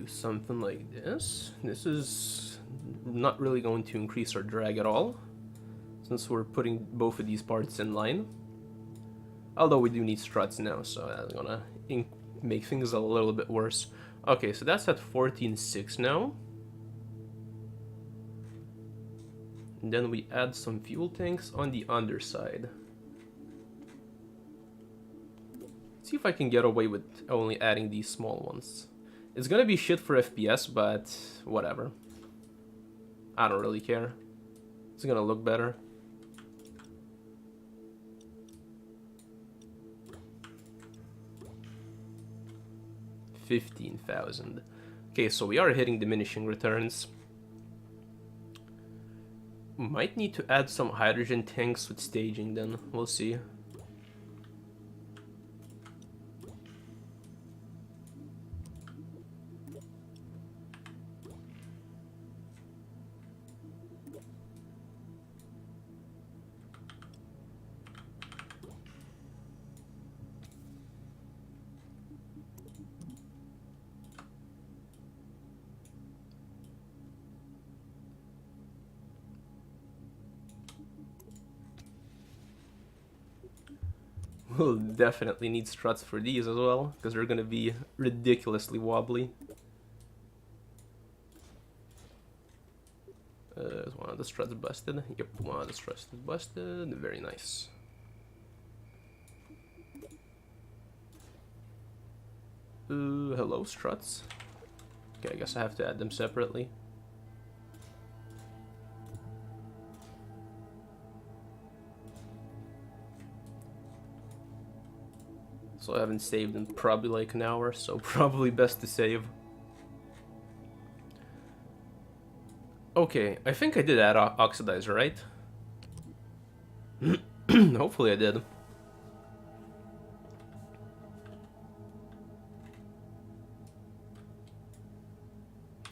do something like this. This is not really going to increase our drag at all, since we're putting both of these parts in line. Although we do need struts now, so that's gonna make things a little bit worse. Okay, so that's at 14.6 now. And then we add some fuel tanks on the underside. See if I can get away with only adding these small ones. It's gonna be shit for FPS, but whatever. I don't really care. It's gonna look better. $15,000. Okay, so we are hitting diminishing returns. Might need to add some hydrogen tanks with staging then, we'll see. We'll definitely need struts for these as well, because they're gonna be ridiculously wobbly. Is one of the struts busted? Yep, one of the struts is busted. Very nice. Hello, struts. Okay, I guess I have to add them separately. So I haven't saved in probably like an hour, so probably best to save. Okay, I think I did add oxidizer, right? Hopefully I did.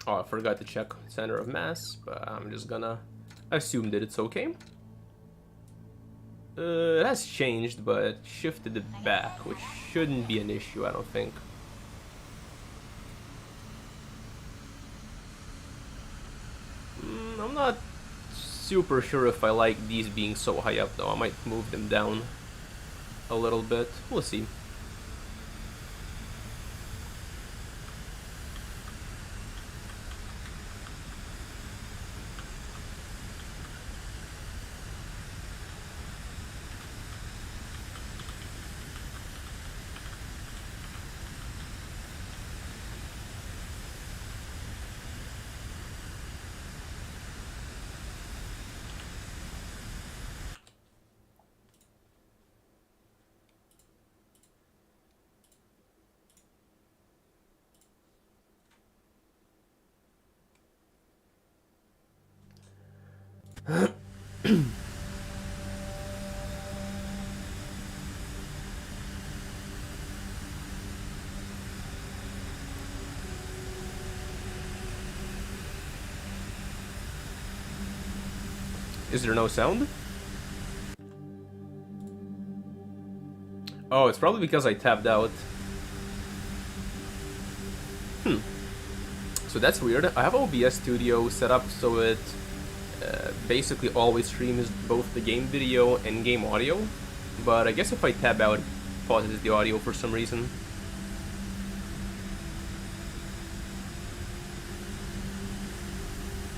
Oh, I forgot to check center of mass, but I'm just gonna assume that it's okay. It has changed, but shifted it back, which shouldn't be an issue, I don't think. I'm not super sure if I like these being so high up, though. I might move them down a little bit. We'll see. Is there no sound? Oh, it's probably because I tapped out. So that's weird. I have OBS Studio set up so it basically always streams both the game video and game audio. But I guess if I tab out, it pauses the audio for some reason.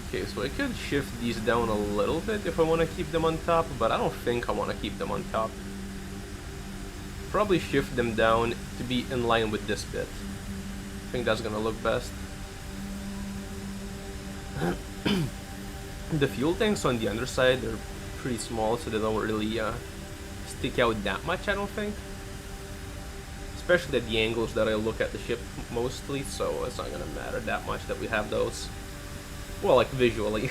Okay, so I could shift these down a little bit if I want to keep them on top, but I don't think I want to keep them on top. Probably shift them down to be in line with this bit. I think that's gonna look best. The fuel tanks on the underside, they're pretty small, so they don't really stick out that much, I don't think. Especially at the angles that I look at the ship mostly, so it's not gonna matter that much that we have those. Well, like visually.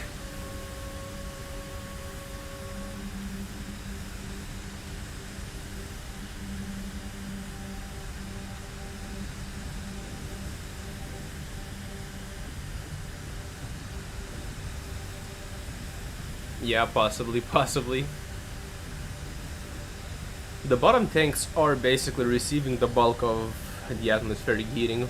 Yeah, possibly. The bottom tanks are basically receiving the bulk of the atmospheric heating.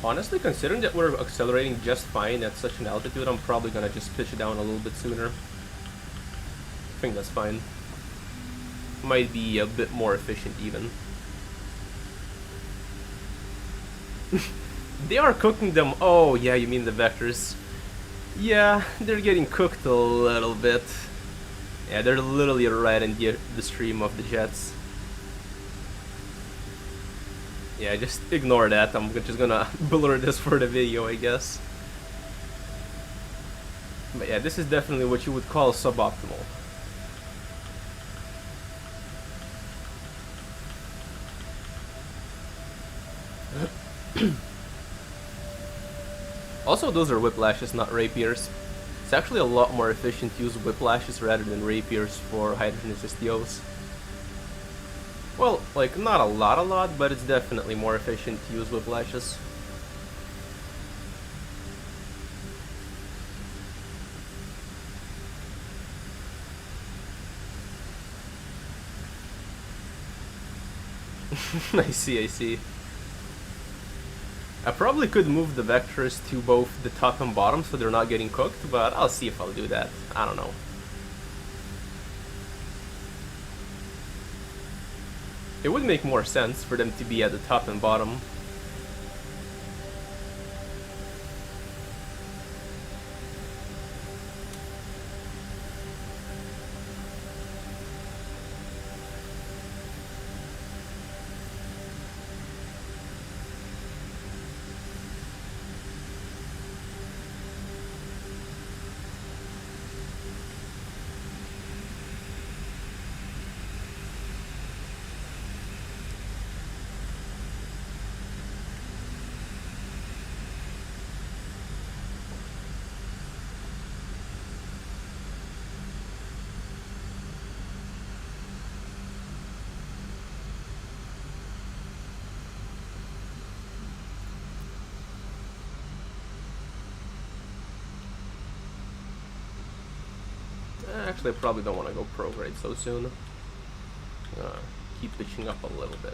Honestly, considering that we're accelerating just fine at such an altitude, I'm probably gonna just pitch down a little bit sooner. I think that's fine. Might be a bit more efficient even. They are cooking them. Oh yeah, you mean the vectors. Yeah, they're getting cooked a little bit. Yeah, they're literally right in the stream of the jets. Yeah, just ignore that. I'm just gonna blur this for the video, I guess. But yeah, this is definitely what you would call suboptimal. Also, those are whiplashes, not rapiers. It's actually a lot more efficient to use whiplashes rather than rapiers for hydrogen SSTOs. Well, like, not a lot, but it's definitely more efficient to use whiplashes. I see. I probably could move the vectors to both the top and bottom so they're not getting cooked, but I'll see if I'll do that. I don't know. It would make more sense for them to be at the top and bottom. Actually, I probably don't want to go pro grade so soon. Keep pitching up a little bit.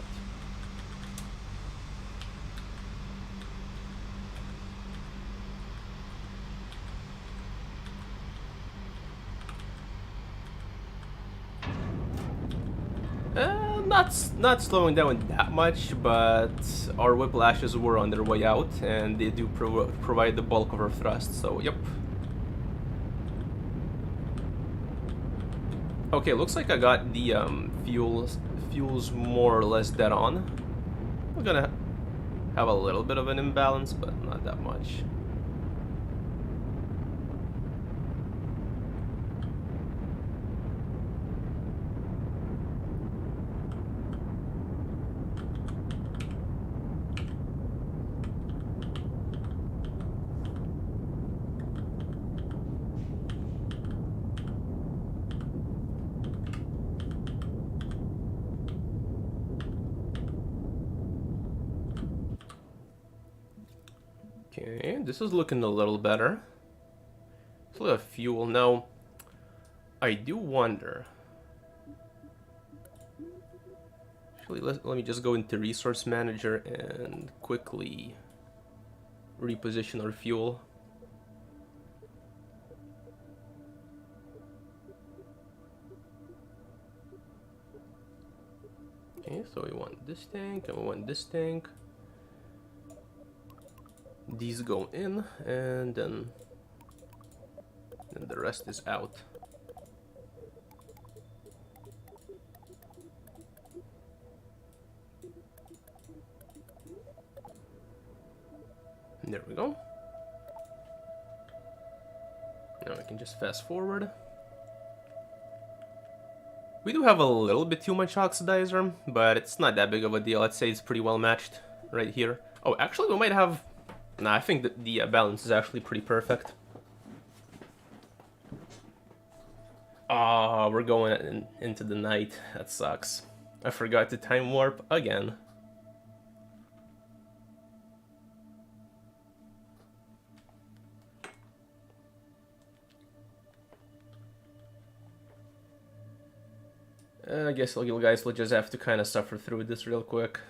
Not slowing down that much, but our whiplashes were on their way out, and they do provide the bulk of our thrust, so yep. Okay, looks like I got the fuels more or less dead on. We're gonna have a little bit of an imbalance, but not that much. Okay, this is looking a little better. It's a little fuel. Now, I do wonder. Actually, let me just go into Resource Manager and quickly reposition our fuel. Okay, so we want this tank and we want this tank. These go in, and then the rest is out. There we go. Now we can just fast forward. We do have a little bit too much oxidizer, but it's not that big of a deal. I'd say it's pretty well matched right here. Oh, actually, we might have... Nah, I think that the balance is actually pretty perfect. Ah, we're going into the night. That sucks. I forgot to time warp again. I guess you guys will just have to kind of suffer through this real quick.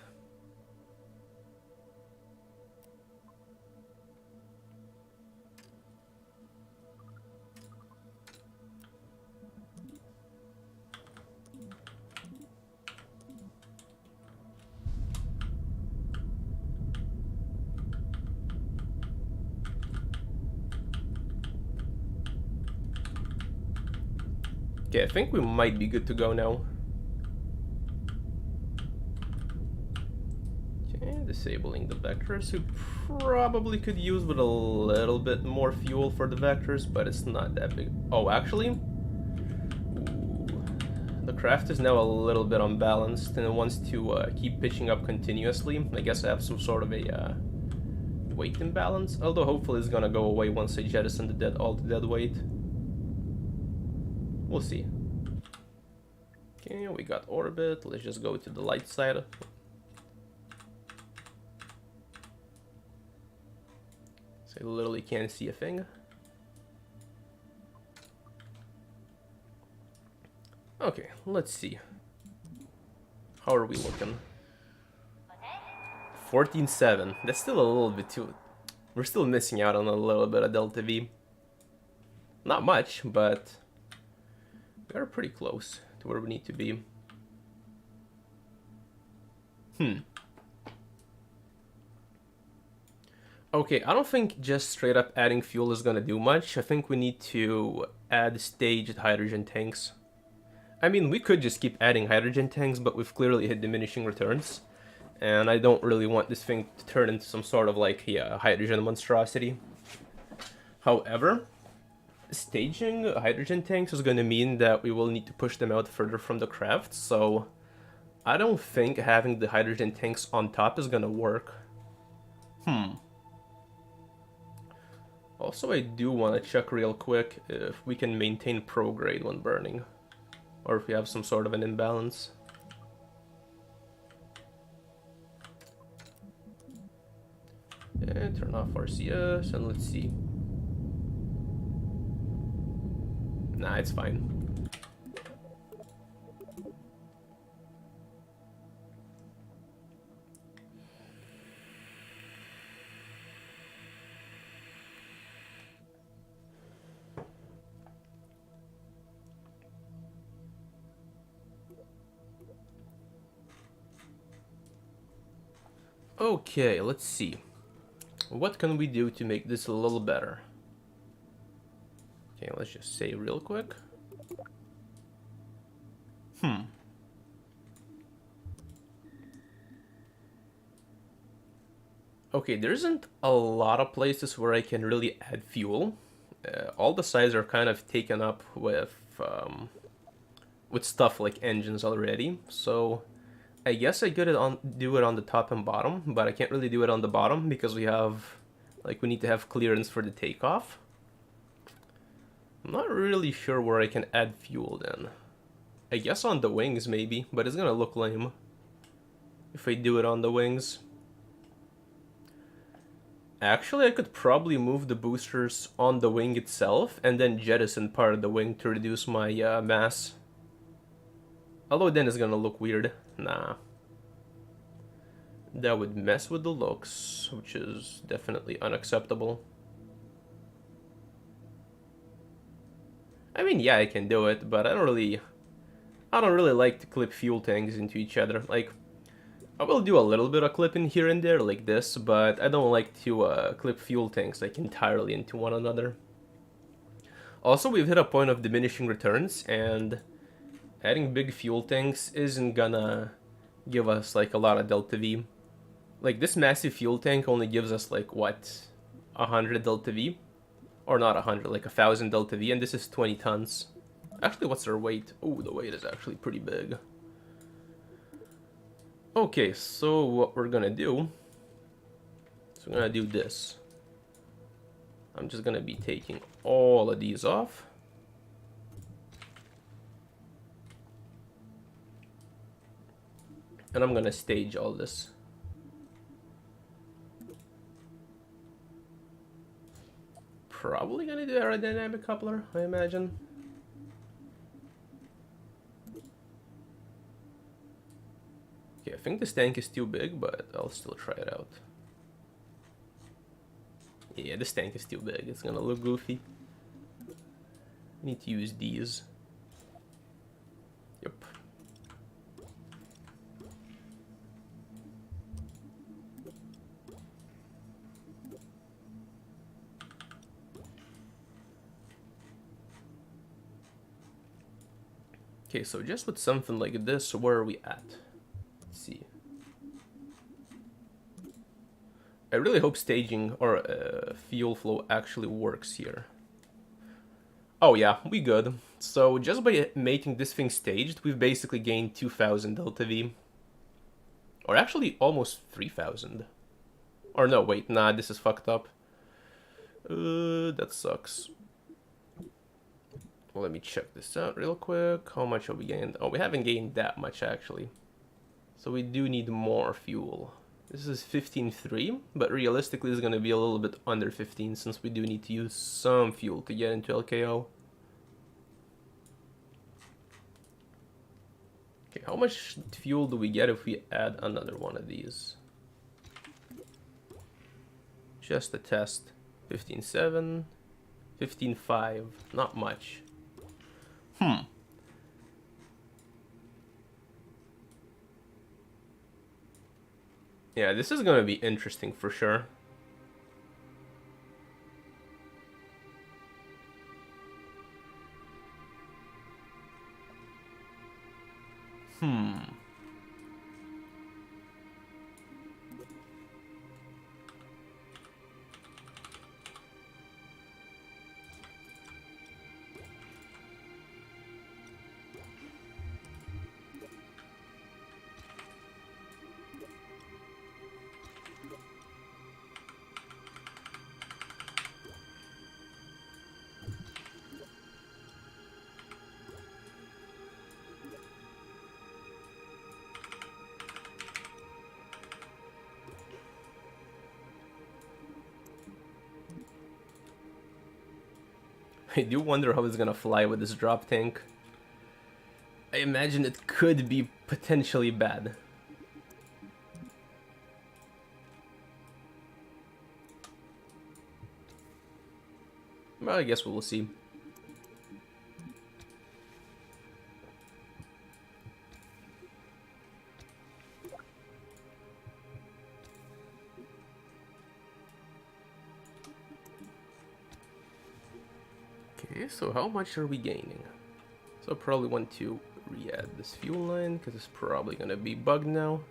Okay, I think we might be good to go now. Okay, disabling the vectors. We probably could use with a little bit more fuel for the vectors, but it's not that big. Oh, actually, ooh, the craft is now a little bit unbalanced and it wants to keep pitching up continuously. I guess I have some sort of a weight imbalance, although hopefully it's gonna go away once I jettison all the dead weight. We'll see. Okay, we got orbit. Let's just go to the light side. So I literally can't see a thing. Okay, let's see. How are we looking? 14.7. That's still a little bit too... We're still missing out on a little bit of Delta V. Not much, but we are pretty close to where we need to be. Okay, I don't think just straight up adding fuel is gonna do much. I think we need to add staged hydrogen tanks. I mean, we could just keep adding hydrogen tanks, but we've clearly hit diminishing returns. And I don't really want this thing to turn into some sort of like, yeah, hydrogen monstrosity. However, staging hydrogen tanks is gonna mean that we will need to push them out further from the craft, so I don't think having the hydrogen tanks on top is gonna work. Also, I do want to check real quick if we can maintain prograde when burning, or if we have some sort of an imbalance. And turn off RCS, and let's see. Nah, it's fine. Okay, let's see. What can we do to make this a little better? Okay, let's just say real quick. Okay, there isn't a lot of places where I can really add fuel. All the sides are kind of taken up with stuff like engines already, so I guess I could do it on the top and bottom, but I can't really do it on the bottom because we need to have clearance for the takeoff. I'm not really sure where I can add fuel then. I guess on the wings maybe, but it's gonna look lame if I do it on the wings. Actually, I could probably move the boosters on the wing itself and then jettison part of the wing to reduce my mass. Although then it's gonna look weird. Nah. That would mess with the looks, which is definitely unacceptable. I mean, yeah, I can do it, but I don't really like to clip fuel tanks into each other. Like, I will do a little bit of clipping here and there like this, but I don't like to clip fuel tanks like entirely into one another. Also, we've hit a point of diminishing returns, and adding big fuel tanks isn't gonna give us like a lot of Delta V. Like, this massive fuel tank only gives us like, what, 100 Delta V? Or not 100, like 1,000 Delta V, and this is 20 tons. Actually, what's their weight? Oh, the weight is actually pretty big. Okay, so what we're gonna do... So we're gonna do this. I'm just gonna be taking all of these off. And I'm gonna stage all this. Probably gonna do aerodynamic coupler, I imagine. Okay, I think this tank is too big, but I'll still try it out. Yeah, this tank is too big. It's gonna look goofy. Need to use these. Yep. Okay, so just with something like this, where are we at? Let's see. I really hope staging or fuel flow actually works here. Oh yeah, we good. So just by making this thing staged, we've basically gained 2000 delta V. Or actually almost 3000. Or no, wait, nah, this is fucked up. That sucks. Well, let me check this out real quick. How much have we gained? Oh, we haven't gained that much actually. So we do need more fuel. This is 15.3, but realistically it's going to be a little bit under 15 since we do need to use some fuel to get into LKO. Okay, how much fuel do we get if we add another one of these? Just a test. 15.7, 15.5, not much. Yeah, this is gonna be interesting for sure. I do wonder how it's gonna fly with this drop tank. I imagine it could be potentially bad. Well, I guess we'll see. Okay, so how much are we gaining? So probably want to re-add this fuel line because it's probably gonna be bugged now.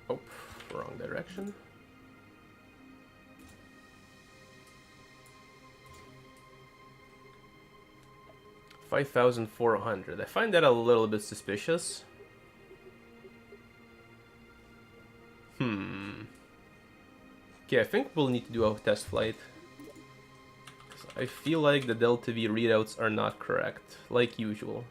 Oh, wrong direction. $5,400. I find that a little bit suspicious. Okay, I think we'll need to do a test flight. I feel like the Delta V readouts are not correct, like usual.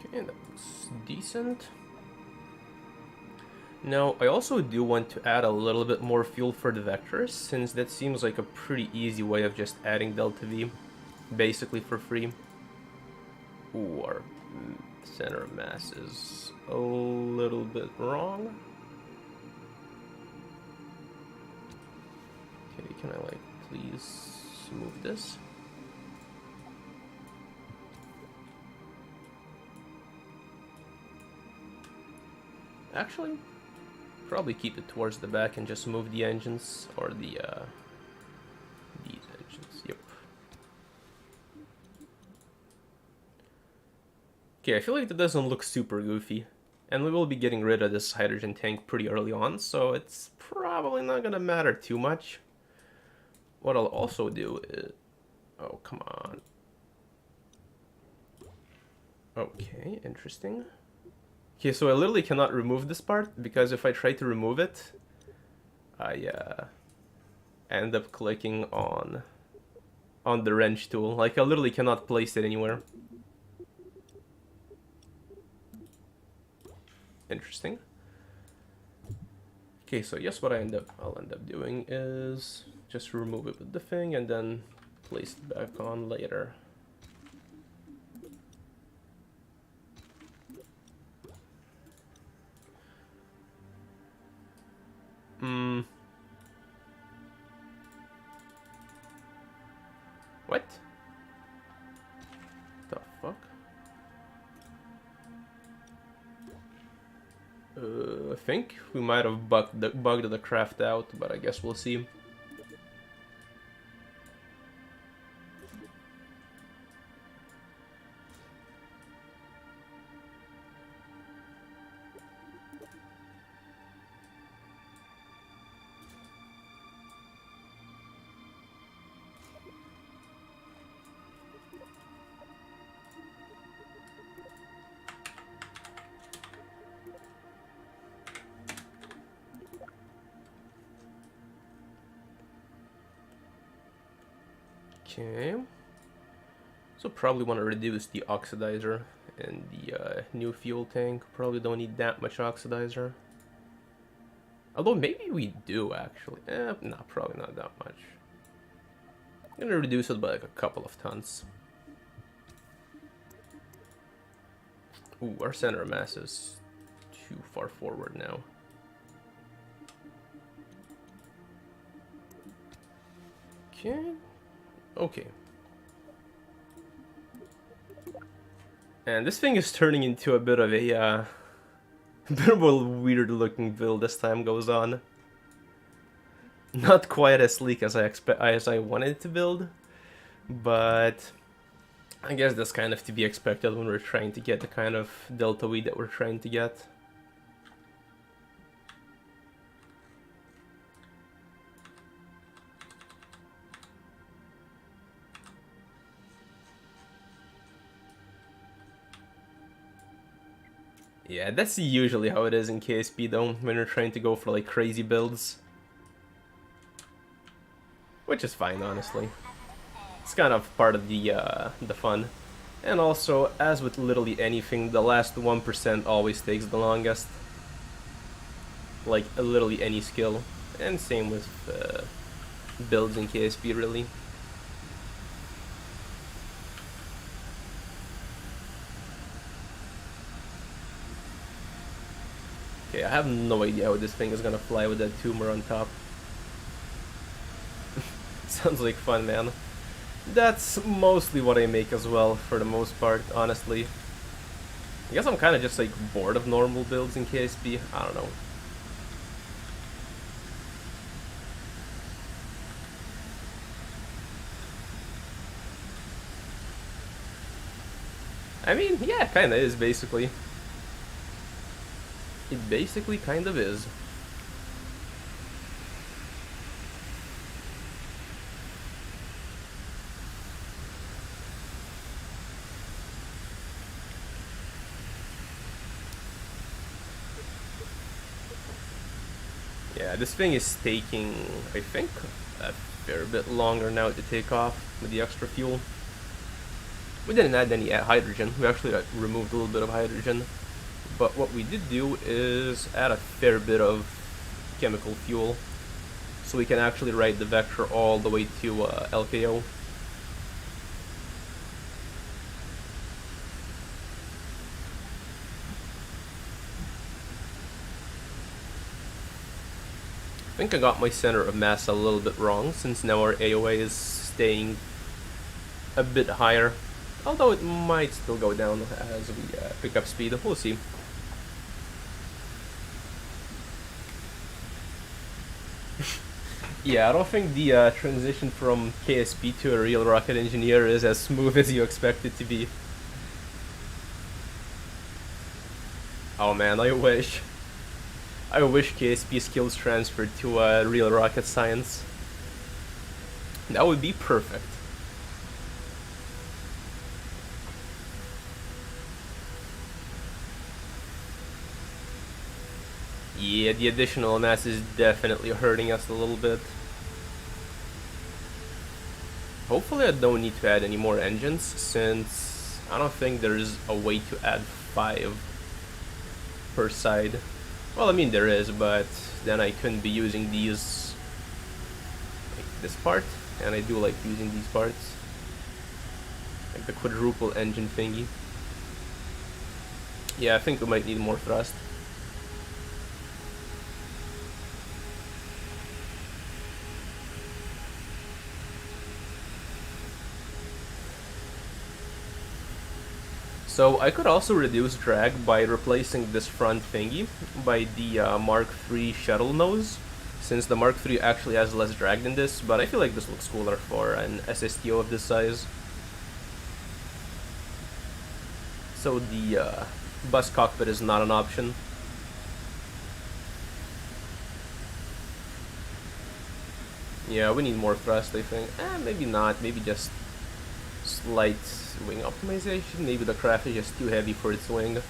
Okay, that looks decent. Now, I also do want to add a little bit more fuel for the vectors, since that seems like a pretty easy way of just adding Delta V, basically for free. Ooh, our center of mass is a little bit wrong. Okay, can I, like, please move this? Actually, probably keep it towards the back and just move the engines, or the, these engines, yep. Okay, I feel like that doesn't look super goofy, and we will be getting rid of this hydrogen tank pretty early on, so it's probably not gonna matter too much. What I'll also do is... Oh, come on. Okay, interesting. Okay, so I literally cannot remove this part, because if I try to remove it, I end up clicking on the wrench tool. Like, I literally cannot place it anywhere. Interesting. Okay, so yes, what I'll end up doing is just remove it with the thing and then place it back on later. What? The fuck? I think we might have bugged the craft out, but I guess we'll see. Okay, so probably want to reduce the oxidizer and the new fuel tank. Probably don't need that much oxidizer. Although maybe we do actually. No, probably not that much. I'm gonna reduce it by like a couple of tons. Ooh, our center of mass is too far forward now. Okay. Okay. And this thing is turning into a bit of a bit of a weird looking build as time goes on. Not quite as sleek as I wanted it to build, but I guess that's kind of to be expected when we're trying to get the kind of delta V that we're trying to get. Yeah, that's usually how it is in KSP though, when you're trying to go for like crazy builds. Which is fine, honestly. It's kind of part of the fun. And also, as with literally anything, the last 1% always takes the longest. Like, literally any skill. And same with builds in KSP, really. Okay, I have no idea how this thing is gonna fly with that tumor on top. Sounds like fun, man. That's mostly what I make as well, for the most part, honestly. I guess I'm kind of just like bored of normal builds in KSP. I don't know. I mean, yeah, it kinda is, basically. It basically kind of is. Yeah, this thing is taking, I think, a fair bit longer now to take off with the extra fuel. We didn't add any hydrogen. We actually removed a little bit of hydrogen. But what we did do is add a fair bit of chemical fuel, so we can actually ride the vector all the way to LKO. I think I got my center of mass a little bit wrong, since now our AOA is staying a bit higher. Although it might still go down as we pick up speed. We'll see. Yeah, I don't think the transition from KSP to a real rocket engineer is as smooth as you expect it to be. Oh man, I wish. I wish KSP skills transferred to real rocket science. That would be perfect. Yeah, the additional mass is definitely hurting us a little bit. Hopefully I don't need to add any more engines, since I don't think there's a way to add 5 per side. Well, I mean there is, but then I couldn't be using these, like this part, and I do like using these parts. Like the quadruple engine thingy. Yeah, I think we might need more thrust. So I could also reduce drag by replacing this front thingy by the Mark III shuttle nose, since the Mark III actually has less drag than this, but I feel like this looks cooler for an SSTO of this size. So the bus cockpit is not an option. Yeah, we need more thrust, I think. Maybe not, maybe just slight wing optimization. Maybe the craft is just too heavy for its wing.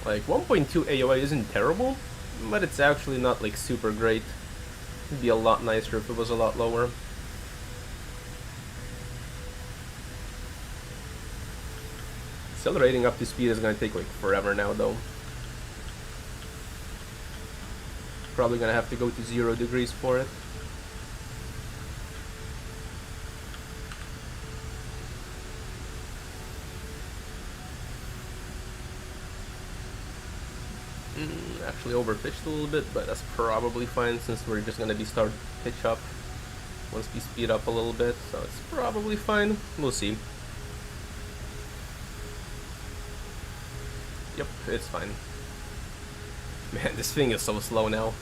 Like 1.2 AOA isn't terrible, but it's actually not like super great. It'd be a lot nicer if it was a lot lower. Accelerating up to speed is gonna take like forever now though. Probably gonna have to go to 0 degrees for it. Actually overpitched a little bit, but that's probably fine since we're just gonna be start pitch up once we speed up a little bit, so it's probably fine. We'll see. Yep, it's fine. Man, this thing is so slow now.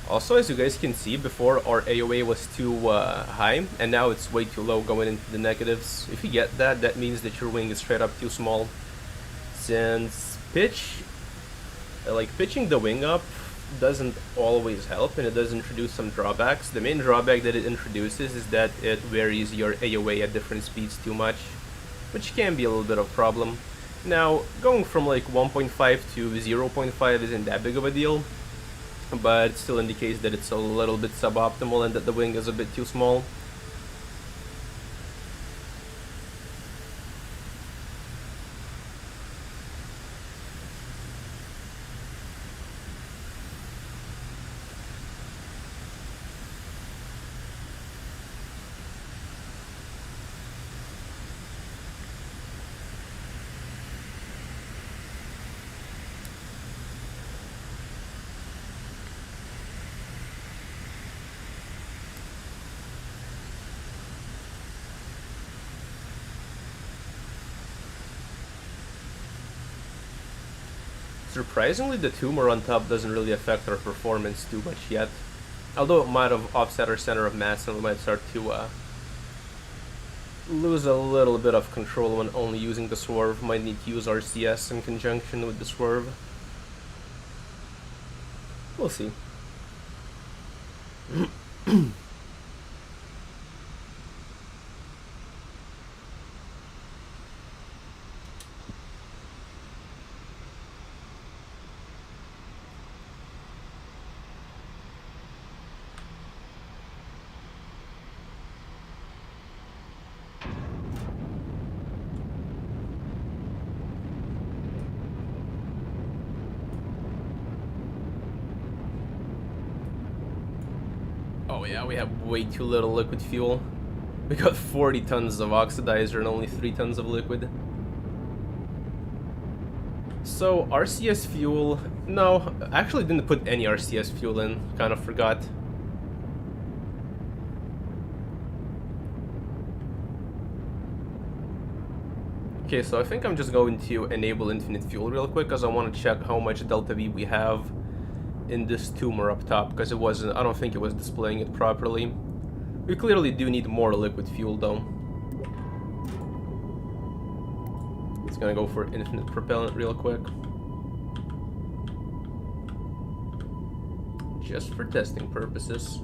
Also, as you guys can see, before our AOA was too high, and now it's way too low going into the negatives. If you get that, that means that your wing is straight up too small. Since pitching the wing up doesn't always help, and it does introduce some drawbacks. The main drawback that it introduces is that it varies your AOA at different speeds too much, which can be a little bit of a problem. Now, going from like 1.5 to 0.5 isn't that big of a deal, but it still indicates that it's a little bit suboptimal and that the wing is a bit too small. Surprisingly, the tumor on top doesn't really affect our performance too much yet. Although it might have offset our center of mass and we might start to lose a little bit of control when only using the swerve. Might need to use RCS in conjunction with the swerve. We'll see. Oh yeah, we have way too little liquid fuel. We got 40 tons of oxidizer and only 3 tons of liquid. So, RCS fuel... No, I actually didn't put any RCS fuel in. Kind of forgot. Okay, so I think I'm just going to enable infinite fuel real quick because I want to check how much delta V we have in this tumor up top, because it wasn't... I don't think it was displaying it properly. We clearly do need more liquid fuel though. It's gonna go for infinite propellant real quick. Just for testing purposes.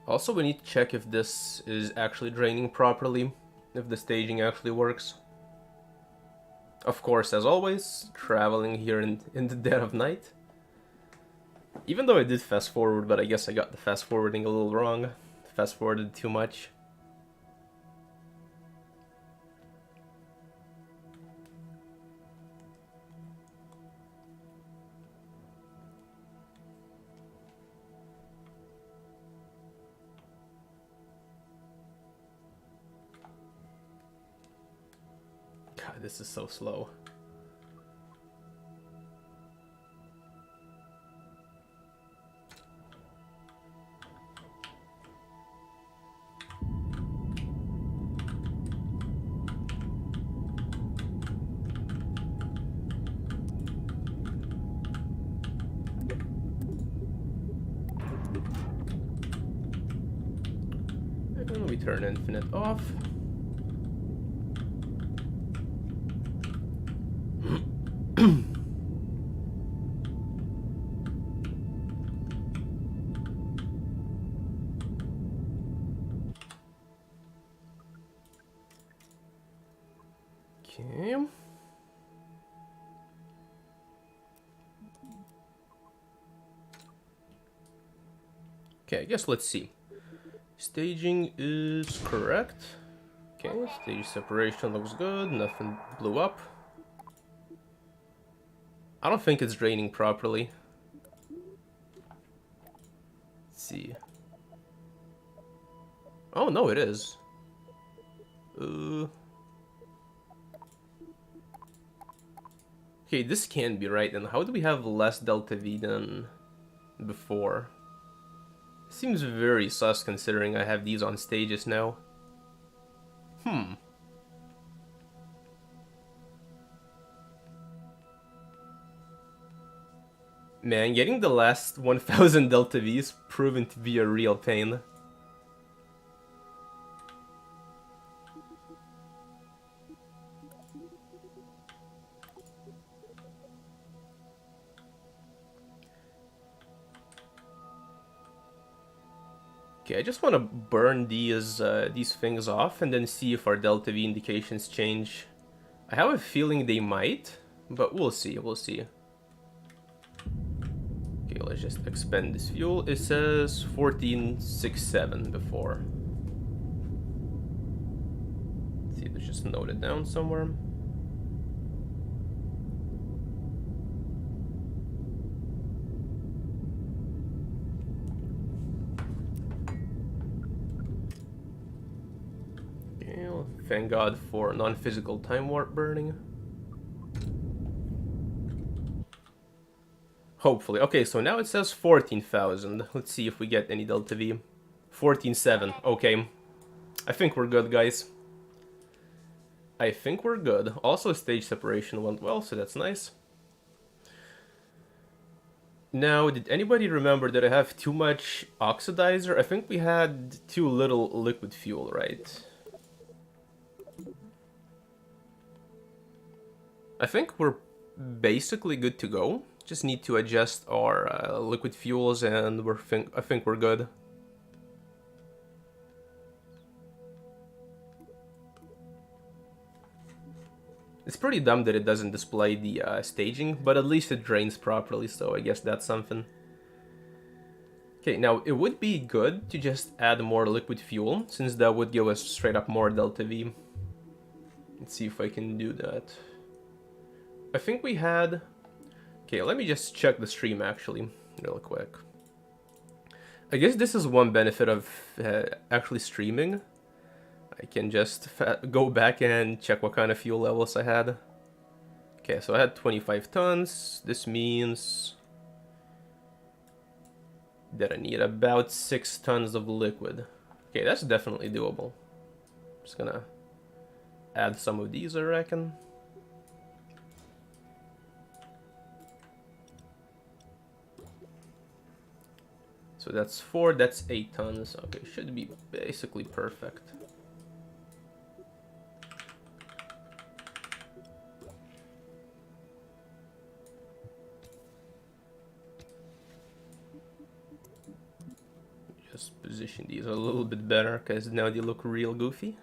Also, we need to check if this is actually draining properly, if the staging actually works. Of course, as always, traveling here in the dead of night. Even though I did fast forward, but I guess I got the fast forwarding a little wrong. Fast forwarded too much. God, this is so slow. And we turn infinite off. Okay. Okay, I guess let's see. Staging is correct. Okay, stage separation looks good. Nothing blew up. I don't think it's draining properly. Let's see. Oh, no, it is. Okay, this can't be right. And how do we have less delta V than before? Seems very sus considering I have these on stages now. Man, getting the last 1000 delta V is proven to be a real pain. Okay, I just want to burn these things off and then see if our delta V indications change. I have a feeling they might, but we'll see, we'll see. Okay, let's just expend this fuel. It says 1467 before. Let's see, let's just note it down somewhere. Thank God for non-physical time warp burning. Hopefully. Okay, so now it says 14,000. Let's see if we get any delta V. 14,700. Okay. I think we're good, guys. I think we're good. Also, stage separation went well, so that's nice. Now, did anybody remember that I have too much oxidizer? I think we had too little liquid fuel, right? I think we're basically good to go. Just need to adjust our liquid fuels and I think we're good. It's pretty dumb that it doesn't display the staging, but at least it drains properly, so I guess that's something. Okay, now it would be good to just add more liquid fuel, since that would give us straight up more delta V. Let's see if I can do that. I think we had... Okay, let me just check the stream actually, real quick. I guess this is one benefit of actually streaming. I can just go back and check what kind of fuel levels I had. Okay, so I had 25 tons. This means that I need about 6 tons of liquid. Okay, that's definitely doable. Just gonna add some of these, I reckon. So that's 4, that's 8 tons. Okay, should be basically perfect. Just position these a little bit better, because now they look real goofy.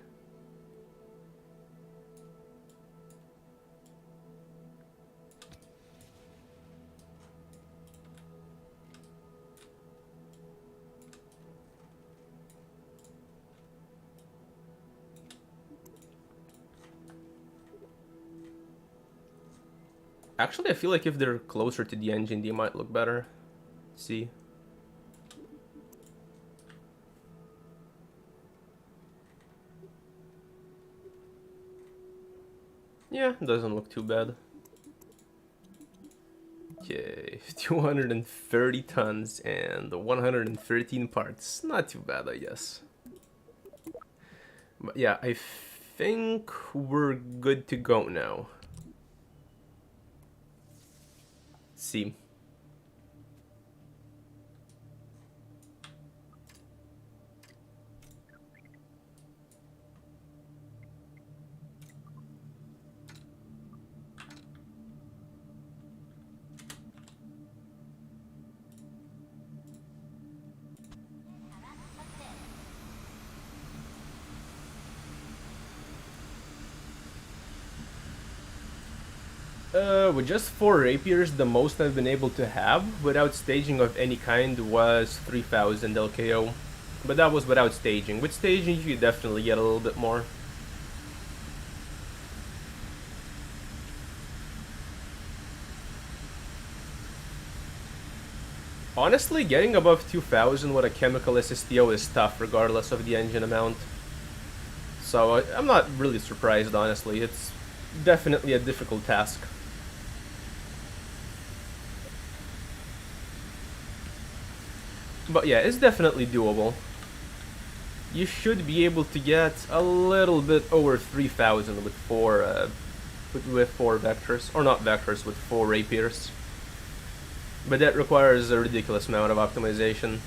Actually, I feel like if they're closer to the engine, they might look better. See? Yeah, doesn't look too bad. Okay, 230 tons and 113 parts. Not too bad, I guess. But yeah, I think we're good to go now. See. With just 4 rapiers, the most I've been able to have without staging of any kind was 3000 LKO. But that was without staging. With staging, you could definitely get a little bit more. Honestly, getting above 2000 with a chemical SSTO is tough regardless of the engine amount. So I'm not really surprised, honestly. It's definitely a difficult task. But yeah, it's definitely doable. You should be able to get a little bit over 3000 with 4 vectors, or not vectors, with 4 rapiers. But that requires a ridiculous amount of optimization.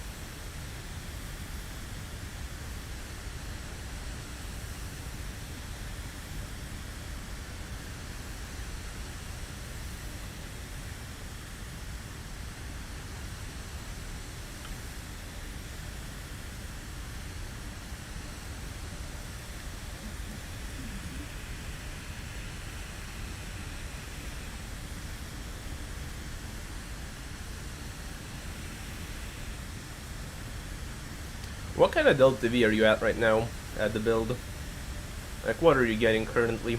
What kind of Delta V are you at right now, at the build? Like, what are you getting currently?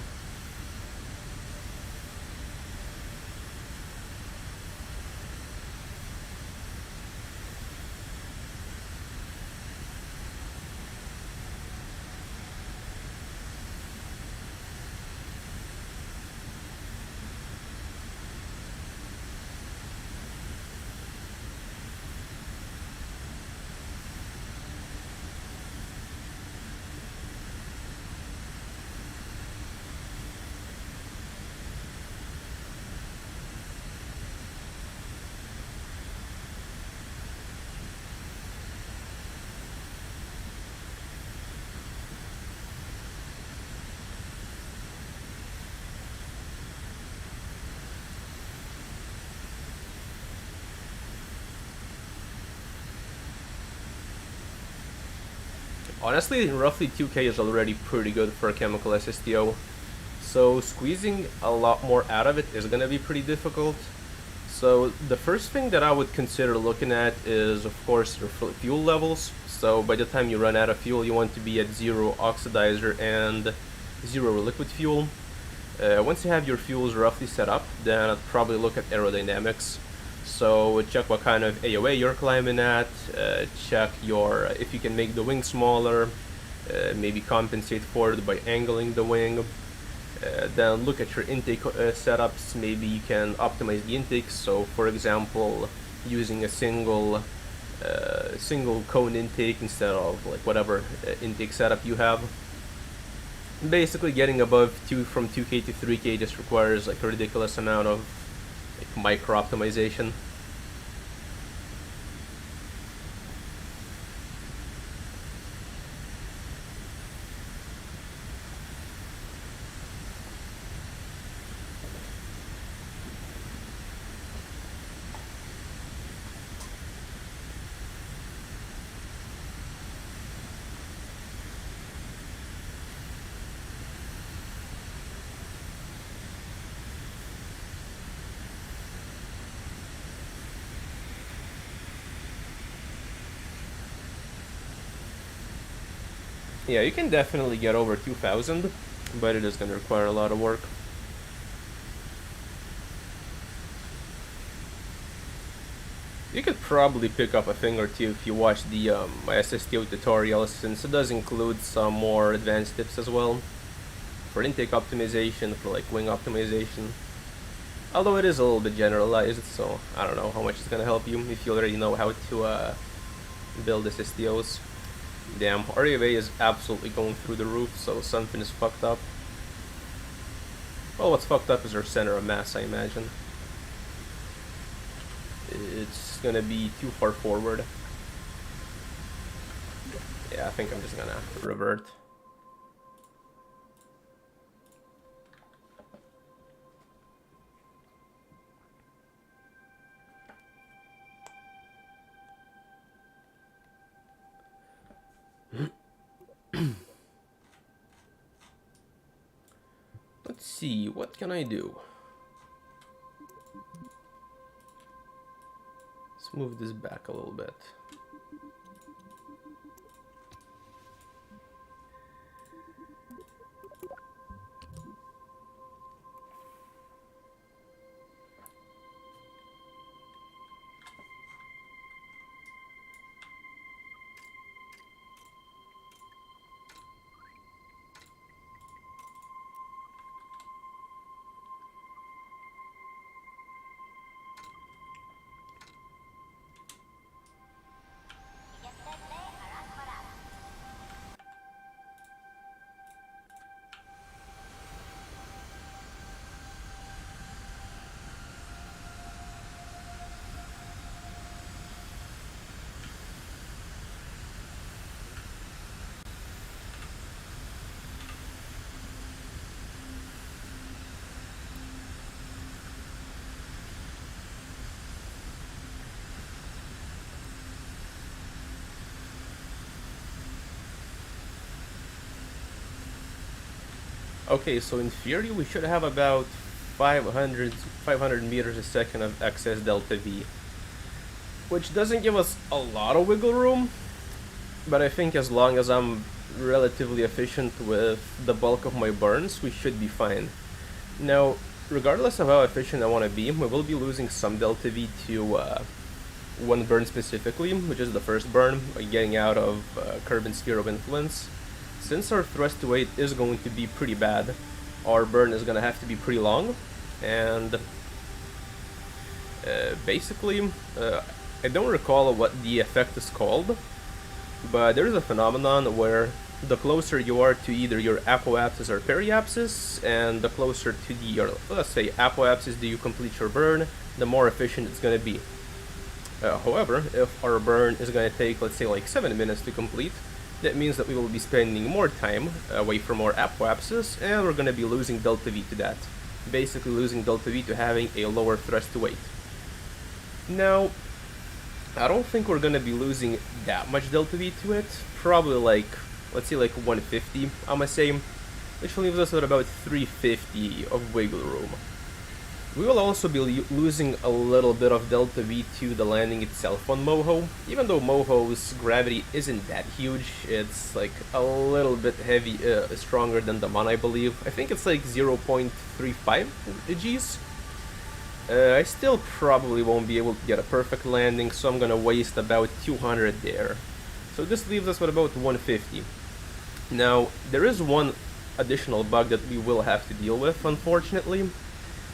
Honestly, roughly 2k is already pretty good for a chemical SSTO. So squeezing a lot more out of it is going to be pretty difficult. So the first thing that I would consider looking at is, of course, your fuel levels. So by the time you run out of fuel, you want to be at 0 oxidizer and 0 liquid fuel. Once you have your fuels roughly set up, then I'd probably look at aerodynamics. So check what kind of AOA you're climbing at, check if you can make the wing smaller, maybe compensate for it by angling the wing. Then look at your intake setups. Maybe you can optimize the intakes. So for example, using a single cone intake instead of like whatever intake setup you have. Basically getting from 2k to 3k just requires like a ridiculous amount of like micro optimization. Yeah, you can definitely get over 2000, but it is going to require a lot of work. You could probably pick up a thing or two if you watch the my SSTO tutorial, since it does include some more advanced tips as well. For intake optimization, for like wing optimization. Although it is a little bit generalized, so I don't know how much it's gonna help you if you already know how to build SSTOs. Damn, RUA is absolutely going through the roof, so something is fucked up. Well, what's fucked up is our center of mass, I imagine. It's gonna be too far forward. Yeah, I think I'm just gonna revert. Let's see, what can I do? Let's move this back a little bit. Okay, so in theory we should have about 500 meters a second of excess delta V, which doesn't give us a lot of wiggle room, but I think as long as I'm relatively efficient with the bulk of my burns, we should be fine. Now, regardless of how efficient I want to be, we will be losing some delta V to one burn specifically, which is the first burn, getting out of Kerbin's Sphere of Influence. Since our thrust to weight is going to be pretty bad, our burn is going to have to be pretty long, and basically, I don't recall what the effect is called, but there is a phenomenon where the closer you are to either your apoapsis or periapsis, and the closer to the, or let's say apoapsis do you complete your burn, the more efficient it's going to be. However, if our burn is going to take, let's say, like 7 minutes to complete, that means that we will be spending more time away from our apoapsis, and we're going to be losing delta V to that. Basically losing delta V to having a lower thrust to weight. Now, I don't think we're going to be losing that much delta V to it. Probably like, let's say like 150, I'm going to say, which leaves us with about 350 of wiggle room. We will also be losing a little bit of delta V to the landing itself on Moho. Even though Moho's gravity isn't that huge, it's like a little bit heavy, stronger than the Mon, I believe. I think it's like 0.35 Gs. I still probably won't be able to get a perfect landing, so I'm gonna waste about 200 there. So this leaves us with about 150. Now, there is one additional bug that we will have to deal with, unfortunately.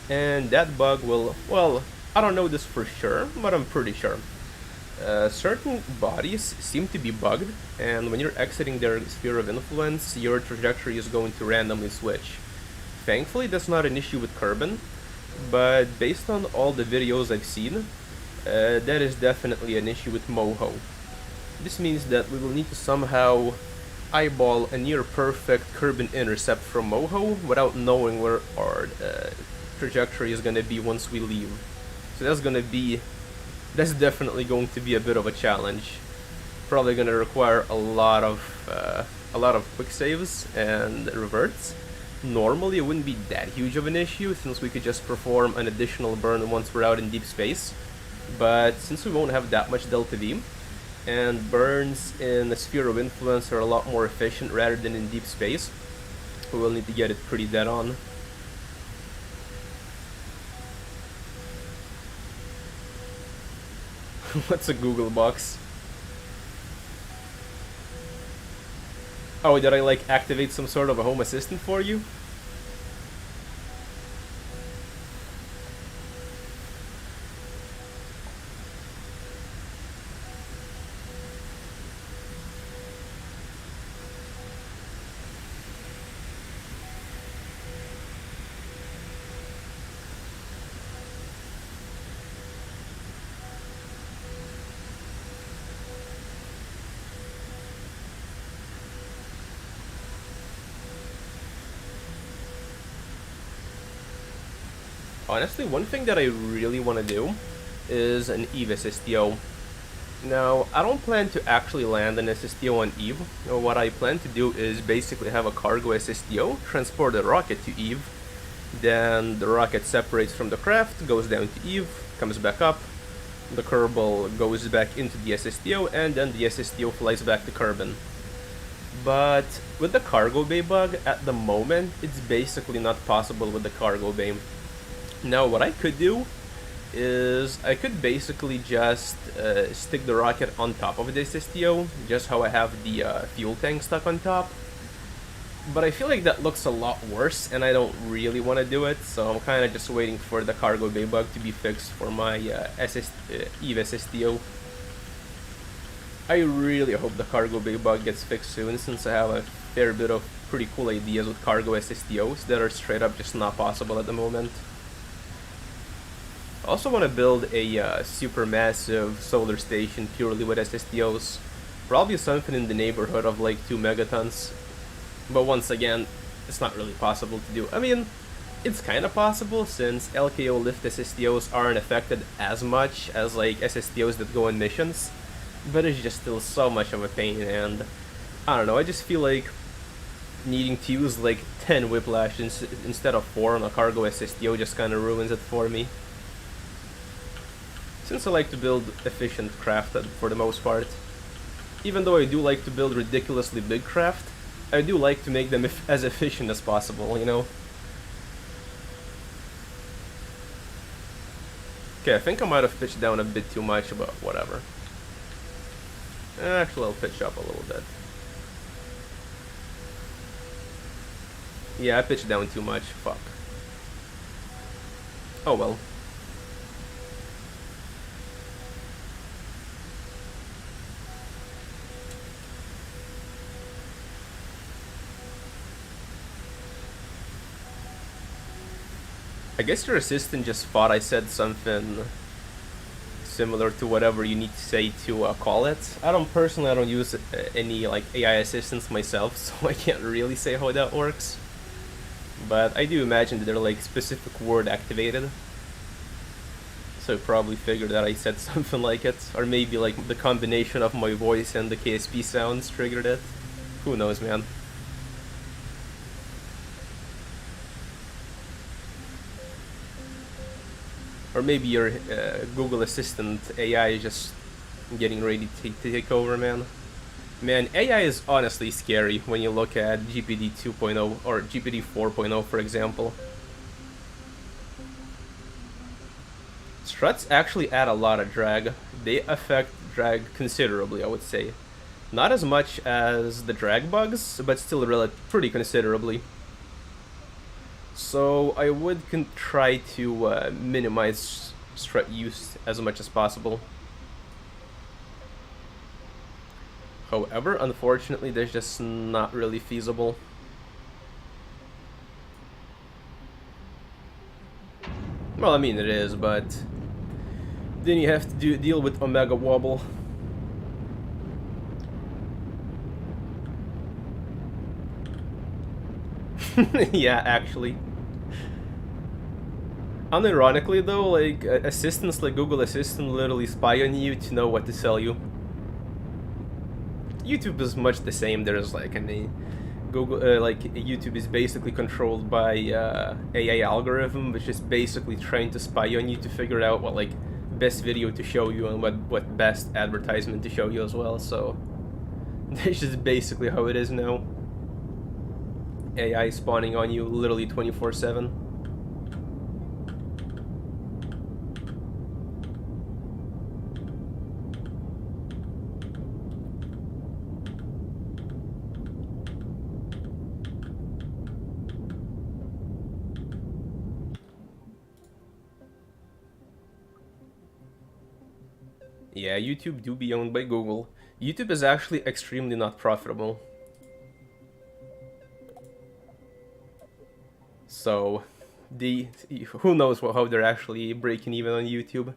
And that bug will, well, I don't know this for sure, but I'm pretty sure. Certain bodies seem to be bugged, and when you're exiting their sphere of influence, your trajectory is going to randomly switch. Thankfully, that's not an issue with Kerbin, but based on all the videos I've seen, that is definitely an issue with Moho. This means that we will need to somehow eyeball a near-perfect Kerbin intercept from Moho without knowing where our trajectory is going to be once we leave. So that's definitely going to be a bit of a challenge. Probably going to require a lot of quick saves and reverts. Normally it wouldn't be that huge of an issue since we could just perform an additional burn once we're out in deep space, but since we won't have that much delta V, and burns in a sphere of influence are a lot more efficient rather than in deep space. We will need to get it pretty dead on. What's a Google box? Oh, did I like activate some sort of a home assistant for you? Honestly, one thing that I really want to do is an Eve SSTO. Now, I don't plan to actually land an SSTO on Eve. What I plan to do is basically have a cargo SSTO, transport a rocket to Eve, then the rocket separates from the craft, goes down to Eve, comes back up, the Kerbal goes back into the SSTO, and then the SSTO flies back to Kerbin. But with the cargo bay bug, at the moment, it's basically not possible with the cargo bay. Now, what I could do is I could basically just stick the rocket on top of the SSTO, just how I have the fuel tank stuck on top. But I feel like that looks a lot worse, and I don't really want to do it, so I'm kind of just waiting for the cargo bay bug to be fixed for my Eve SSTO. I really hope the cargo bay bug gets fixed soon, since I have a fair bit of pretty cool ideas with cargo SSTOs that are straight up just not possible at the moment. I also want to build a supermassive solar station purely with SSTOs. Probably something in the neighborhood of like 2 megatons. But once again, it's not really possible to do. I mean, it's kind of possible since LKO lift SSTOs aren't affected as much as like SSTOs that go on missions. But it's just still so much of a pain, and I don't know, I just feel like needing to use like 10 whiplash instead of 4 on a cargo SSTO just kind of ruins it for me. Since I like to build efficient craft for the most part. Even though I do like to build ridiculously big craft, I do like to make them as efficient as possible, you know? Okay, I think I might have pitched down a bit too much, but whatever. Actually, I'll pitch up a little bit. Yeah, I pitched down too much, fuck. Oh well. I guess your assistant just thought I said something similar to whatever you need to say to call it. I don't use any like AI assistants myself, so I can't really say how that works. But I do imagine that they're like specific word activated. So I probably figured that I said something like it, or maybe like the combination of my voice and the KSP sounds triggered it. Who knows, man. Or maybe your Google Assistant AI is just getting ready to take over, man. Man, AI is honestly scary when you look at GPT 2.0 or GPT 4.0, for example. Struts actually add a lot of drag. They affect drag considerably, I would say. Not as much as the drag bugs, but still pretty considerably. So I would try to minimize strut use as much as possible. However, unfortunately, that's just not really feasible. Well, I mean it is, but then you have to deal with Omega Wobble. Yeah, actually. Unironically though, like, assistants like Google Assistant literally spy on you to know what to sell you. YouTube is much the same. There's like YouTube is basically controlled by AI algorithm, which is basically trying to spy on you to figure out what like best video to show you and what best advertisement to show you as well, so that's just basically how it is now. AI spawning on you literally 24/7. Yeah, YouTube do be owned by Google. YouTube is actually extremely not profitable. So, who knows how they're actually breaking even on YouTube.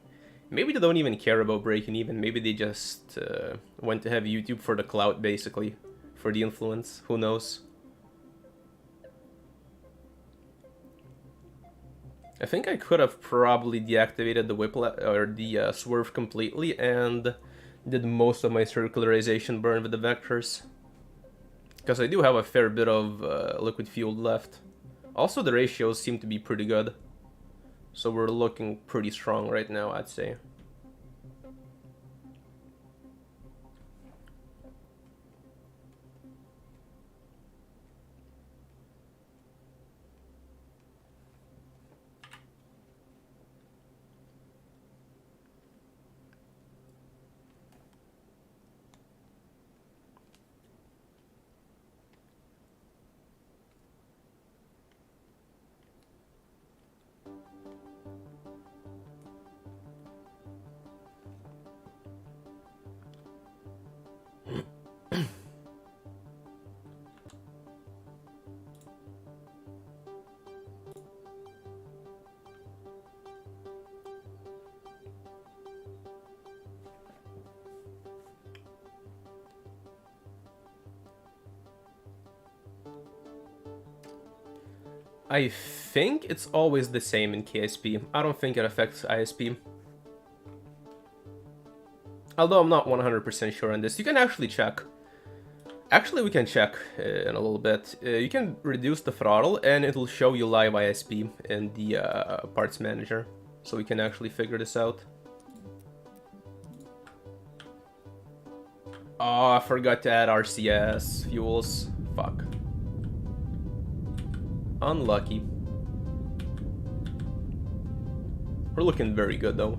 Maybe they don't even care about breaking even. Maybe they just want to have YouTube for the clout, basically. For the influence. Who knows? I think I could have probably deactivated the or the swerve completely and did most of my circularization burn with the vectors. Because I do have a fair bit of liquid fuel left. Also, the ratios seem to be pretty good. So we're looking pretty strong right now, I'd say. I think it's always the same in KSP. I don't think it affects ISP. Although I'm not 100% sure on this. You can actually check. Actually, we can check in a little bit. You can reduce the throttle and it'll show you live ISP in the parts manager. So we can actually figure this out. Oh, I forgot to add RCS fuels. Fuck. Unlucky. We're looking very good though.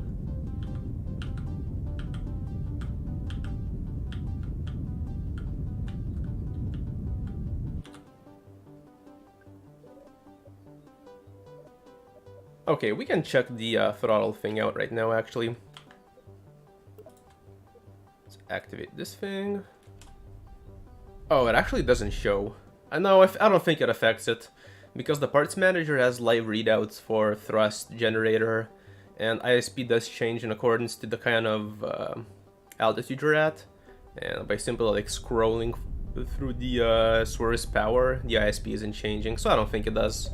Okay, we can check the throttle thing out right now actually. Let's activate this thing. Oh, it actually doesn't show. I don't think it affects it. Because the parts manager has live readouts for thrust, generator, and ISP does change in accordance to the kind of altitude you're at. And by simply like scrolling through the swerve's power, the ISP isn't changing, so I don't think it does.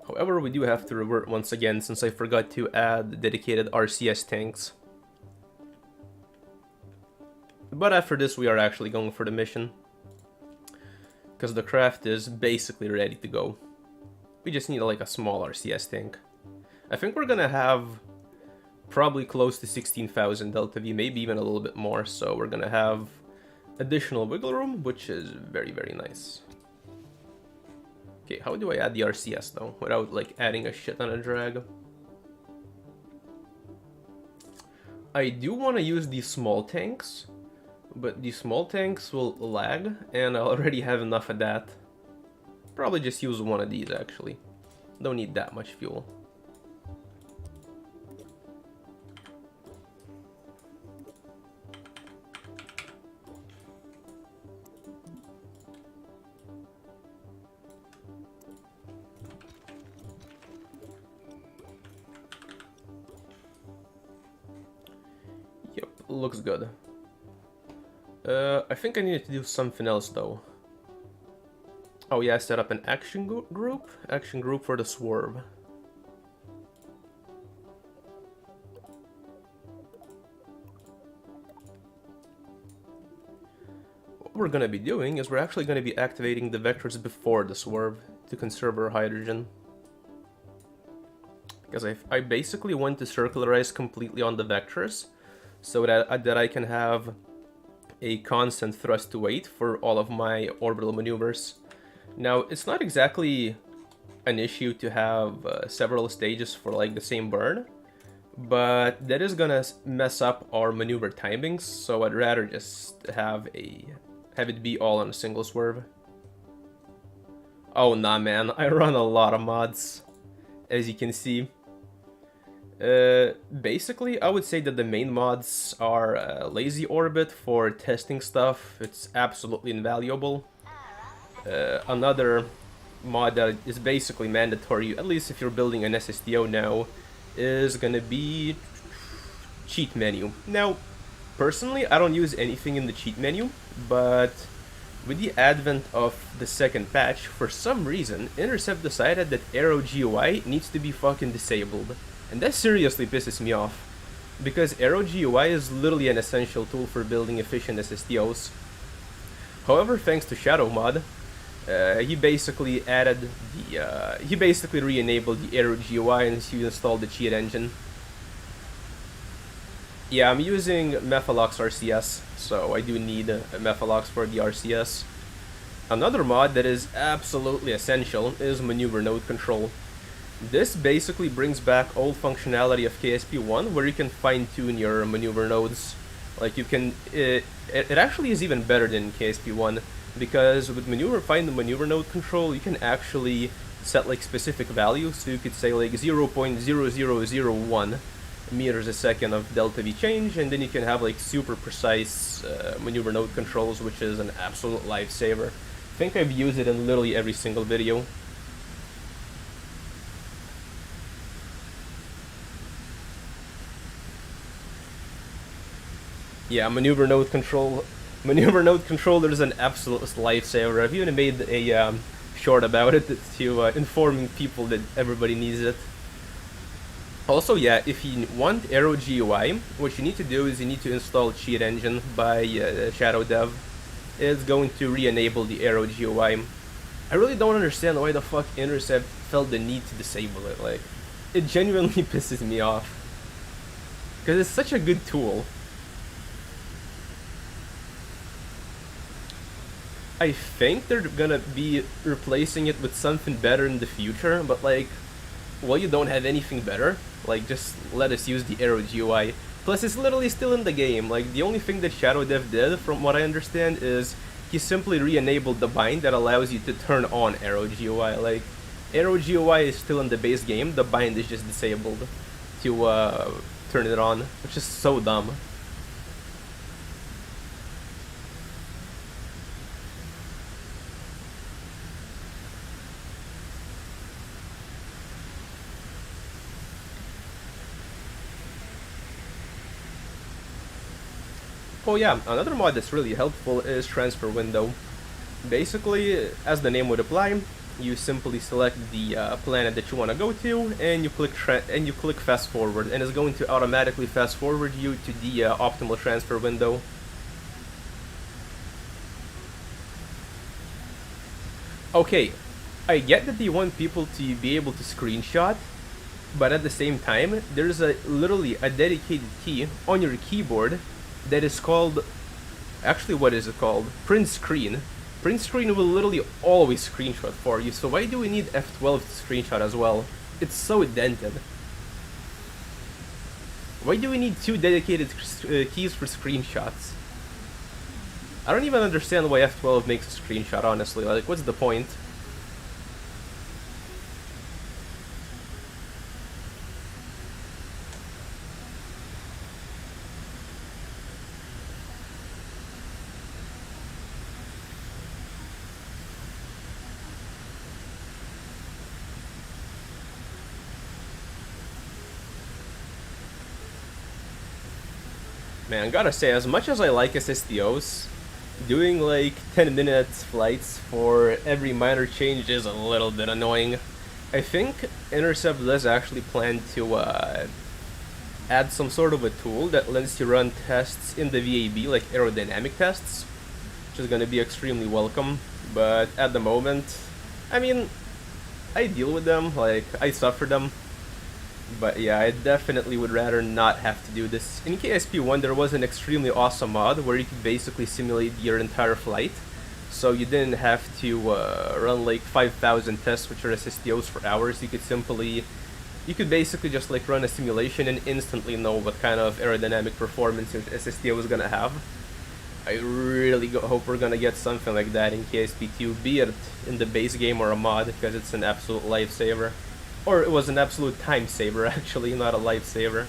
However, we do have to revert once again since I forgot to add dedicated RCS tanks. But after this, we are actually going for the mission. Because the craft is basically ready to go. We just need like a small RCS tank. I think we're gonna have probably close to 16,000 Delta V, maybe even a little bit more. So we're gonna have additional wiggle room, which is very, very nice. Okay, how do I add the RCS though, without like adding a shit ton of drag? I do want to use these small tanks. But these small tanks will lag, and I already have enough of that. Probably just use one of these, actually. Don't need that much fuel. Yep, looks good. I think I need to do something else though. Oh yeah, set up an action group? Action group for the swerve. What we're gonna be doing is we're actually gonna be activating the vectors before the swerve to conserve our hydrogen. because I basically want to circularize completely on the vectors, so that I can have a constant thrust to weight for all of my orbital maneuvers. Now, it's not exactly an issue to have several stages for like the same burn, but that is gonna mess up our maneuver timings, so I'd rather just have it be all on a single swerve. Oh nah man, I run a lot of mods, as you can see. Basically, I would say that the main mods are Lazy Orbit for testing stuff. It's absolutely invaluable. Another mod that is basically mandatory, at least if you're building an SSTO now, is gonna be cheat menu. Now, personally, I don't use anything in the cheat menu, but with the advent of the second patch, for some reason, Intercept decided that Aero GUI needs to be fucking disabled. And that seriously pisses me off, because Aero GUI is literally an essential tool for building efficient SSTOs. However, thanks to Shadow Mod, he basically re-enabled the Aero GUI and he installed the cheat engine. Yeah, I'm using Methalox RCS, so I do need Methalox for the RCS. Another mod that is absolutely essential is Maneuver Node Control. This basically brings back old functionality of KSP1, where you can fine-tune your maneuver nodes. Like you can, it actually is even better than KSP1, because with find the maneuver node control, you can actually set like specific values. So you could say like 0.0001 meters a second of delta V change, and then you can have like super precise maneuver node controls, which is an absolute lifesaver. I think I've used it in literally every single video. Yeah, maneuver node controller is an absolute lifesaver. I've even made a short about it to informing people that everybody needs it. Also, yeah, if you want Aero GUI, what you need to do is you need to install Cheat Engine by Shadow Dev. It's going to re-enable the Aero GUI. I really don't understand why the fuck Intercept felt the need to disable it. Like, it genuinely pisses me off, because it's such a good tool. I think they're gonna be replacing it with something better in the future, but like, well, you don't have anything better, like, just let us use the Aero GUI. Plus, it's literally still in the game. Like, the only thing that Shadow Dev did, from what I understand, is he simply re-enabled the bind that allows you to turn on Aero GUI. Like, Aero GUI is still in the base game, the bind is just disabled to turn it on, which is so dumb. Oh yeah, another mod that's really helpful is Transfer Window. Basically, as the name would imply, you simply select the planet that you want to go to, and you click Fast Forward, and it's going to automatically fast forward you to the optimal transfer window. Okay, I get that you want people to be able to screenshot, but at the same time, there's literally a dedicated key on your keyboard that is called, actually what is it called? Print Screen. Print Screen will literally always screenshot for you, so why do we need F12 to screenshot as well? It's so dented. Why do we need two dedicated keys for screenshots? I don't even understand why F12 makes a screenshot, honestly. Like, what's the point? Man, gotta say, as much as I like SSTOs, doing like 10-minute flights for every minor change is a little bit annoying. I think Intercept does actually plan to add some sort of a tool that lets you run tests in the VAB, like aerodynamic tests, which is gonna be extremely welcome. But at the moment, I mean, I deal with them, like, I suffer them. But yeah, I definitely would rather not have to do this. In KSP1, there was an extremely awesome mod where you could basically simulate your entire flight. So you didn't have to run like 5,000 tests with your SSTOs for hours. You could basically just like run a simulation and instantly know what kind of aerodynamic performance your SSTO is gonna have. I really hope we're gonna get something like that in KSP2, be it in the base game or a mod, because it's an absolute lifesaver. Or it was an absolute time saver, actually, not a lifesaver.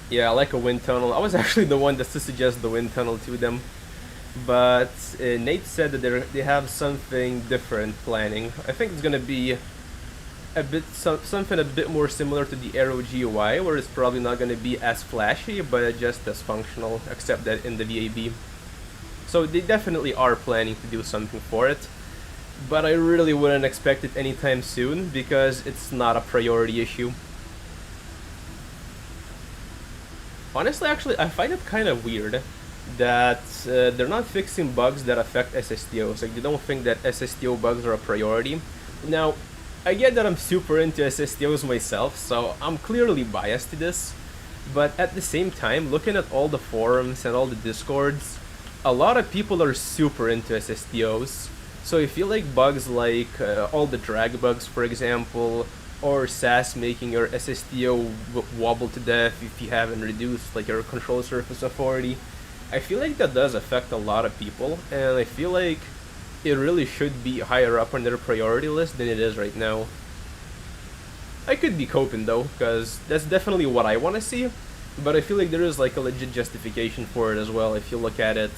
Yeah, I like a wind tunnel. I was actually the one that to suggest the wind tunnel to them. But Nate said that they have something different planning. I think it's gonna be something a bit more similar to the Aero GUI, where it's probably not gonna be as flashy, but just as functional, except that in the VAB. So they definitely are planning to do something for it, but I really wouldn't expect it anytime soon because it's not a priority issue. Honestly, actually, I find it kind of weird that they're not fixing bugs that affect SSTOs. Like, they don't think that SSTO bugs are a priority. Now, I get that I'm super into SSTOs myself, so I'm clearly biased to this. But at the same time, looking at all the forums and all the discords, a lot of people are super into SSTOs. So I feel like bugs like all the drag bugs, for example, or SAS making your SSTO wobble to death if you haven't reduced like your control surface authority, I feel like that does affect a lot of people, and I feel like it really should be higher up on their priority list than it is right now. I could be coping though, because that's definitely what I want to see, but I feel like there is like a legit justification for it as well if you look at it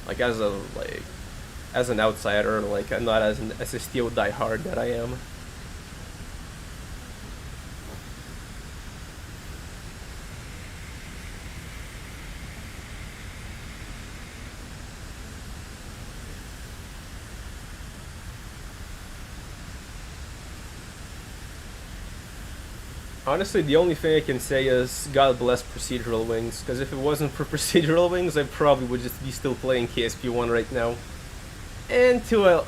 like as an outsider, like not as an SSTO diehard that I am. Honestly, the only thing I can say is God bless procedural wings, because if it wasn't for procedural wings, I probably would just be still playing KSP1 right now. And to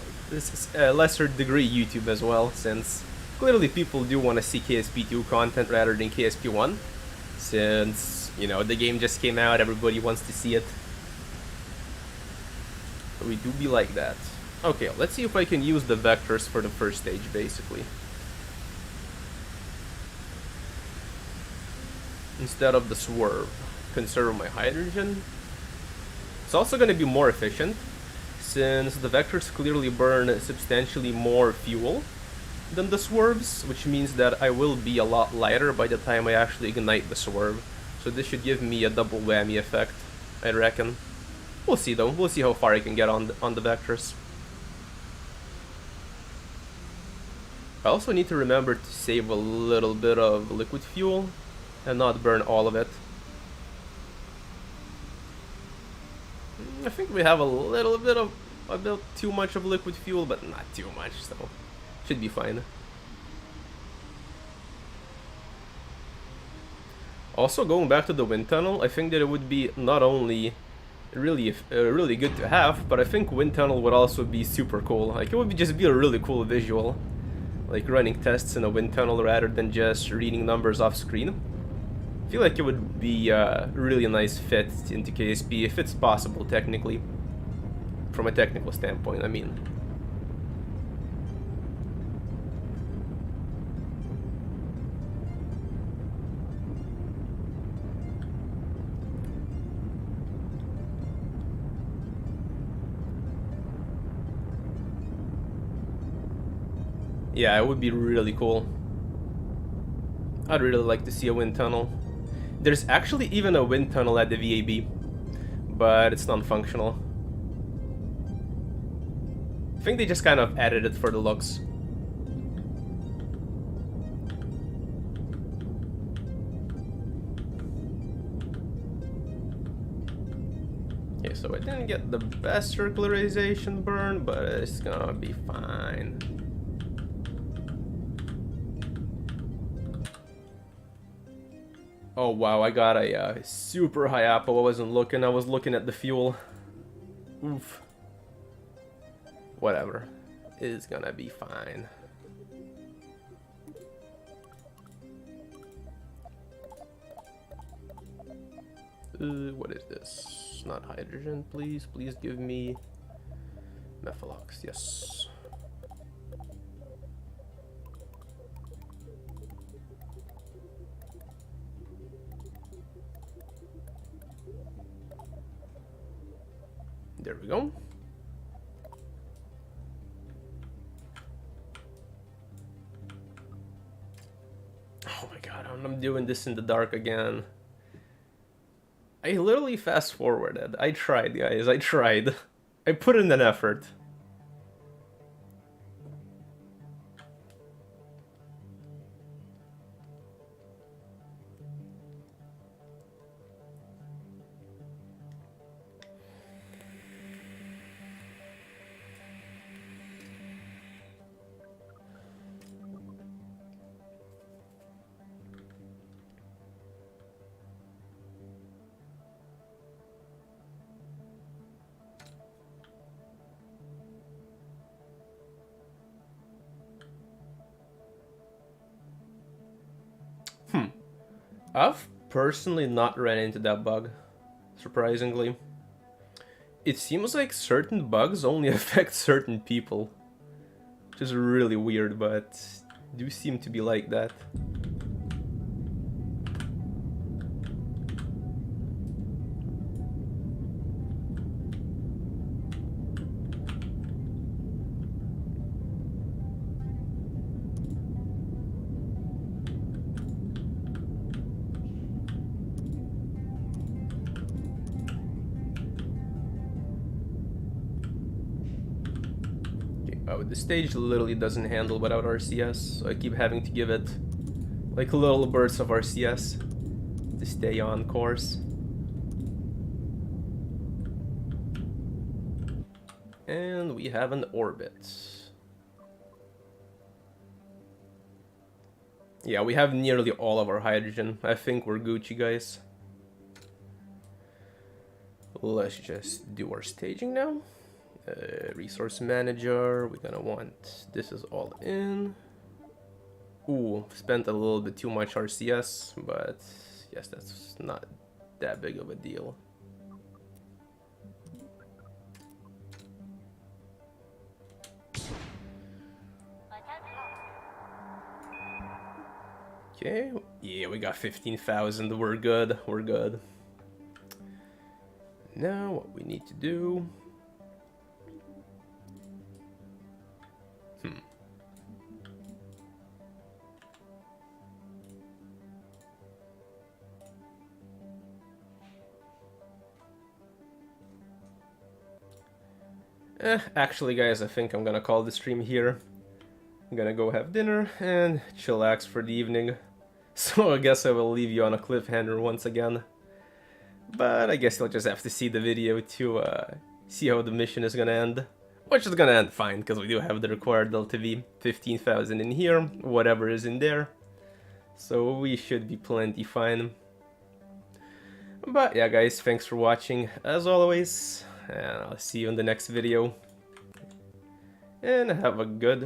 a lesser degree YouTube as well, since clearly people do want to see KSP2 content rather than KSP1, since, you know, the game just came out, everybody wants to see it. We do be like that. Okay, let's see if I can use the vectors for the first stage, basically. Instead of the swerve. Conserve my hydrogen. It's also going to be more efficient, since the vectors clearly burn substantially more fuel than the swerves, which means that I will be a lot lighter by the time I actually ignite the swerve. So this should give me a double whammy effect, I reckon. We'll see though, we'll see how far I can get on the vectors. I also need to remember to save a little bit of liquid fuel and not burn all of it. I think we have a little bit of a bit too much of liquid fuel, but not too much, so should be fine. Also, going back to the wind tunnel, I think that it would be not only really good to have, but I think wind tunnel would also be super cool. Like, it would just be a really cool visual, like running tests in a wind tunnel rather than just reading numbers off screen. I feel like it would be a really nice fit into KSP if it's possible technically. From a technical standpoint, I mean. Yeah, it would be really cool. I'd really like to see a wind tunnel. There's actually even a wind tunnel at the VAB, but it's non-functional. I think they just kind of added it for the looks. Okay, so I didn't get the best circularization burn, but it's gonna be fine. Oh wow, I got a super high apple. I wasn't looking, I was looking at the fuel. Oof. Whatever. It's gonna be fine. What is this? Not hydrogen, please. Please give me Methalox, yes. There we go. Oh my god, I'm doing this in the dark again. I literally fast forwarded. I tried, guys, I tried. I put in an effort. I've personally not ran into that bug, surprisingly. It seems like certain bugs only affect certain people, which is really weird, but do seem to be like that. The stage literally doesn't handle without RCS, so I keep having to give it like little bursts of RCS to stay on course. And we have an orbit. Yeah, we have nearly all of our hydrogen. I think we're Gucci, guys. Let's just do our staging now. Resource manager, we're gonna want, this is all in. Ooh, spent a little bit too much RCS, but yes, that's not that big of a deal. Okay, yeah, we got 15,000, we're good, we're good. Now, what we need to do... Actually, guys, I think I'm gonna call the stream here. I'm gonna go have dinner and chillax for the evening. So I guess I will leave you on a cliffhanger once again. But I guess you'll just have to see the video to see how the mission is gonna end. Which is gonna end fine, because we do have the required LTV, 15,000 in here, whatever is in there. So we should be plenty fine. But yeah, guys, thanks for watching, as always. And I'll see you in the next video. And have a good